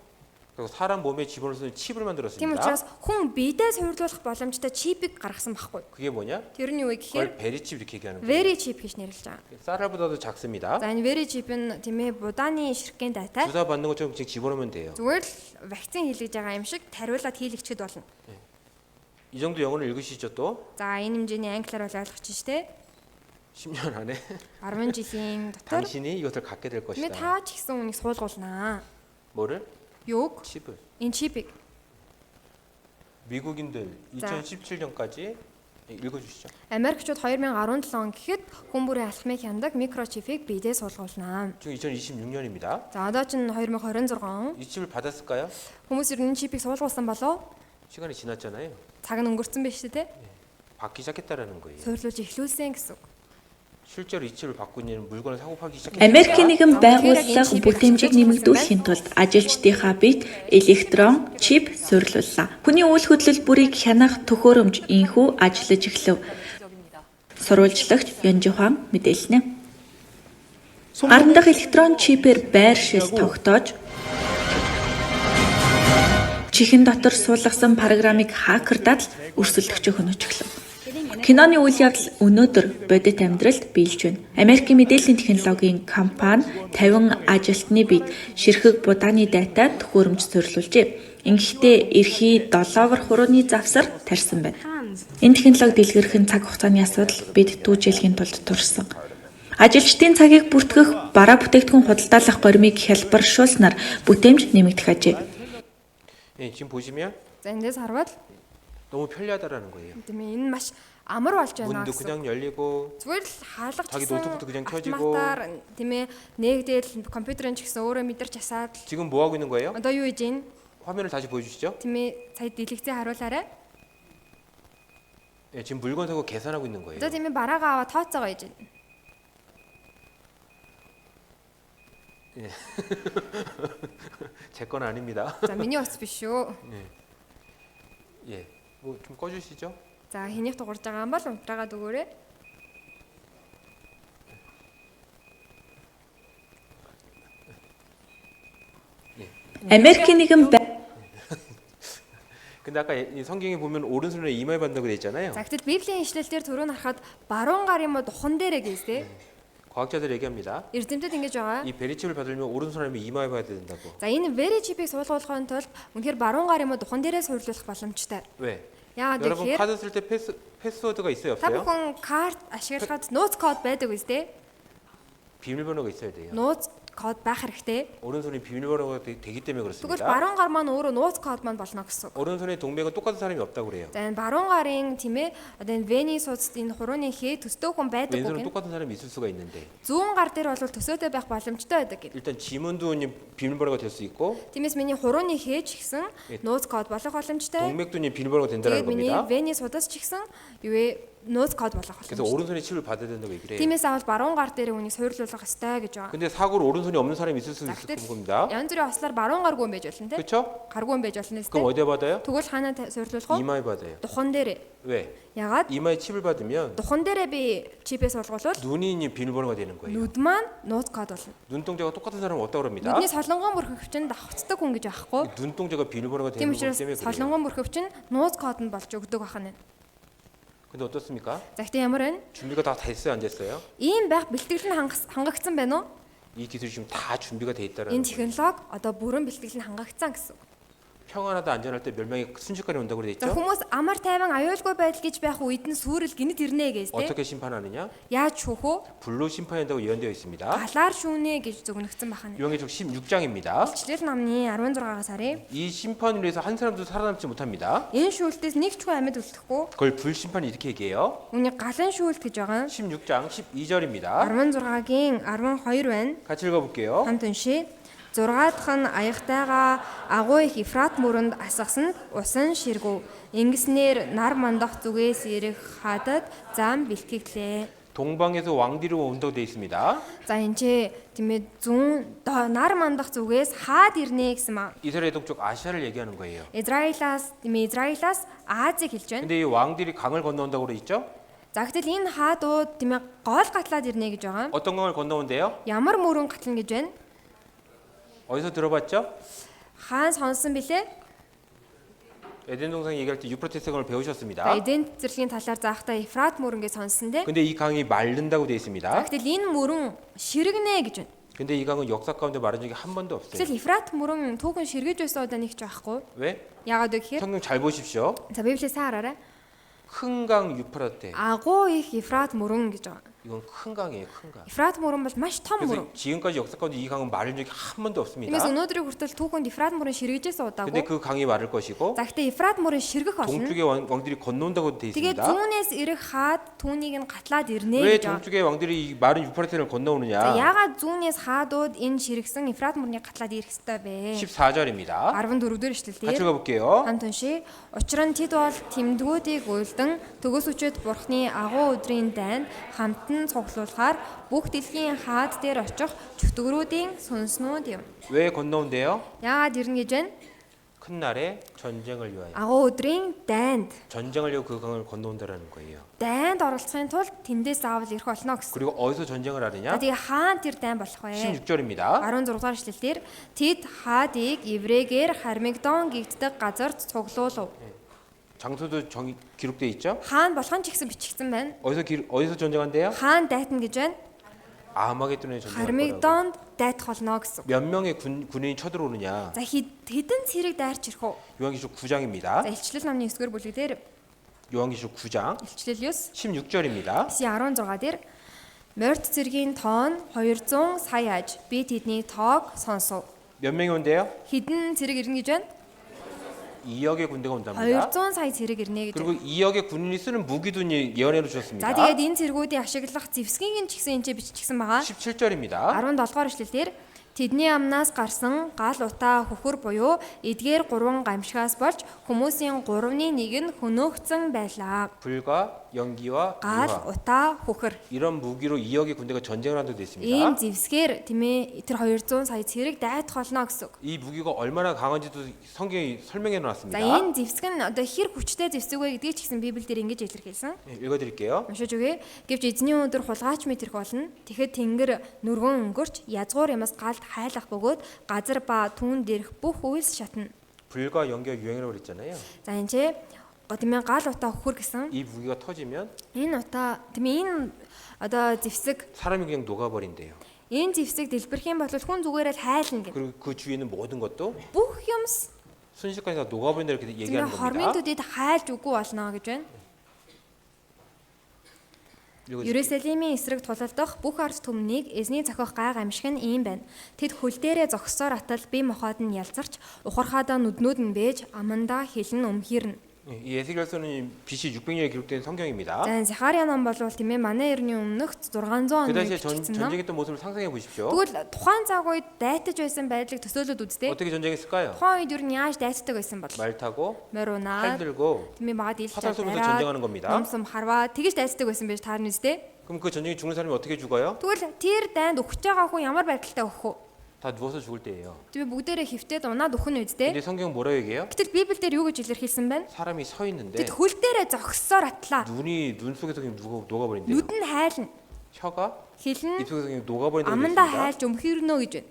그리고 사람 몸에 집어넣을 수 있는 칩을 Тийм 만들었습니다. учраас хүн биедээ суйрлуулах боломжтой чипийг гаргасан байхгүй. 그게 뭐냐? Тэр нь юу вэ гэхээр 그걸 베리칩 이렇게 얘기하는 거예요. very chip гэж нэрлэж байгаа. 쌀알보다도 작습니다. За энэ very chip нь тийм ээ будааны ширхгийн дайтай. 주사 받는 것처럼 지금 집어넣으면 돼요. Зүгээр л вакцин хийлгэж байгаа юм шиг тариулаад хийлгэчихэд болно. 이 정도 영어를 읽으시죠 또? За энэ хэмжээний англиар бол ойлгочих штэ. 10년 안에 10 жилийн дотор 당신이 이것을 갖게 될 тийм ээ 것이다. та ч гэсэн үнийг суулгуулнаа. 뭐를? Юуг? 칩을. Энэ чипийг. 미국인들 자. 2017년까지 읽어주시죠. Америкчууд 2017 он гэхэд хүн бүрийн алхмыг хяндаг микрочипийг биедээ суулгуулнаа. 지금 2026년입니다. За одоо ч 2026 он 이 칩을 받았을까요? хүмүүс ер нь чипийг суулгуулсан болов? 시간이 지났잖아요. Цаг нь өнгөрцөн байж тээ. 받기 시작했다라는 거예요. Суурлуулж эхлүүлсэн гэсэн үг. 실제로 이 칩을 받고 있는 물건을 사고 팔기 Америкийн 시작했습니다. нэгэн байгууллага бүтээмжийг нэмэгдүүлэхийн тулд ажилчдынхаа биед электрон чип суйрлууллаа. Хүний үйл хөдлөлбөрийг хянах төхөөрөмж инхүү ажиллаж эхлэв. Сурвалжлагч Янжихуан мэдээлнэ. Гарын дахь электрон чипээр байр шил тогтоож чихэн дотор суулгасан программыг хакердад өрсөлдөгч хөнөөж эхлэв. Киноны үйл явдал өнөөдөр бодит амьдралд биелж байна. Америкийн мэдээллийн технологийн компани 50 ажилтны биед ширхэг будааны дайтай төхөөрөмж суйрлуулжээ. Ингэхдээ эрхий доллар хурууны завсар тарьсан байна. Энэ технологи дэлгэрэх нь цаг хугацааны асуудал бид түүжүүлэхийн тулд турсан. Ажилчдын цагийг бүртгэх, бараа бүтээгдэхүүн худалдаалах гормыг хялбаршуулснаар бүтээмж нэмэгдэх ажээ. 예, 지금 보시면 За эндээс харвал 너무 편리하다라는 거예요. тийм ээ энэ маш амар болж байна 문도 гэсэн. 그냥 열리고 Зүгээр л 자기 хаалгачсан 노트북도 그냥 켜지고. автоматар тийм ээ нэгдэл компьютерын ч гэсэн өөрөө мэдэрч асаад 지금 뭐 하고 있는 거예요? одоо юу хийж ийн 화면을 다시 보여주시죠. тийм ээ сая дэлгэцээ харуулаарай. 예, 지금 물건 사고 계산하고 있는 거예요. Одоо тийм ээ бараагаа аваад тооцоогоо хийж байна. 제 건 아닙니다. За миний ус биш шүү. 예, 뭐 좀 꺼주시죠. За хэнийх дуурж байгаа юм бол унтраагаад өгөөрэй. Америкийн нэгэн 근데 아까 이 성경에 보면 오른손에 이마에 받는다고 돼 있잖아요. За гэтэл Библийн ишлэлээр түрүүн харахад баруун гар юм уу духан дээрээ гэжтэй. 과학자들 얘기합니다. Эрдэмтэд ингэж байгаа. 이 베리칩을 받으려면 오른손 아니면 이마에 봐야 된다고. За энэ very chip-ийг суулгахын тулд үнэхээр баруун гар юм уу духан дээрээ суулгах боломжтой. 왜? Яагаад 여러분 гэхээр 카드 쓸 때 패스워드가 있어요, та 없어요? бүхэн карт ашиглахад нууц код байдаг үстэй. 비밀번호가 있어야 돼요. Нууц код байх хэрэгтэй. 오른손이 비밀번호가 되기 때문에 Тэгвэл 그렇습니다. баруун гар маань өөрөө нууц код маань болно гэсэн. 오른손의 동맥은 똑같은 사람이 없다고 그래요. За энэ баруун гарын тийм ээ одоо энэ вений судасд энэ хурууны хээ төстэй хүн байдаг 왼손은 гэх юм. 똑같은 사람이 있을 수가 있는데 Зүүн гар дээр бол төсөөтэй байх боломжтой байдаг гэдэг. 일단 지문도 비밀번호가 될 수 있고 Тиймээс миний хурууны хээ ч гэсэн нууц код болох боломжтой. 동맥도 비밀번호가 된다는 Тэгээд миний 겁니다. вений судас ч гэсэн юу вэ нууц код болох 그래서 боломжтой. 오른손에 칩을 받아야 된다고 얘기를 해요. Тиймээс авал баруун гар дээр үнийг суйрлуулах ёстой гэж байгаа. 근데 사고로 오른손이 없는 사람이 있을 수 За 있을 гэтэл 겁니다. янз бүрийн ослоор баруун гаргүй юм байж болно те. 그렇죠? Гаргүй юм байж болно 그럼 тест. 어디에 받아요? Тэгвэл хаана суйрлуулах вэ? 이마에 받아요. Духан дээр. 왜? Ягаад? 이마에 칩을 받으면 Духан дээрээ би чипээс суулгавал 눈이 비밀번호가 되는 거예요. нүд маань нууц код болно. 눈동자가 똑같은 사람은 없다고 그럽니다. Нүдний солонгон бүрхөвчин давхцдаг хүн гэж байхгүй. 눈동자가 비밀번호가 Тийм 되는 거기 учраас 때문에 그래요. солонгон бүрхөвчин нууц код нь болж өгдөг байна. 근데 어떻습니까? За гэхдээ ямар вэ? 준비가 다 됐어요, 안 됐어요? Ийм байх бэлтгэл нь хангагдсан байна уу? 이 기술이 지금 다 준비가 돼 있다라는 Энэ 거예요. технологи одоо бүрэн бэлтгэл нь хангагдсан гэсэн. 평안하다 안전할 때 멸망이 순식간에 온다고 그래 За 있죠? хүмүүс амар тайван аюулгүй байдал гэж байх үед нь сүрэл гинэд ирнэ гэж тэ. 어떻게 심판하느냐? Яаж шүүхөө? 불로 심판한다고 예언되어 있습니다. Галаар шүүнэ гэж зөвнөгдсөн байна. 요한계시록 16장입니다. Илчлэл номны 16-аас харъя. 이 심판으로 해서 한 사람도 살아남지 못합니다. Энэ шүүлтээс нэг ч хүн амьд үлдэхгүй. 그걸 불심판 이렇게 얘기해요. Үүнийг галын шүүлт гэж байгаа. 16장 12절입니다. 16-гийн 12 байна. 같이 읽어볼게요. Хамт уншия. 6 дахь нь аягтайгаа агуу их Ефрат мөрөнд асгасанд усан ширгүү. Ингэснээр нар мандах зүгээс ирэх хадад зам бэлтгэлээ. 동방에서 왕들이 온다고 되어 있습니다. За энэ ч тийм ээ зүүн нар мандах зүгээс хаад ирнэ гэсэн маа. 이스라엘 동쪽 아시아를 얘기하는 거예요. Израилаас тийм ээ Израилаас Азийг хэлж байна. 근데 이 왕들이 강을 건너온다고 그래 있죠? За гэтэл энэ хаадууд тийм ээ гол гатлаад ирнэ гэж байгаа. 어떤 강을 건너온대요? Ямар мөрөн гатлна гэж байна? 어디서 들어봤죠? Хаан сонсон билээ? 에덴 동산 얘기할 때 유프라테스 강을 За 배우셨습니다. Эден зэрлэгийн талаар заахта Ефрат мөрөнгөө сонсон дээ. 근데 이 강이 마른다고 되어 За 있습니다. гэтэл энэ мөрөн ширгэнэ гэж байна. 근데 이 강은 역사 가운데 마른 적이 한 번도 없어요. Гэтэл Ефрат мөрөн түүхэн ширгэж байсан удаа нэг ч байхгүй. 왜? Яагаад вэ гэхээр 성경 잘 보십시오. за Библиэс хараарай. 큰 강 유프라테. Агуу их Ефрат мөрөн гэж байгаа. 이건 큰 강이에요, 큰 강. Ефрат мөрөн бол маш том 그래서 мөрөн. 지금까지 역사 가운데 이 강은 마른 적이 한 번도 없습니다. Тиймээс өнөөдрийн хүртэл түүхэнд Ефрат мөрөн ширгэжсэн удаагүй. 근데 그 강이 마를 것이고 За гэхдээ Ефрат мөрөн ширгэх болно. 동쪽의 왕들이 건너온다고 되어 Тэгээд 있습니다. зүүнээс ирэх хаад түүнийг нь гатлаад ирнэ 왜 гэж байгаа. 동쪽의 왕들이 이 마른 유프라테를 За 건너오느냐? яагаад зүүнээс хаадууд энэ ширгсэн Ефрат мөрнийг гатлаад ирэх ёстой бэ? 14절입니다. 14 дэх 같이 эшлэлээр 읽어볼게요. хамт уншия. Учир нь тэд бол тэмдгүүдийг уйлдан төгс үчид бурхны агуу өдрийн дайнд хамтан цуглуулахаар бүх дэлхийн хаад дээр очих чөтгөрүүдийн сүнснүүд юм. 왜 건너온대요? Яагаад ирнэ гэж байна? 큰 날에 전쟁을 위하여. Агуу өдрийн дайнд 전쟁을 위하여 그 강을 건너온다라는 거예요. дайнд оролцохын тулд тэндээс заавал ирэх болно гэсэн. 그리고 어디서 전쟁을 За 하느냐? тэгээ хаан тэр дайн болох вэ? 16절입니다. 16 дугаар эшлэлээр тэд хаадыг еврейгээр Хармигдон гэгддэг газарт цуглуулв. 장소도 기록돼 있죠? Хаан болгон ч гэсэн бичигдсэн байна. 어디서 전쟁한대요? Хаан дайтна гэж байна. 아마겟돈에 전쟁할 거라고. Хармигдонд дайтах болно гэсэн. 몇 명의 군인이 쳐들어오느냐? За хэдэн цэрэг дайрч ирэх үү? 요한계시록 За 9장입니다. илчлэл номны 9-р бүлэг дээр 요한계시록 9장 Илчлэл 9 16절입니다. 16 дээр Морд цэргийн тоон 200 сая аж би тэдний тоог сонсов. 몇 명이 온대요? Хэдэн цэрэг ирнэ гэж байна? 2억의 군대가 온답니다. 200 сая цэрэг ирнэ гэж. 그리고 2억의 군인이 쓰는 무기도 예언해로 주셨습니다. За тэгээд энэ цэргүүдийн ашиглах зэвсгийн ч гэсэн энэ биччихсэн байгаа. 17절입니다. 17 дугаар эшлэлээр тэдний амнаас гарсан гал утаа хөхөр буюу эдгээр 3 гамшигаас болж хүмүүсийн 3-ны 1 нь хөнөөгцөн байлаа. 불과 연기와 Гал 유화 утаа хөхөр. 이런 무기로 2억의 군대가 전쟁을 한다고 되어 있습니다. Ийм зэвсгээр тиймээ тэр 200 сая цэрэг дайдах болно гэсэн үг. 이 무기가 얼마나 강한지도 성경이 설명해 놓았습니다. За энэ зэвсэг нь одоо хэр хүчтэй зэвсэг вэ гэдгийг ч гэсэн Библиэлд ингэж илэрхийлсэн. 읽어드릴게요. Уншиж өгье. Гэвч эзний өндөр хулгайч мэтрэх болно. Тэгэхэд тэнгэр нүргэн өнгөрч язгуур ямаас галд хайлах бөгөөд газар ба түүн дээрх бүх үйлс шатна. 불과 연기가 유행이라고 그랬잖아요. За энэ ч тиймээ гал утаа хөхөр гэсэн. 이 무기가 터지면 Энэ утаа тиймээ энэ одоо зэвсэг 사람이 그냥 녹아버린대요. энэ зэвсэг дэлбэрх юм бол хүн зүгээрээ хайлна гэх. 그리고 그 주위에 있는 모든 것도 Бүх юмс 순식간에 다 녹아버린다 이렇게 얘기하는 тиймээ хормын 겁니다. төдийд хайлж үгүй болно гэж байна. Ерүсалимийн эсрэг тулалдах бүх ард түмнийг эзний зохих гай гамшиг нь ийм байна. Тэд хөл дээрээ зогссоор атал бие махбод нь ялзарч ухархаадаа нүднүүд нь бээж амандаа хэлэн өмхирнэ. 이 에스겔서는 BC 600년에 기록된 성경입니다. За Захариа ном бол тиймээ манай эртний өмнөх 600 그 оны 당시에 бичсэн ном. 전쟁했던 모습을 상상해 보십시오. Тэгвэл тухайн цаг үед дайтаж байсан байдлыг төсөөлөд үзтээ. 어떻게 전쟁했을까요? Тухайн үед юу яаж дайтдаг байсан бол? 말 타고 활 Морунаад 들고 тиймээ багад ил 화살 쏘면서 전쟁하는 겁니다. Номсом харваа тэгж дайтдаг байсан байж таарна үстэй. 그럼 그 전쟁에 죽는 사람이 어떻게 죽어요? Тэгвэл тэр дайнд өгч байгаа хүн ямар байдалтай өгөх вэ? 다 누워서 죽을 때예요. Тэгвэл бүгдээрээ хөвтөд унаад өгөх нь үстэй. 근데 성경은 뭐라고 얘기해요? Гэтэл Библиэлд юу гэж илэрхийлсэн байна? 사람이 서 있는데 Тэд хөл дээрээ зогссоор атлаа. 눈 속에서 그냥 녹아버린대요. Нүд нь хайлна. 혀가 Хэл нь 입 속에서 그냥 녹아버린다고 амандаа 했습니다. хайлж өмхирнө гэж байна.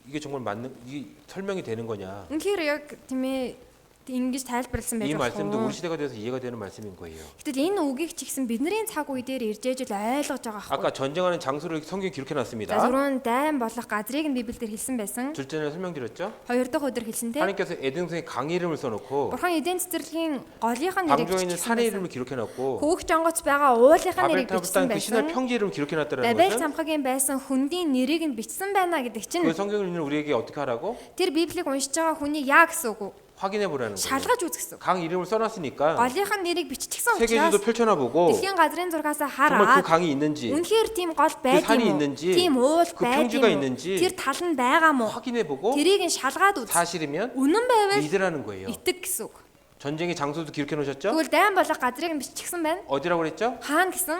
이게 정말 맞는 이게 설명이 되는 거냐? Үнэхээр яг тийм ээ ингэж тайлбарласан байж 이 байгаа 말씀도 юм. 우리 시대가 돼서 이해가 되는 말씀인 거예요. Гэтэл энэ үгийг ч ихсэн бидний цаг үе дээр ирж ээж л ойлгож байгаа 아까 хэрэг. 전쟁하는 장소를 성경에 기록해 За 놨습니다. түрүүн дайн болох газрыг нь Библиэлд хэлсэн байсан. 둘째는 설명드렸죠. Хоёр дахь өдөр хэлсэнтэй. 하나님께서 에덴성에 강 이름을 써놓고 Бурхан эдийн цэцэрлэгийн голынхаа нэрийг 방종에 있는 산의 бичсэн. 이름을 기록해놨고 Хөөх жонгоц байгаа уулынхаа нэрийг 바벨탑을 бичсэн 딴그 신할 байсан. 평지 이름을 기록해놨다는 Бабель 것은 цамхагийн байсан хөндийн нэрийг нь бичсэн байна гэдэг чинь 그 성경을 읽는 우리에게 어떻게 하라고? тэр Библийг уншиж байгаа хүний яа гэсэн үг үү? 확인해 보라는 거예요. Шалгаж үзэх гэсэн. 강 이름을 써놨으니까 Голынхаа нэрийг биччихсэн 세계지도 учраас 펼쳐놔보고 дэлхийн газрын зургаас 정말 그 хараад 강이 있는지 үнэхээр тийм гол байдаг 산이 юм уу? 있는지, Тийм уул 그 байдаг 평지가 юм уу? 있는지 Тэр тал нь байгаа мó? 확인해보고 Тэрийг нь шалгаад үз. 사실이면 Үнэн байвал 믿으라는 거예요. итэг гэсэн үг. 전쟁의 장소도 기록해 놓으셨죠? Тэгвэл дайн болох газрыг нь биччихсэн байна. 어디라고 그랬죠? Хаана гэсэн?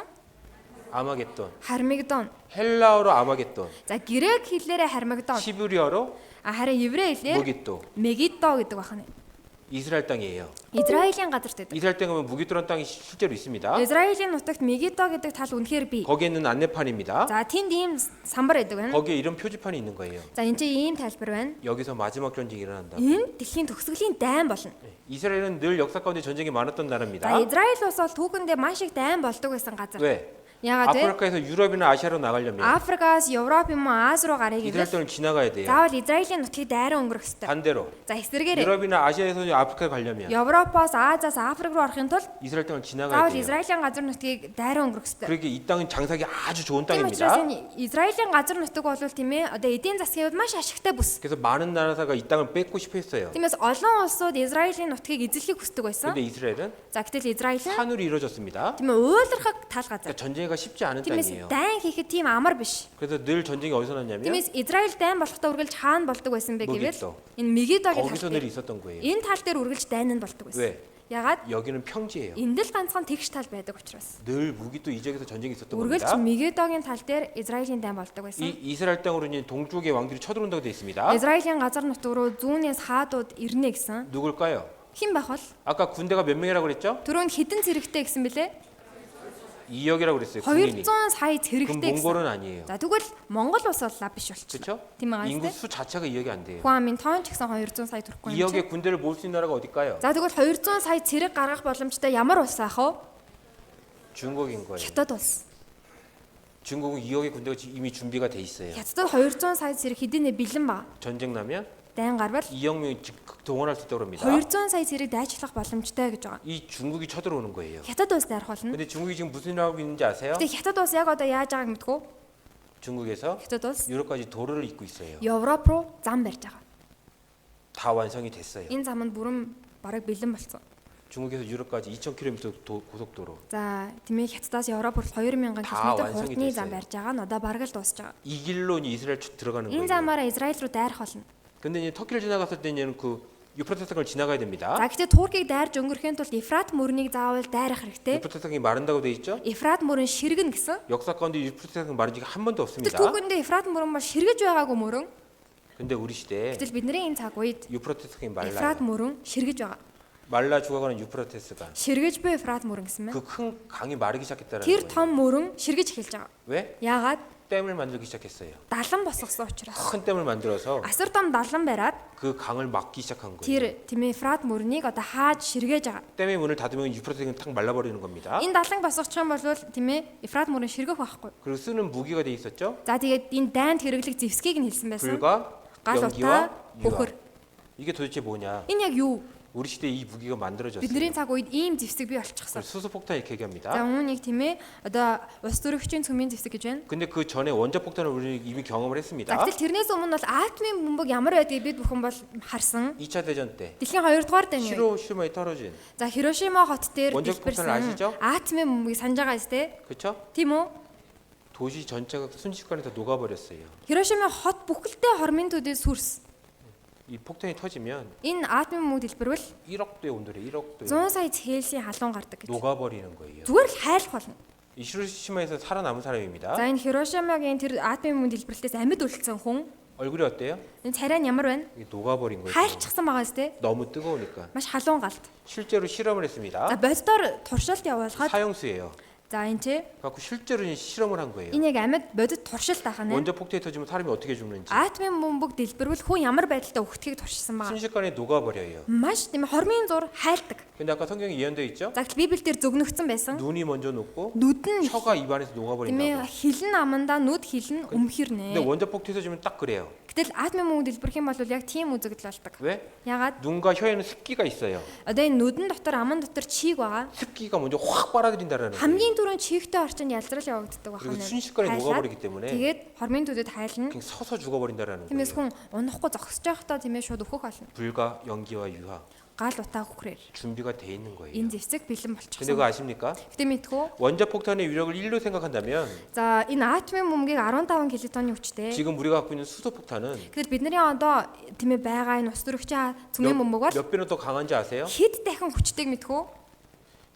아마겟돈. Хармигдон. 헬라어로 아마겟돈. За грек хэллээрээ хармигдон. 히브리어로 Харин еврей хэлээр 무깃도. мегидо гэдэг байна. 이스라엘 땅이에요. Израилийн газарт байдаг. 이스라엘 땅에 가면 무깃도라는 땅이 실제로 있습니다. Израилийн нутагт мегидо гэдэг тал үнэхээр бий. 거기에 있는 안내판입니다. За тэнд ийм самбар байдаг байна. 거기에 이런 표지판이 있는 거예요. За энэ чинь ийм тайлбар байна. 여기서 마지막 전쟁이 일어난다. Энэ дэлхийн төгсгөлийн дайн болно. 이스라엘은 늘 역사 가운데 전쟁이 많았던 나라입니다. За Израиль улс бол түүхэндээ маш их дайн болдог байсан газар. 왜? Яагаад вэ? 아프리카에서 유럽이나 아시아로 나가려면 Африкаас Европ юм уу Аз руу гарыг 이스라엘 ивэл 땅을 지나가야 돼요. заавал Израилийн нутгийг дайран өнгөрөх ёстой. 반대로 За эсвэргээр 유럽이나 아시아에서 아프리카에 가려면 Европоос Азаас Африк руу орохын тулд 이스라엘 땅을 지나가야 заавал 돼요. Израилийн газар нутгийг дайран өнгөрөх ёстой. 그러니까 이 땅은 장사하기 아주 좋은 Тийм учраас 땅입니다. энэ Израилийн газар нутаг бол тийм ээ одоо эдийн засгийн хувьд маш ашигтай бүс. 그래서 많은 나라사가 이 땅을 뺏고 싶어 했어요. Тиймээс олон улсууд Израилийн нутгийг эзлэхийг хүсдэг байсан. 근데 이스라엘은 За гэтэл Израиль нь 산으로 이루어졌습니다. тийм ээ уйлархаг тал газар. 그러니까 전쟁이 쉽지 않은 Тиймээс 땅이에요. дайн хийхэд тийм амар биш. 그래서 늘 전쟁이 어디서 났냐면 Тиймээс Израиль дайн болохдоо үргэлж хаана болдог байсан бэ гэвэл Мегидо. энэ Мегидогийн 거기서 тал 늘 дээр. 있었던 거예요. Энэ тал дээр үргэлж дайн нь болдог байсан. 왜? Ягаад? 여기는 평지예요. Энд л ганцхан тэгш тал байдаг учраас. 늘 무기도 이 지역에서 전쟁이 있었던 үргэлж 겁니다. Мегидогийн тал дээр Израилийн дайн болдог байсан. 이 이스라엘 땅으로 이제 동쪽의 왕들이 쳐들어온다고 되어 있습니다. Израилийн газар нутг руу зүүнээс хаадууд ирнэ гэсэн. 누굴까요? Хэн байх вэ? 아까 군대가 몇 명이라고 그랬죠? Түрүүнд хэдэн зэрэгтэй гэсэн бэлээ? 2억이라고 그랬어요. 군인이. 200 сая 그럼 зэрэгтэй гэсэн. 몽골은 아니에요. За тэгвэл Монгол улс бол лав биш болчихно. 그렇죠? Тийм байгаа 인구 шүү дээ. 수 자체가 2억이 안 돼요. Хүн амын тоон ч гэсэн 200 сая төрөхгүй юм чинь. 2억의 군대를 모을 수 있는 나라가 어딜까요? За тэгвэл 200 сая зэрэг гаргах боломжтой ямар улс байх вэ? 중국인 거예요. Хятад улс. 중국은 2억의 군대가 이미 준비가 돼 있어요. Хятадд 200 сая зэрэг хэдийнэ бэлэн ба. 전쟁 나면 Дайн гарвал 2억 명이 동원할 수 있다고 합니다. 200 сая зэрэг дайчлах боломжтой гэж байгаа. 이 중국이 쳐들어오는 거예요. Хятад улс дайрах болно. 근데 중국이 지금 무슨 일을 하고 있는지 아세요? Гэтэ Хятад улс яг одоо яаж байгааг мэдгүй. 중국에서 Хятад улс 유럽까지 도로를 잇고 있어요. Европ руу зам барьж байгаа. 다 완성이 됐어요. Энэ зам нь бүрэн бараг бэлэн болсон. 중국에서 유럽까지 2,000km 고속도로. За тиймээ Хятадаас Европ руу 2000 км 완성이 хурдны 됐어요. зам барьж байгаа нь одоо бараг л дуусж байгаа. 이 길로 이제 이스라엘 들어가는 Энэ 거예요. замаараа Израиль руу дайрах болно. 근데 이제 터키를 지나갔을 때는 그 유프라테스강을 지나가야 됩니다. За гэхдээ Туркийг дайрж өнгөрөхийн тулд Ефрат мөрнийг заавал дайрах хэрэгтэй. 유프라테스강이 마른다고 돼 있죠? Ефрат мөрөн ширгэн гэсэн. 역사 가운데 유프라테스강 마른 지가 한 번도 Тэр 없습니다. түүхэндээ Ефрат мөрөн бол ширгэж байгаагүй мөрөн. 근데 우리 시대에 Гэтэл бидний энэ цаг үед 유프라테스강이 Ефрат 말라요. мөрөн ширгэж байгаа. 말라 죽어가는 유프라테스강. Ширгэж буй Ефрат мөрөн гэсэн мэн. 그 큰 강이 마르기 시작했다는 Тэр 거예요. том мөрөн ширгэж эхэлж байгаа. 왜? Яагаад? 댐을 만들기 시작했어요. Далан босгосон учраас. 큰 댐을 만들어서 Асар том далан бариад 그 강을 막기 시작한 거예요. тэр тийм Ефрат мөрнийг одоо хааж ширгээж байгаа. 댐의 문을 닫으면 유프라테스강이 탁 말라버리는 겁니다. Энэ далан босгочих юм бол тийм Ефрат мөрөн ширгэх байхгүй. 그리고 쓰는 무기가 돼 있었죠. За тэгээд энэ дайнд хэрэглэх зэвсгийг нь хэлсэн байсан. 불과 Гал 연기와 утаа, 유화. хөхөр. 이게 도대체 뭐냐? Энэ яг юу? 우리 시대에 이 무기가 만들어졌어요. Бидний цаг үед ийм зэвсэг бий болчихсон. 수소폭탄 이렇게 얘기합니다. За үүнийг тийм ээ одоо ус төрөгчийн цөмийн зэвсэг гэж байна. 근데 그 전에 원자폭탄을 우리는 이미 경험을 За 했습니다. гэтэл тэрнээс өмнө бол атомын бөмбөг ямар байдгийг бид бүхэн бол харсан. 2차 대전 때 Дэлхийн 2 дугаар дайны үед. 히로시마에 떨어진 За Хирошима хот дээр 원자폭탄을 дэлбэрсэн 아시죠? атомын бөмбөгийг санаж байгаа зү? 그렇죠? Тийм үү? 도시 전체가 순식간에 다 녹아버렸어요. Хирошима хот бүхэлдээ хормын төдий сүрс. 이 폭탄이 터지면 Энэ атомын бөмбөг дэлбэрвэл 1억 도의 온도래 1억 도의 100 сая Цельсийн халуун гардаг гэж. 녹아버리는 거예요. Зүгээр л хайлах болно. 이 히로시마에서 살아남은 사람입니다. За энэ Хирошимагийн тэр атомын бөмбөг дэлбэрэлтээс амьд үлдсэн хүн 얼굴이 어때요? энэ царай нь ямар байна? 이게 녹아버린 거예요. Хайлчихсан байгаа зү? 너무 뜨거우니까. Маш халуун галт. 실제로 실험을 За 했습니다. боддоор туршилт явуулахад 사형수예요. за энэ чи 갖고 실제로 실험을 한 거예요. энэ яг амьд бодит туршилт ахна. 원자 폭탄이 터지면 사람이 어떻게 죽는지 Атомын бөмбөг дэлбэрвэл хүн ямар байдалтай өгтгийг туршсан байгаа. 순식간에 녹아버려요. Маш тийм хормын зур хайлдаг. 근데 아까 성경에 예언되어 있죠? За гэтэл Библиэлд зөгнөгдсөн байсан. 눈이 먼저 녹고 Нүд нь 혀가 입안에서 тийм ээ 녹아버린다고. хилэн амандаа нүд хилэн 근데 өмхирнэ. 원자 폭탄이 터지면 딱 그래요. Гэтэл атомын бөмбөг дэлбэрэх юм бол яг тийм үзэгдэл болдог. 왜? Ягаад? 눈과 혀에는 습기가 있어요. Одоо энэ нүдэн дотор аман дотор чийг байгаа. 습기가 먼저 확 빨아들인다라는 거예요. Хамгийн түрүүнд чигтэй орчин ялзрал явагддаг 그리고 байна. 순식간에 녹아버리기 때문에 Тэгээд хормын төдөд хайлна. 그냥 서서 죽어버린다라는 Тиймээс 거예요. хүн унахгүй зогсож байхдаа тийм ээ шууд өөхөх болно. 불과 연기와 유화 Гал утаа хөхрээр. 준비가 돼 있는 거예요. Энэ зэвсэг бэлэн 근데 болчихсон. 그거 아십니까? Гэтэ мэдхүү. 원자 폭탄의 위력을 1로 생각한다면 За энэ атомын бөмбөгийг 15 килотонны хүчтэй. 지금 우리가 갖고 있는 수소 폭탄은 Гэтэл бидний одоо тийм ээ байгаа энэ ус төрөгчийн цөмийн бөмбөг бол 몇 배나 더 강한지 아세요? хэд дахин хүчтэйг мэдхүү?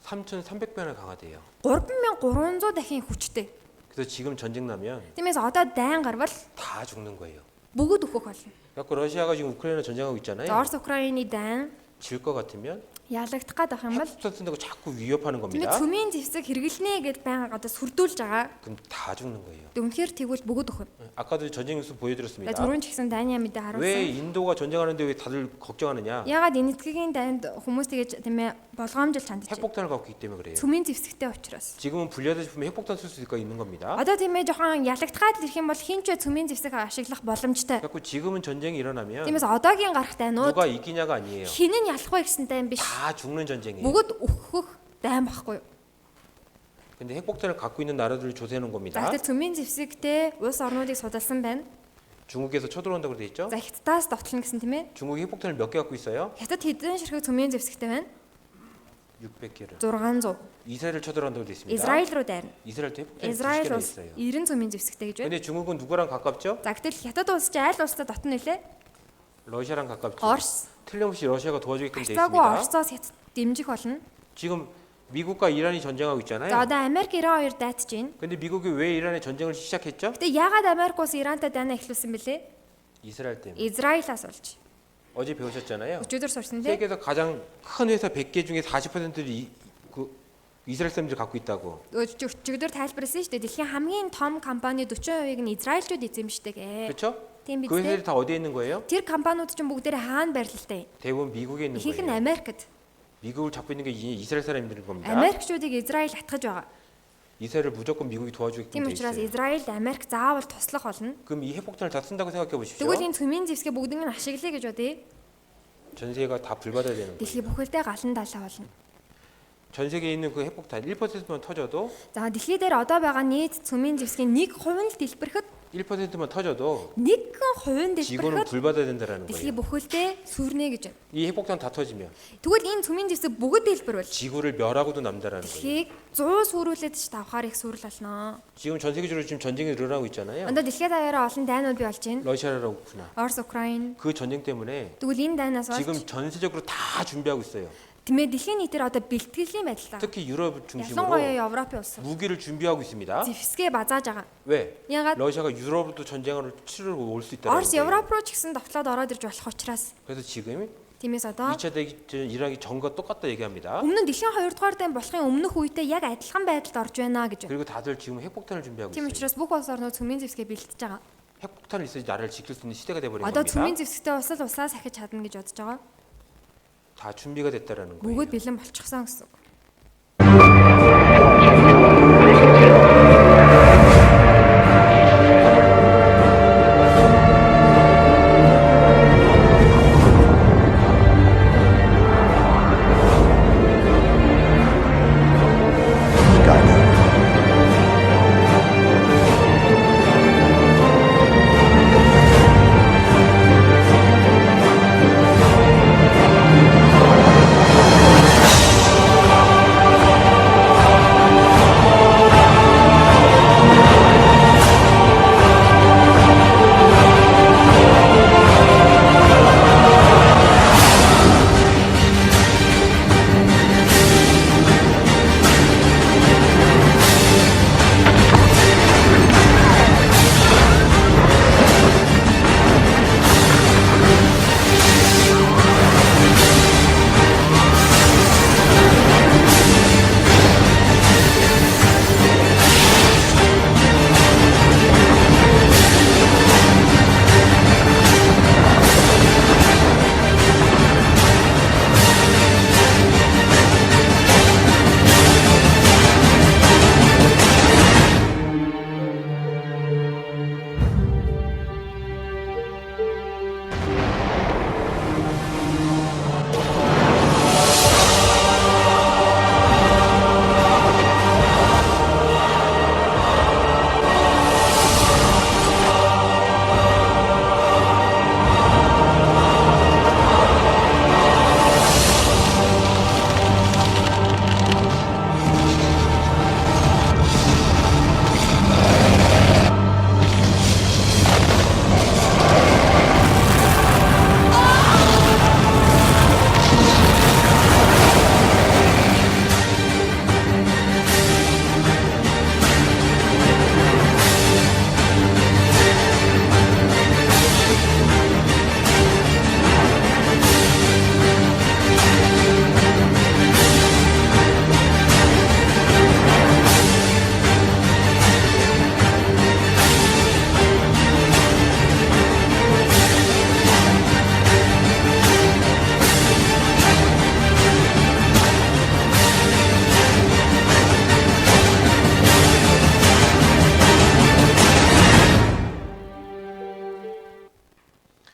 3,300배나 강하대요. 3300 дахин хүчтэй. 그래서 지금 전쟁 나면 Тиймээс одоо дайн гарвал 다 죽는 거예요. бүгд өөхөх болно. 그래서 러시아가 지금 우크라이나 전쟁하고 За 있잖아요. Орос Украины дайн 질 것 같으면 ялагдах гээд байх юм бол 핵폭탄 쓴다고 자꾸 위협하는 тийм 겁니다. цөмийн зэвсэг хэрэглэнэ гэд байнга одоо сүрдүүлж байгаа. 그럼 다 죽는 거예요. Үнэхээр тэгвэл бүгд өөхөн. 아까도 전쟁 뉴스 За 보여드렸습니다. түрүүн ч гэсэн дайны мэдээ 왜 харуулсан. 인도가 전쟁하는데 왜 다들 걱정하느냐? Ягаад энэ эцгийн дайнд хүмүүс тэгэж тийм ээ болгоомжил хандж байна. 핵폭탄을 갖고 있기 때문에 그래요. Цөмийн зэвсэгтэй учраас. 지금은 불리하다 싶으면 핵폭탄 쓸 수가 있는 겁니다. Одоо тийм ээ жоохон ялагдгаад ирэх юм бол хинч цөмийн зэвсэг ашиглах боломжтой. 그래서 지금은 전쟁이 일어나면 Тиймээс одоогийн гарах дайнууд 누가 이기냐가 아니에요. хин нь ялах вэ гэсэн дайн биш. 다 죽는 전쟁이에요. Бүгд өөхөх дайн байхгүй юу? 근데 핵폭탄을 갖고 있는 나라들을 조사해 놓은 За 겁니다. гэтэл цөмийн зэвсэгтэй улс орнуудыг судалсан байна. 중국에서 쳐들어온다고 돼 있죠? За Хятадаас довтлно гэсэн тийм ээ. 중국이 핵폭탄을 몇 개 갖고 있어요? Хятад хэдэн ширхэг цөмийн зэвсэгтэй байна? 600개를. 600. 이스라엘을 쳐들어온다고 돼 있습니다. Израиль руу дайрна. 이스라엘도 핵폭탄이 Израиль 90개나 улс 있어요. 90 цөмийн зэвсэгтэй гэж байна. 근데 중국은 누구랑 가깝죠? За гэтэл Хятад улс чи аль улстай дотно нэлээ? 러시아랑 가깝죠. Орос. 틀림없이 러시아가 도와주게끔 돼 Хацаагүй 있습니다. Оросоос Хятад дэмжих болно. 지금 미국과 이란이 전쟁하고 За 있잖아요. одоо Америк Иран хоёр дайтж байна. 근데 미국이 왜 이란에 전쟁을 시작했죠? Гэтэ ягаад Америк улс Ирантай дайнаа эхлүүлсэн бэлээ? 이스라엘 때문에. Израилаас болж. 어제 배우셨잖아요. Өчигдөр сурсан тийм. 세계에서 가장 큰 회사 100개 중에 40%를 이스라엘 사람들이 갖고 있다고. Өчигдөр тайлбарласан шүү дээ. Дэлхийн хамгийн том компани 40%-ыг нь израильчууд эзэмшдэг гэ. 그렇죠? Тийм 그 회사들이 биз дээ. 다 어디에 있는 거예요? Тэр компаниуд ч бүгдээрээ хаана байрлалтай? 대부분 미국에 있는 Ихэнх нь 거예요. Америкт. 미국을 잡고 있는 게 이스라엘 사람들인 겁니다. Америкчуудыг Израиль атгаж байгаа. 이스라엘을 무조건 미국이 도와주게끔 Тийм 돼 учраас 있어요. Израильд Америк заавал туслах болно. 그럼 이 핵폭탄을 다 쓴다고 생각해 보십시오. Тэгвэл энэ цөмийн зэвсгээ бүгднийг нь ашиглая гэж бодъё. 전 세계가 다 불받아야 되는 거예요. дэлхий бүхэлдээ галан далаа болно. 전 세계에 있는 그 핵폭탄 1%만 터져도 За дэлхий дээр одоо байгаа нийт цөмийн зэвсгийн 1% л дэлбэрэхэд 1%만 터져도 1% 지구는 дэлбэрэхэд 불받아야 된다라는 дэлхий 거예요. бүхэлдээ сүрнэ гэж байна. 이 핵폭탄 다 터지면 Тэгвэл энэ цөмийн зэвсэг бүгд дэлбэрвэл 지구를 멸하고도 남다라는 거예요. дэлхийг 100 сүрүүлээд ч давхаар их сүрэл болно. 지금 전 세계적으로 지금 전쟁이 일어나고 있잖아요. Өндөө дэлхийд даяараа олон дайнууд бий болж байна. 러시아랑 우크라이나. Орос, Украин. 그 전쟁 때문에 Тэгвэл энэ дайнаас 지금 болж 전세적으로 다 준비하고 있어요. тэмээ дэлхийн нийтээр одоо бэлтгэлийн байдалтай. 특히 유럽 Ялангуяа 중심으로 Европын улс 무기를 준비하고 있습니다. зэвсгээ базааж байгаа. 왜? Ягаад 러시아가 유럽으로도 전쟁을 치르러 올 수 있다는 Орос 거예요. Европ руу ч гэсэн довтлоод ороод ирж болох учраас 그래서 지금 тиймээс одоо 2차 대전 일하기 전과 똑같다 얘기합니다. өмнө нь дэлхийн 2 дугаар дайн болохын өмнөх үедээ яг адилхан байдалд орж байна гэж байна. 그리고 다들 지금 핵폭탄을 준비하고 Тийм 있어요. учраас бүх улс орнууд цөмийн зэвсгээ бэлтэж байгаа. 핵폭탄이 있어야지 나라를 지킬 수 있는 시대가 돼버린 Одоо 겁니다. цөмийн зэвсэгтэй улсал усаа сахиж чадна гэж бодож байгаа. 다 준비가 됐다라는 거예요. Бүгд бэлэн болчихсон гэсэн үг.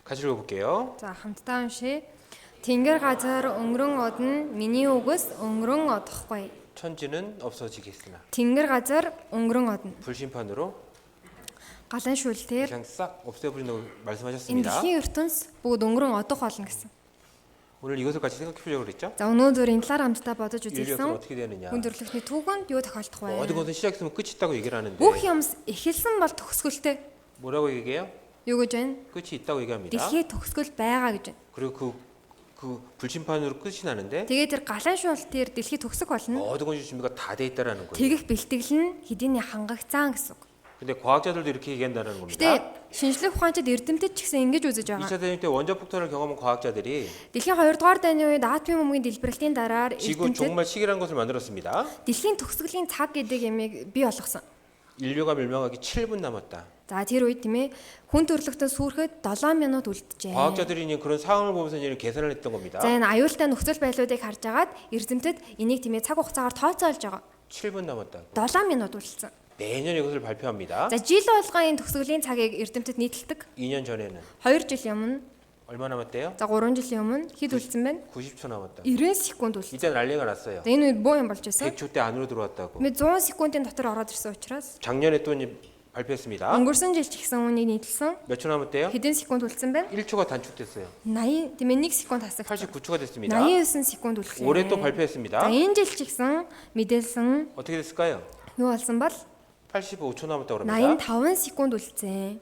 같이 읽어볼게요. За хамтдаа уншия. Тэнгэр газар өнгөрөн одно миний үгс өнгөрөн одохгүй. 천지는 없어지겠으나 Тэнгэр газар өнгөрөн одно. 불심판으로 Галан шүлтээр 그냥 싹 없애버린다고 энэ 말씀하셨습니다. дэлхийн ертөнц бүгд өнгөрөн одох болно гэсэн. 오늘 이것을 같이 생각해 보려고 그랬죠? За өнөөдөр энэ талаар хамтдаа бодож 인류 역사는 үзсэн. 어떻게 되느냐? Хүн төрөлхтний түүхэнд юу тохиолдох вэ? 모든 것은 시작했으면 끝이 있다고 얘기를 하는데 Бүх юмс эхэлсэн бол төгсгөлтэй. 뭐라고 얘기해요? Юу гэж байна? 끝이 있다고 얘기합니다. Дэлхий төгсгөл байгаа гэж байна. 그리고 그 불심판으로 끝이 나는데 Тэгээд тэр галан шуултээр дэлхий төгсөх болно. 모든 것이 준비가 다 돼 있다라는 거예요. Тэгэх бэлтгэл нь хэдийний хангагцаан гэсэн үг. 근데 과학자들도 이렇게 얘기한다는 겁니다. Гэтэ шинжлэх ухаанчид эрдэмтэд ч гэсэн ингэж үзэж байгаа. 2차 대전 때 원자 폭탄을 경험한 과학자들이 Дэлхийн 2 дугаар дайны үед атомын бөмбөгийн дэлбэрэлтийн дараа 지구 эрдэмтэд 종말 시기라는 것을 만들었습니다. дэлхийн төгсгөлийн цаг гэдэг ямиг бий болгосон. 인류가 멸망하기 7분 남았다. За тэр үед тийм ээ хүн төрлөختөнд сүрэхэд 7 минут үлджээ. 과학자들이 이제 그런 상황을 보면서 이제 계산을 했던 겁니다. За энэ аюултай нөхцөл байдлуудыг харж агаад эрдэмтэд энийг тийм ээ цаг хугацаагаар тооцоолж байгаа. 7분 남았다. 7 минут үлдсэн. 내년 이것을 발표합니다. За жил болгон энэ төгсгөлийн цагийг эрдэмтэд нийтэлдэг. 2년 전에는 2 жил өмнө 얼마 남았대요? За 3 жилийн өмнө хэд үлдсэн бэ? 90초 남았다. 90 секунд үлдсэн. 이때 난리가 났어요. За энэ үед боо юм болж байсан. 100초 때 안으로 들어왔다고. Ми 100 секундын дотор ороод ирсэн учраас 작년에 또 이제 발표했습니다. өнгөрсөн жил ч гэсэн үнийг нийтэлсэн. 몇 초 남았대요? Хэдэн секунд үлдсэн бэ? 1초가 단축됐어요. 80 тийм ээ 1 секунд хасагд. 89초가 됐습니다. 89 секунд үлдлээ. 올해 또 За 발표했습니다. энэ жил ч гэсэн мэдээлсэн 어떻게 됐을까요? юу болсон бол 85초 남았다고 그럽니다. 85 секунд үлдсэн.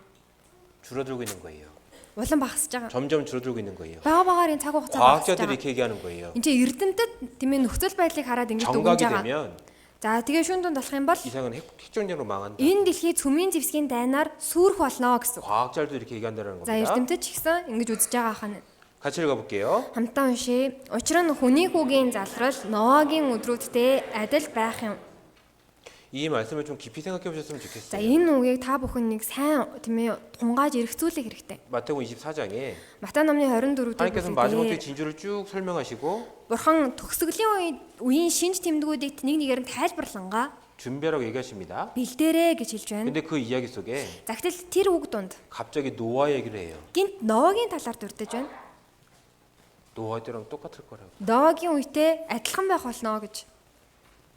줄어들고 있는 거예요. Улам багасж байгаа. 점점 줄어들고 있는 거예요. Бага багаар энэ цаг хугацаа багасж 과학자들이 байгаа. 이렇게 얘기하는 거예요. Энд чинь эрдэмтэд тийм ээ нөхцөл байдлыг хараад ингэж дүгнэж 정각이 байгаа. 되면 За тэгээ шүүн дунд болох юм бол 이상은 핵전쟁으로 망한다. энэ дэлхий цөмийн зэвсгийн дайнаар сүрэх болно гэсэн. 과학자들도 이렇게 얘기한다는 За 겁니다. эрдэмтэд ч гэсэн ингэж үзэж байгаа хань. 같이 읽어볼게요. Хамтдаа уншия. Учир нь хүний хүүгийн залрал Ноагийн өдрүүдтэй адил байх юм. 이 말씀을 좀 깊이 생각해 보셨으면 За 좋겠어요. энэ үгийг та бүхэн нэг сайн тийм ээ тунгааж эргцүүлэх хэрэгтэй. 마태복음 24장에 Матай номны 24 하나님께서 дээр 마지막 때 бүлэглээ. 진주를 쭉 설명하시고 Бурхан төгсгөлийн үеийн шинж тэмдгүүдийг нэг нэгээр нь тайлбарлангаа 준비하라고 얘기하십니다. бэлдээрээ гэж хэлж байна. 근데 그 이야기 속에 Загтал тэр үг дунд 갑자기 노아 얘기를 해요. гинт Ноагийн талаар дурдж байна. 노아 때랑 똑같을 거라고. Ноагийн үетэй адилхан байх болно гэж.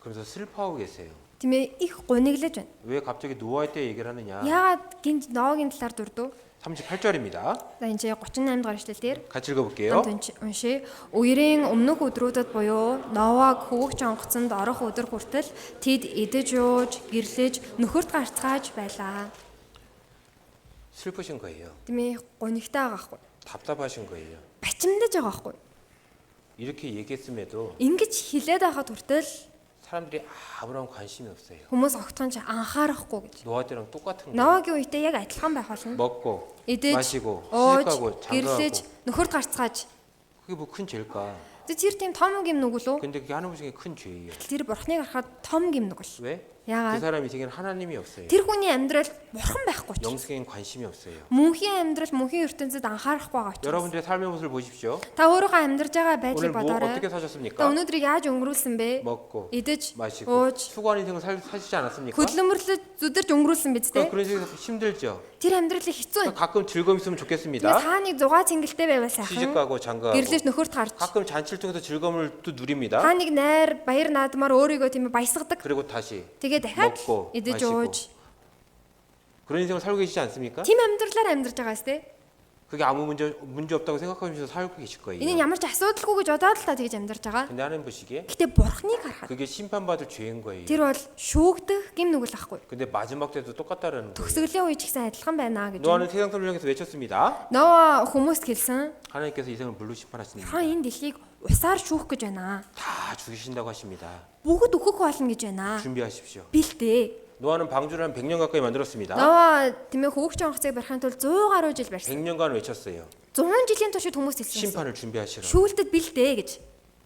그러면서 슬퍼하고 계세요. Тийм ээ их гуниглаж байна. 왜 갑자기 노아 때 얘기를 하느냐? Яагаад гинт Ноагийн талаар дурдв? 38절입니다. За энэ 38 дугаар эшлэл дээр 같이 읽어볼게요. уншия. Үерийн өмнөх өдрүүдэд буюу Ноаг хөвгч онгоцонд орох өдөр хүртэл тэд идэж ууж, гэрлэж, нөхөрт гарцгааж байлаа. 슬프신 거예요. Тийм ээ гунигтай байгаа хгүй. 답답하신 거예요. Бачимдаж байгаа хгүй. 이렇게 얘기했음에도 Ингэж хилээд байхад хүртэл 사람들이 아무런 관심이 없어요. хүмүүс огтхон ч анхаарахгүй гэж. 노아 때랑 똑같은 거예요. Ноагийн үетэй яг адилхан байх болно. 먹고 Идэж, 마시고 ууж, 시집가고 гэрлэж, 장가가고 нөхөрт гарцгааж. 그게 뭐 큰 죄일까? Тэр тийм том гим нүгэл үү? 근데 그게 하나님 중에 큰 죄예요. Тэр бурхныг харахад том гим нүгэл. 왜? 그 Яагаад? 사람 인생에는 하나님이 없어요. Тэр хүний амьдрал бурхан байхгүй ч. 영생엔 관심이 없어요. Мөнхийн амьдрал мөнхийн ертөнцид анхаарахгүй байгаа учраас. 여러분들의 삶의 모습을 보십시오. Та өөрийнхөө амьдарч байгаа 오늘 байдлыг 뭐 бодоорой. 어떻게 Та 사셨습니까? өнөөдрийг яаж өнгөрүүлсэн бэ? 먹고 Идэж, 마시고 ууж, 수고한 인생을 사시지 않았습니까? хөдөлмөрлөж, зүдэрж өнгөрүүлсэн биз дээ? 그런 인생이 힘들죠. Тэр амьдралыг хэцүү юм. 가끔 즐거움 있으면 Тэгээ 좋겠습니다. та нэг зугаа цэнгэлтэй байвал сайхан. 시집가고 장가가고 Гэрлэж нөхөрт гарч. 가끔 잔치를 통해서 즐거움을 또 누립니다. Та нэг найр баяр наадмаар өөрийгөө тийм ээ баясгадаг. 그리고 다시 Тэгээ дахиад 먹고 идэж 마시고. ууж. 그런 인생을 살고 계시지 않습니까? Тийм амьдралаар амьдарч байгаа сте. 그게 아무 문제 없다고 생각하면서 살고 계실 거예요. Энэ ямар ч асуудалгүй гэж бодоод л та тэгж амьдарч байгаа. 근데 하나님 보시기에 Гэтэ бурхныг харахад 그게 심판받을 죄인 거예요. тэр бол шүүгдэх гим нүгэл ахгүй. 근데 마지막 때도 똑같다라는 거예요. Төгсгөлийн үе ч гэсэн адилхан байна гэж. 노아는 세상 선을 향해서 외쳤습니다. Ноо хүмүүст хэлсэн. 하나님께서 이생을 물로 심판하시는 Бурхан энэ дэлхийг усаар шүүх гэж байна. 다 죽이신다고 하십니다. Бүгд өгөх болно гэж байна. 준비하십시오. Бэлдээ. 노아는 방주를 한 100년 가까이 만들었습니다. Ноо тийм ээ хөвгч онгоцыг барихын тулд 100 гаруй жил барьсан. 100년간 외쳤어요. 100 жилийн туршид хүмүүс хэлсэн. 심판을 준비하시라. Шүүлтэд бэлдээ гэж.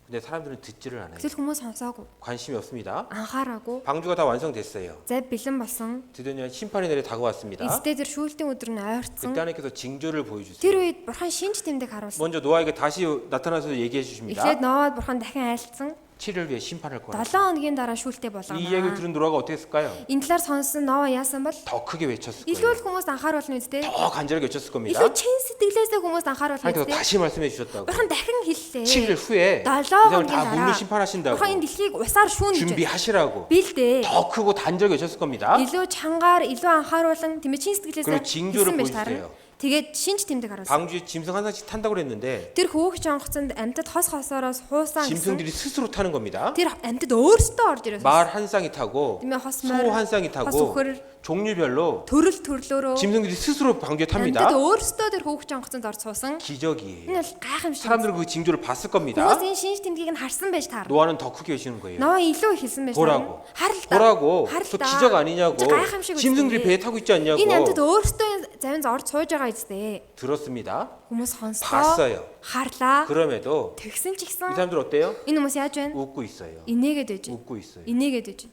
근데 사람들은 듣지를 않아요. Гэтэл хүмүүс сонсоогүй. 관심이 없습니다. Анхаараагүй. 방주가 다 완성됐어요. За бэлэн болсон. 드디어 심판의 날이 다가왔습니다. Эцэстээ тэр шүүлтийн өдөр нь ойрцсон. 그때 하나님께서 징조를 보여주세요. Тэр үед бурхан шинж тэмдэг харуулсан. 먼저 노아에게 다시 나타나서 얘기해 주십니다. Эхлээд Ноад бурхан дахин айлцсан. 7일 뒤에 심판할 거라. 7 хоногийн дараа шүүлтээ 이 이야기를 болгоно. 들은 노아가 어떻게 했을까요? Энэ талаар сонссон Ноо яасан бол 더 크게 외쳤을 илүү 거예요. л хүмүүс анхааруулна үстэй. 더 간절하게 외쳤을 겁니다. Илүү чин сэтгэлээсээ хүмүүс анхааруулна 하나님께서 үстэй. 다시 말씀해 주셨다고. Бурхан дахин хэллээ. 7일 후에 7 이생을 хоногийн 다 물로 дараа 심판하신다고 бурхан энэ дэлхийг усаар шүүнэ гэж. 준비하시라고 Бэлдээ. 더 크고 단절하게 외쳤을 겁니다. Илүү чангаар, илүү анхааруулan тэмээ чин 그리고 сэтгэлээсээ 징조를 хэлсэн байж 보여주세요. таарна. Тэгээд шинж тэмдэг харуулсан. 방주에 짐승 한 쌍씩 탄다고 그랬는데 Тэр хөөгч онгоцонд амьтад хос хосоороос хуусан гэсэн. 짐승들이 스스로 타는 겁니다. Тэр амьтад өөрсдөө орж ирсэн. 말 한 쌍이 타고 Тэмээ хос 소 한 쌍이 хос 타고 өхөр 종류별로 төрөл төрлөөрөө 짐승들이 스스로 방주에 탑니다. амьтад өөрсдөө тэр хөөгч онгоцонд орж суусан. 기적이에요. Энэ бол гайхамшиг. 사람들은 그 징조를 봤을 겁니다. Хүмүүс энэ шинж тэмдгийг нь харсан байж таарна. 노아는 더 크게 외치는 거예요. Ноо илүү хэлсэн байж 보라고. таарна. Харалтаа. 보라고. Харалтаа. 저 기적 아니냐고. 저 гайхамшиг 짐승들이 үстэй. 배에 타고 있지 않냐고. Энэ амьтад өөрсдөө завин орж сууж байгаа үстэй. 들었습니다. Хүмүүс сонсоо. 봤어요. Харлаа. 그럼에도 Тэгсэн 이 ч гэсэн 사람들 어때요? энэ хүмүүс яаж байна? 웃고 있어요. Инээгээд байж. 웃고 있어요. Инээгээд байж.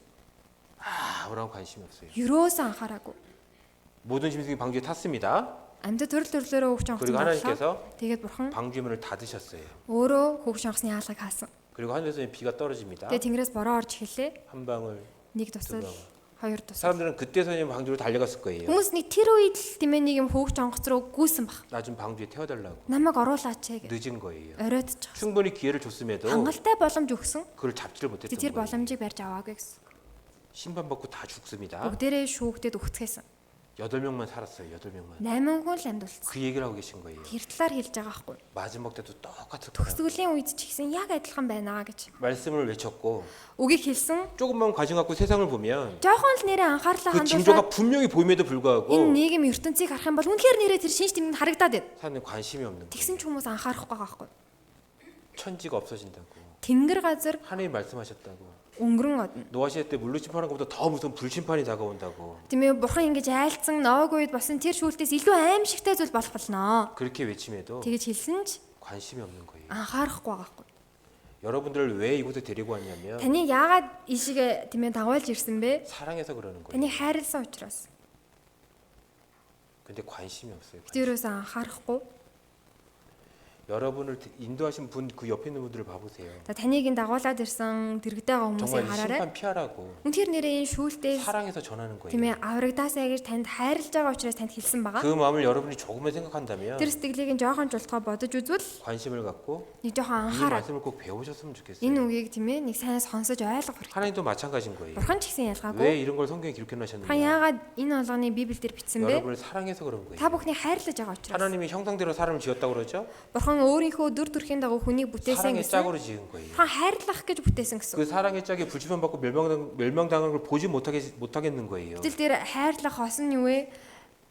아무런 관심이 없어요. Юроос анхаараагүй. 모든 짐승이 방주에 탔습니다. Амьтад төрөл төрлөөрөө хөөгч онгоцонд 그리고 орлоо. 하나님께서 Тэгээд бурхан 방주의 문을 닫으셨어요. өөрөө хөөгч онгоцны хаалгыг хаасан. 그리고 하늘에서 비가 떨어집니다. Тэгээд тэнгэрээс бороо орж эхэллээ. 한 방울, Нэг 두 тусал, 방울, Хоёр тус. 사람들은 그때서야 방주로 달려갔을 거예요. Хүмүүс нэг тэр үед л тийм ээ нэг юм хөөгч онгоц руу гүйсэн баг. 나 좀 방주에 태워달라고. Намайг оруулаач гэж. 늦은 거예요. Оройтчих. 충분히 기회를 줬음에도 Хангалттай боломж өгсөн. 그걸 잡지를 못했던 Тэр 거예요. боломжийг барьж аваагүй гэсэн. 심판받고 다 죽습니다. Бүгдээрээ шүүгдэд өгцгээсэн. 8명만 살았어요. 8명만. 8 хүн л амьдулсан. 그 얘기를 하고 계신 거예요. Тэр талаар хэлж байгаа байхгүй. 마지막 때도 똑같을 거라고. Төгсгөлийн үед ч гэсэн яг адилхан байна гэж. 말씀을 외쳤고 Үгийг хэлсэн. 조금만 관심 갖고 세상을 보면 Жохон л нэрээ анхаарлаа 그 хандуулаад 징조가 분명히 보임에도 энэ 불구하고 нийгэм ертөнцийг харах юм бол үнэхээр нэрээ тэр шинж тэмдэг харагдаад байна. 사람들이 관심이 없는 거예요. Тэгсэн ч хүмүүс анхаарахгүй байгаа байхгүй. 천지가 없어진다고. Тэнгэр газар 하나님 말씀하셨다고. өнгөрөн одно. 노아 시대 때 물로 심판한 것보다 더 무서운 불심판이 다가온다고. Тийм ээ бурхан ингэж айлцсан Ноог үед болсон тэр шүүлтээс илүү аимшигтай зүйл болох болно. 그렇게 외침에도 Тэгэж хэлсэн ч 관심이 없는 거예요. анхаарахгүй байгаа байхгүй. 여러분들을 왜 이곳에 데리고 왔냐면 Таны яагаад ийшээ тийм ээ дагуулж ирсэн бэ? 사랑해서 그러는 거예요. Таны хайрлсан учраас. 근데 관심이 없어요. Тэрөөс анхаарахгүй. 여러분을 인도하신 분 그 옆에 있는 분들을 봐보세요. За таныг ин дагуулад ирсэн дэрэгтэй байгаа 정말 хүмүүсийг 이 хараарай. 심판 피하라고 Үнэхээр нэрээ энэ шүүлтээс 사랑해서 전하는 тийм 거예요. ээ аврагдаасаа гэж танд хайрлаж байгаа учраас танд хэлсэн байгаа. 그 마음을 여러분이 조금만 생각한다면 Тэр сэтгэлийг нь жоохон жолтгоо бодож үзвэл 관심을 갖고 нэг жоохон 이 анхаарал. 말씀을 꼭 배우셨으면 좋겠어요. Энэ үгийг тийм ээ нэг сайн сонсож ойлгох хэрэгтэй. 하나님도 마찬가지인 거예요. Бурхан ч гэсэн 왜 ялгаагүй. 이런 걸 성경에 기록해 Бурхан 놨셨느냐? яагаад энэ болгоныг Библиэлд бичсэн бэ? 여러분을 사랑해서 그런 거예요. Та бүхний хайрлаж байгаа учраас. 하나님이 형상대로 사람을 지었다고 그러죠? Бурхан өөрийнхөө дүр төрхийн дагуу хүнийг бүтээсэн 사랑의 гэсэн. 짝으로 지은 거예요. Бурхан хайрлах гэж бүтээсэн гэсэн. 그 사랑의 짝이 불침판 받고 멸망당하는 걸 보지 못하겠는 거예요. Гэтэл тэр хайрлах хос нь юу вэ?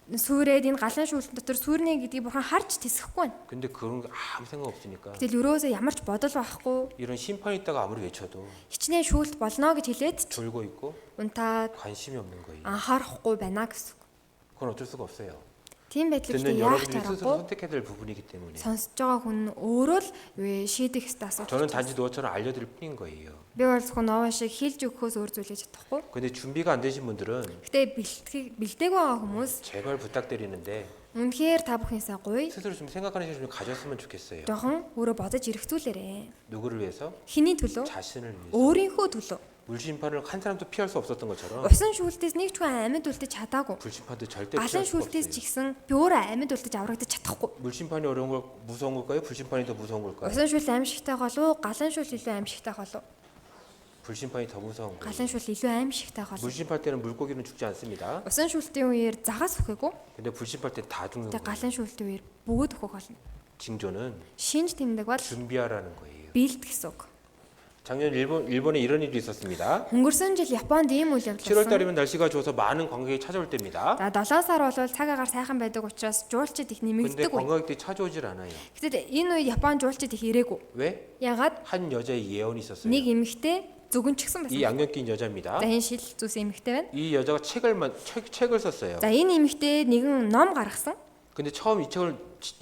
Сүрээд энэ галан шүүлтэн дотор сүрнэ гэдгийг бурхан харж тэсэхгүй байна. 근데 그런 거 아무 생각 없으니까 Гэтэл өрөөсөө ямар ч бодол байхгүй. 이런 심판이 있다가 아무리 외쳐도 Хичнээн шүүлт болно гэж хэлээд ч 졸고 있고 унтаад 관심이 없는 거예요. анхаарахгүй байна гэсэн. 그건 어쩔 수가 없어요. Тийм байдлаар 듣는 яах 여러분들이 스스로 чаргагүй. 선택해야 될 부분이기 때문에 Сонсож байгаа хүн өөрөө л шийдэх ёстой асуудал. 저는 단지 노아처럼 알려드릴 뿐인 거예요. Би бол зөвхөн Нова шиг хэлж өгөхөөс өөр зүйлэж чадахгүй. 근데 준비가 안 되신 분들은 Гэтэ бэлтгээг байгаа хүмүүс 제발 부탁드리는데 үнэхээр та бүхнээсээ гоё. 스스로 좀 생각하는 시간 좀 가졌으면 좋겠어요. Жохон өөрөө бодож ирэхцүүлээрэ. 누구를 위해서? Хиний төлөө? 자신을 위해서. Өөрийнхөө төлөө. 물심판을 한 사람도 피할 수 없었던 것처럼 Усан шүүлтээс нэг ч хүн амьд үлдэж чадаагүй. 불심판도 절대 Галан 피할 수가 шүүлтээс ч 없어요. гэсэн би өөрөө амьд үлдэж аврагдаж чадахгүй. 물심판이 어려운 걸 무서운 걸까요? 불심판이 더 무서운 걸까요? Усан шүүл аимшигтай болов галан шүүл илүү аимшигтай болов. 불심판이 더 무서운 거예요. Галан шүүл илүү аимшигтай болов. 물심판 때는 물고기는 죽지 않습니다. Усан шүүлтийн үеэр загас өгөхгүй. 근데 불심판 때 다 죽는 Тэгээ 거예요. галан шүүлтийн үеэр бүгд өгөх болно. 징조는 Шинж тэмдэг бол 준비하라는 거예요. бэлт гэсэн үг. 작년 일본에 이런 일이 있었습니다. Өнгөрсөн жил Японд ийм үйл явдал 7월 болсон. 달이면 날씨가 좋아서 많은 관광객이 찾아올 때입니다. За 7 сар бол цаг агаар сайхан байдаг учраас жуулчид их 근데 нэмэгддэг үе. 관광객들이 찾아오질 않아요. Гэтэл энэ үед Япон жуулчид их ирээгүй. 왜? Ягаад 한 여자의 예언이 있었어요. нэг эмэгтэй зөвгөнчгсөн 이 байсан. 양력 낀 여자입니다. За энэ шил зүс эмэгтэй байна. 이 여자가 책을 썼어요. За энэ эмэгтэй нэгэн ном гаргасан. 근데 처음 이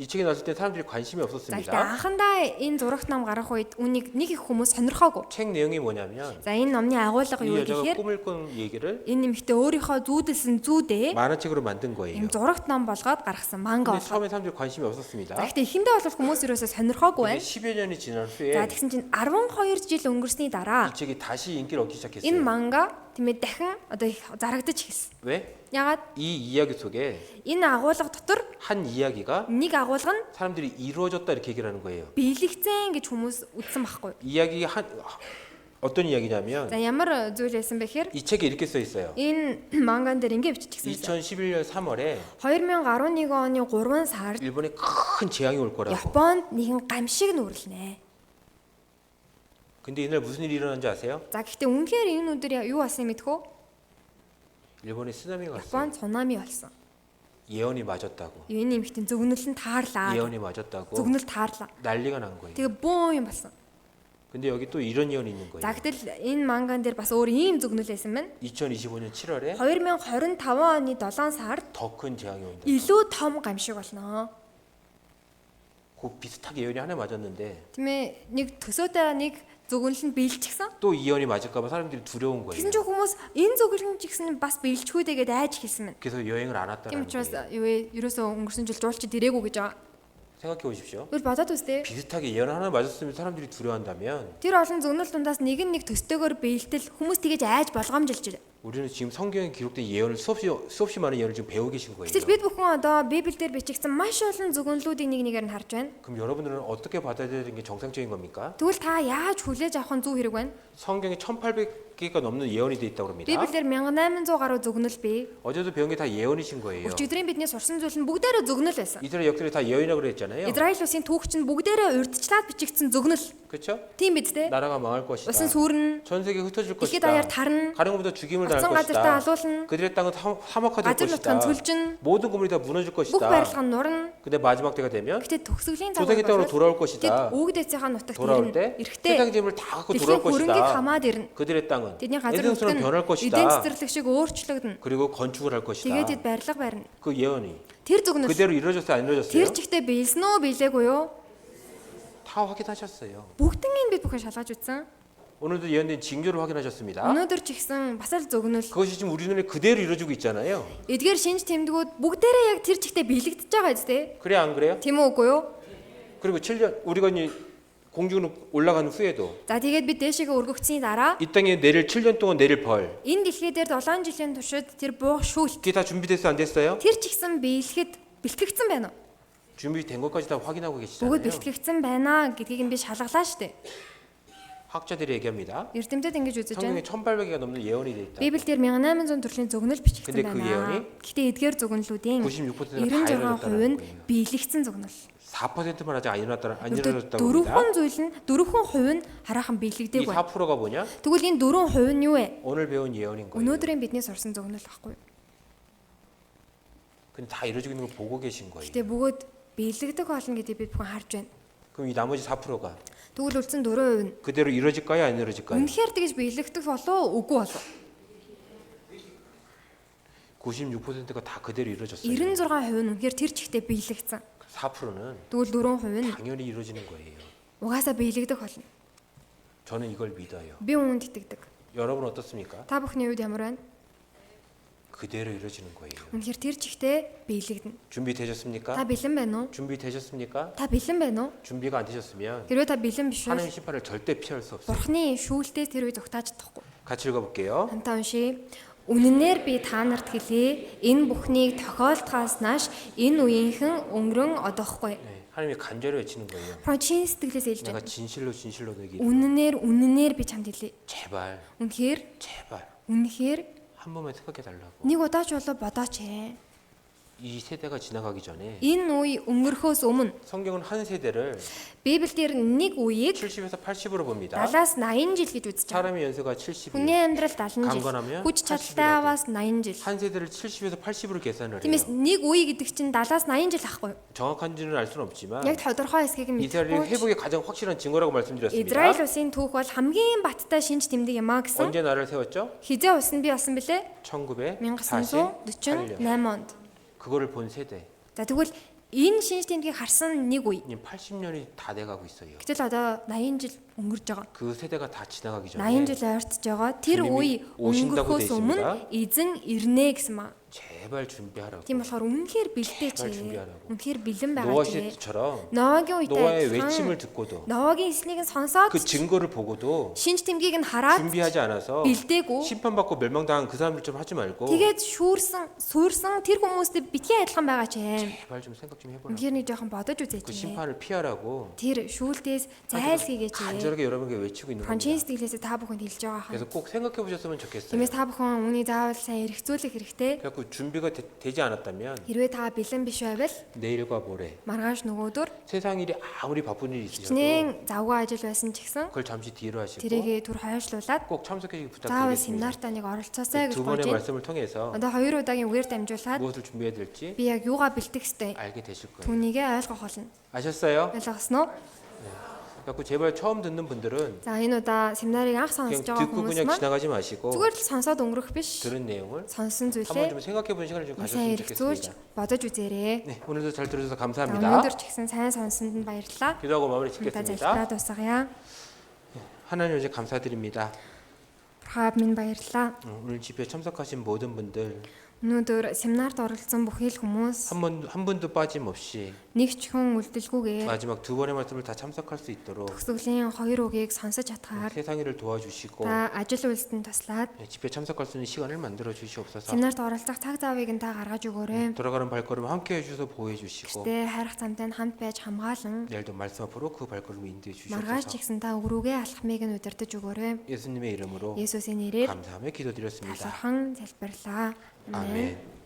책이 나왔을 때 사람들이 관심이 За 없었습니다. гэхдээ анхандаа энэ зурагт ном гарах үед үнийг нэг их хүмүүс сонирхоогүй. 책 내용이 뭐냐면 За энэ номны агуулга 이 юу 여자가 гэхээр 꿈을 꾼 얘기를 энэ эмэгтэй өөрийнхөө зүүдэлсэн зүүдээ 만화책으로 만든 거예요. энэ зурагт ном болгоод гаргасан манга 근데 болгоод. 처음에 사람들이 관심이 За 없었습니다. гэхдээ эхэндээ бол хүмүүс ерөөсөө сонирхоогүй 근데 байна. 10여 년이 지난 За 후에 тэгсэн чинь 12 жил өнгөрсний дараа 이 책이 다시 인기를 얻기 энэ 시작했어요. манга тиймээ дахин одоо их зарагдаж эхэлсэн. 왜? Ягаад 이 이야기 속에 энэ агуулга дотор 한 이야기가 нэг агуулга нь 사람들이 이루어졌다 이렇게 얘기를 하는 거예요. биелэгцэн гэж хүмүүс үзсэн байхгүй. 이야기 어떤 이야기냐면 За ямар зүйл байсан бэ гэхээр 이 책에 이렇게 써 있어요. энэ манган дээр ингэ биччихсэн юм. 2011년 3월에 2011 оны 3 сард 일본에 큰 재앙이 올 거라고. Японд нэгэн гамшиг нүүрлэнэ. 근데 이날 무슨 일이 일어난지 아세요? За гэхдээ үнэхээр энэ өдөр юу болсон юм мэдхүү? 일본에 쓰나미가 왔어요. Японд цунами болсон. 예언이 맞았다고. Энэ нэмэгтэн зөвнөл нь таарлаа. 예언이 맞았다고. Зөвнөл таарлаа. 난리가 난 거예요. Тэгээ бөө юм болсон. 근데 여기 또 이런 예언이 있는 거예요. За гэтэл энэ манган дээр бас өөр ийм зөвнөл байсан байна. 2025년 7월에 2025 оны 7 сард 더 큰 재앙이 온다. илүү том гамшиг болно. 그 비슷하게 예언이 하나 맞았는데 Тийм ээ нэг төсөөтэй нэг зөвнөл нь биелчихсэн. 또 이 예언이 맞을까 봐 사람들이 두려운 거예요. Тэгсэн чинь хүмүүс энэ зөвнөл нь ч гэсэн бас биелчихүүдэгээд айж хэлсэн байна. 그래서 여행을 안 Тийм 왔다는 учраас 거예요. юу вэ? Ерөөсөө өнгөрсөн жил жуулчид ирээгүй гэж байгаа. 생각해 보십시오. Тэгвэл бодоод үзтээ. 비슷하게 예언 하나 맞았으면 사람들이 두려워한다면 Тэр олон зөвнөл дундаас нэг нь нэг төстөөгөр биелтэл хүмүүс тэгэж айж болгоомжилж байна. 우리는 지금 성경에 기록된 예언을 수없이 많은 예언을 지금 배우고 계신 거예요. Гэтэл бид бүхэн одоо Библиэлд бичигдсэн маш олон зөвгөнлүүдийн нэг нэгээр нь харж байна. 그럼 여러분들은 어떻게 받아들이는 게 정상적인 겁니까? Тэгвэл та яаж хүлээж авах нь зөв хэрэг байна? 성경에 1800개가 넘는 예언이 돼 있다고 합니다. Библиэлд 1800 гаруй зөвгнөл бий. 어제도 배운 게 다 예언이신 거예요. Өчигдрийн бидний сурсан зүйл нь бүгдээрээ зөвгнөл байсан. 이스라엘 역사를 다 예언이라고 그랬잖아요. Израиль улсын түүх чинь бүгдээрээ урьдчилаад бичигдсэн зөвгнөл. 그렇죠? Тийм биз дээ. 나라가 망할 것이다. Усан сүрнэ. 전 세계 흩어질 Дэлхийд 것이다. даяар тарна. 가는 것보다 죽임을 당할 Ацсан газартаа 것이다. алуулна. 그들의 땅은 사막화될 Газар нутгийн 것이다. цөлжин. 모든 건물이 다 무너질 Бүх 것이다. барилга нь нурна. 근데 마지막 때가 되면 Гэтэ төгсгөлийн 조상의 땅으로 돌아올 것이다. 옥대цийн нутагт 돌아올 때 ирнэ. Эрэхтэй 세상 재물을 다 갖고 돌아올 дэлхийн хөрөнгийг 것이다. хамаад ирнэ. 그들의 땅은 Тэдний газар 에덴처럼 нутаг 변할 нь 것이다. эдийн цэцэрлэг шиг өөрчлөгдөнө. 그리고 건축을 할 것이다. Тэгээд тэд барилга барина. 그 예언이 Тэр зөвгнөл 그대로 이루어졌어요, 안 이루어졌어요? тэр чигтээ биелсэн үү, биелээгүй юу? 다 확인하셨어요. Бүгднийг бид бүхэн шалгаж үзсэн. 오늘도 예언된 징조를 확인하셨습니다. Өнөөдөр ч ихсэн бас л зөвгнөл. 그것이 지금 우리 눈에 그대로 이루어지고 있잖아요. Эдгээр шинж тэмдгүүд бүгдээрээ яг тэр чигтээ биелэгдэж байгаа зү? 그래 안 그래요? Тийм үү үгүй юу? 그리고 7년 우리가 이제 공중으로 올라가는 후에도 За тэгээд бид дээшээгээ өргөгдсөний дараа 이 땅에 내릴 7년 동안 내릴 벌 энэ дэлхий дээр 7 жилийн туршид тэр буух шүүлт 그게 다 준비됐어 안 됐어요? тэр ч ихсэн биелэхэд бэлтгэгдсэн байна уу? 준비된 것까지 다 확인하고 Бүгд 계시잖아요. бэлтгэгдсэн байна гэдгийг нь би шалгалаа штэ. 학자들이 얘기합니다. Эрдэмтэд ингэж үзэж 성경에 байна. 1800개가 넘는 예언이 돼 있다. Библиэлд 1800 төрлийн зөвгнөл бичигдсэн 근데 그 байна. 예언이 Гэхдээ эдгээр зөвгнөлүүдийн 96%가 다 96% 이루어졌다는 нь 거예요. биелэгдсэн зөвгнөл. 4%만 아직 안 Өөрөөр 이루어졌다고 дөрвөн 합니다. зүйл нь 4% нь хараахан 이 биелэгдээгүй. 4%가 뭐냐? Тэгвэл энэ 4% нь юу вэ? 오늘 배운 예언인 거예요. Өнөөдрийн бидний сурсан зөвгнөл баггүй. 근데 다 이루어지고 있는 걸 보고 계신 거예요. Гэтэ бүгд биелэгдэх болно гэдгийг бид бүхэн харж байна. 그럼 이 나머지 4%가 Тэгвэл үлдсэн 4% нь 그대로 이루어질까요? 안 이루어질까요? үнэхээр тэгж биелэгдэх болов үгүй болов? 96%가 다 그대로 이루어졌어요. 96% нь үнэхээр тэр чигтээ биелэгдсэн. 4%는 Тэгвэл 4% нь 당연히 이루어지는 거예요. угаасаа биелэгдэх болно. 저는 이걸 믿어요. Би үүнд итгэдэг. 여러분 어떻습니까? Та бүхний үед ямар байна? 그대로 이루어지는 거예요. Үнэхээр тэр чигтээ биелэгдэнэ. Та 준비되셨습니까? бэлэн байна уу? 준비되셨습니까? Та бэлэн байна уу? 준비가 안 되셨으면 Хэрвээ та бэлэн биш бол 하나님 심판을 절대 피할 수 없어요. Бурхны шүүлтээс тэр үед зугтааж чадахгүй. 같이 읽어볼게요. Хамтаа уншия. Үнэнээр би та нарт хэлье. Энэ бүхнийг тохиолдохоос нааш энэ үеийнхэн өнгөрөн одоохгүй. 네, 하나님이 간절히 외치는 거예요. Про чин сэтгэлээс хэлж 내가 байна. 진실로 너에게 Үнэнээр би чамд хэлье. 제발 Үнэхээр 한 번만 생각해 달라고. нэг удаа ч болоо бодооч ээ. 이 세대가 지나가기 전에 Энэ үе өнгөрөхөөс өмнө 성경은 한 세대를 Библиэлд нэг үеийг 70에서 80으로 봅니다. 70-аас 80 жил гэж үзэж байгаа. 사람의 연세가 70이에요. Хүний амьдрал 70 강건하면 жил. Хүч чадалтайваас 80 жил. 한 세대를 70에서 80으로 계산을 해요. Тиймээс нэг үе гэдэг чинь 70-аас 80 жил ахгүй юу? 정확한지는 알 수는 없지만 Яг тодорхой эсхийг нь 이스라엘의 мэдэхгүй. 회복의 가장 확실한 증거라고 말씀드렸습니다. Израиль улсын түүх бол хамгийн баттай шинж тэмдэг юм а гэсэн. 언제 나라를 세웠죠? Хизээ улсанд бий болсон бэлээ? 1948년. 1948 онд. 그거를 본 세대. За тэгвэл энэ шинж тэмдгийг харсан нэг үе. 80년이 다 돼가고 있어요. Гэтэл одоо 80 жил өнгөрж байгаа. 그 세대가 다 지나가기 전에 80 жил ойртож байгаа. Тэр 주님이 үе 오신다고 돼 өнгөрөхөөс өмнө 있습니다. эзэн ирнэ гэсэн маа. 제발 준비하라고. Тийм болохоор үнэхээр бэлдээч. 제발 준비하라고. Үнэхээр бэлэн байгаа 노아 ч. 시대처럼 Ноагийн 노아의 үедээ 외침을 듣고도 Ноагийн эснийг нь сонсоод 그 증거를 보고도 шинж тэмдгийг нь хараад 준비하지 않아서 бэлдээгүй. 심판받고 멸망당한 그 사람들처럼 하지 말고 Тэгээд суурсан тэр хүмүүстэй битгий адилхан байгаа ч юм. 제발 좀 생각 좀 해보라고. Үнэхээр нэг жоохон бодож 그 үзээч. 심판을 피하라고 Тэр шүүлтээс зайлсхийгээч. 간절하게 여러분께 외치고 있는 겁니다. Франчайз сэтгэлээсээ та бүхэнд хэлж байгаа хаа. 그래서 꼭 생각해 보셨으면 좋겠어요. Тиймээс та бүхэн үүний заавал сайн эргцүүлэх хэрэгтэй. 그래서 준비가 되지 않았다면 Хэрвээ та бэлэн биш байвал 내일과 모레 маргааш нөгөөдөр 세상 일이 아무리 바쁜 일이 있으셔도 хичнээн завгүй ажил байсан ч гэсэн 그걸 잠시 뒤로 하시고 тэрийгэ түр хойшлуулад 꼭 참석해 주시기 заавал 부탁드리겠습니다. семинартаа нэг оролцоосэй гэж 두 болж 번의 байна. 말씀을 통해서 Одоо 2 удаагийн үгээр дамжуулаад 무엇을 준비해야 될지 би яг юугаа бэлдэх ёстой 알게 되실 거예요. түүнийгээ ойлгох болно. 아셨어요? Ойлгосноо? 그래서 제발 처음 듣는 분들은 За энэ удаа семинарыг анх 그냥 сонсож байгаа 듣고 хүмүүс 그냥 маань 지나가지 마시고 зүгээр л сонсоод өнгөрөх биш. 들은 내용을 Сонсон 한번 зүйлээ 좀 생각해 보는 시간을 좀 сайн 가졌으면 эргцүүлж 좋겠습니다. бодож үзээрэй. 네, 오늘도 잘 들어주셔서 За, 감사합니다. өнөөдөр ч гэсэн сайн сонсонд нь баярлалаа. 기도하고 마무리 Та 짓겠습니다. залбираад дуусгая. 하나님 이제 감사드립니다. Хаад минь баярлалаа. 오늘 집회에 참석하신 모든 분들 Өнөөдөр семинарт оролцсон бүхий л хүмүүс 한 분도 빠짐없이 нэг ч хүн үлдэлгүйгээр 마지막 두 번의 말씀을 다 참석할 수 있도록 төгсгөлийн 2 үгийг сонсож чадхаар 세상이를 도와주시고 та ажил үйлсэнд туслаад 집회 참석할 수 있는 시간을 만들어 주시옵소서. семинарт оролцох цаг заавыг нь та гаргаж өгөөрэй. 돌아가는 발걸음 함께 해주셔서 보호해 주시고 Гэтэ хайрах замтай нь хамт байж хамгаалan 내일도 말씀 앞으로 그 발걸음을 인도해 маргааш 주시옵소서. ч гэсэн та өрүүгээ алхмыг нь удирдах өгөөрэй. 예수님의 이름으로 Есүсийн нэрээр 감사하며 기도드렸습니다. талархан залбирлаа. Амен. 아멘.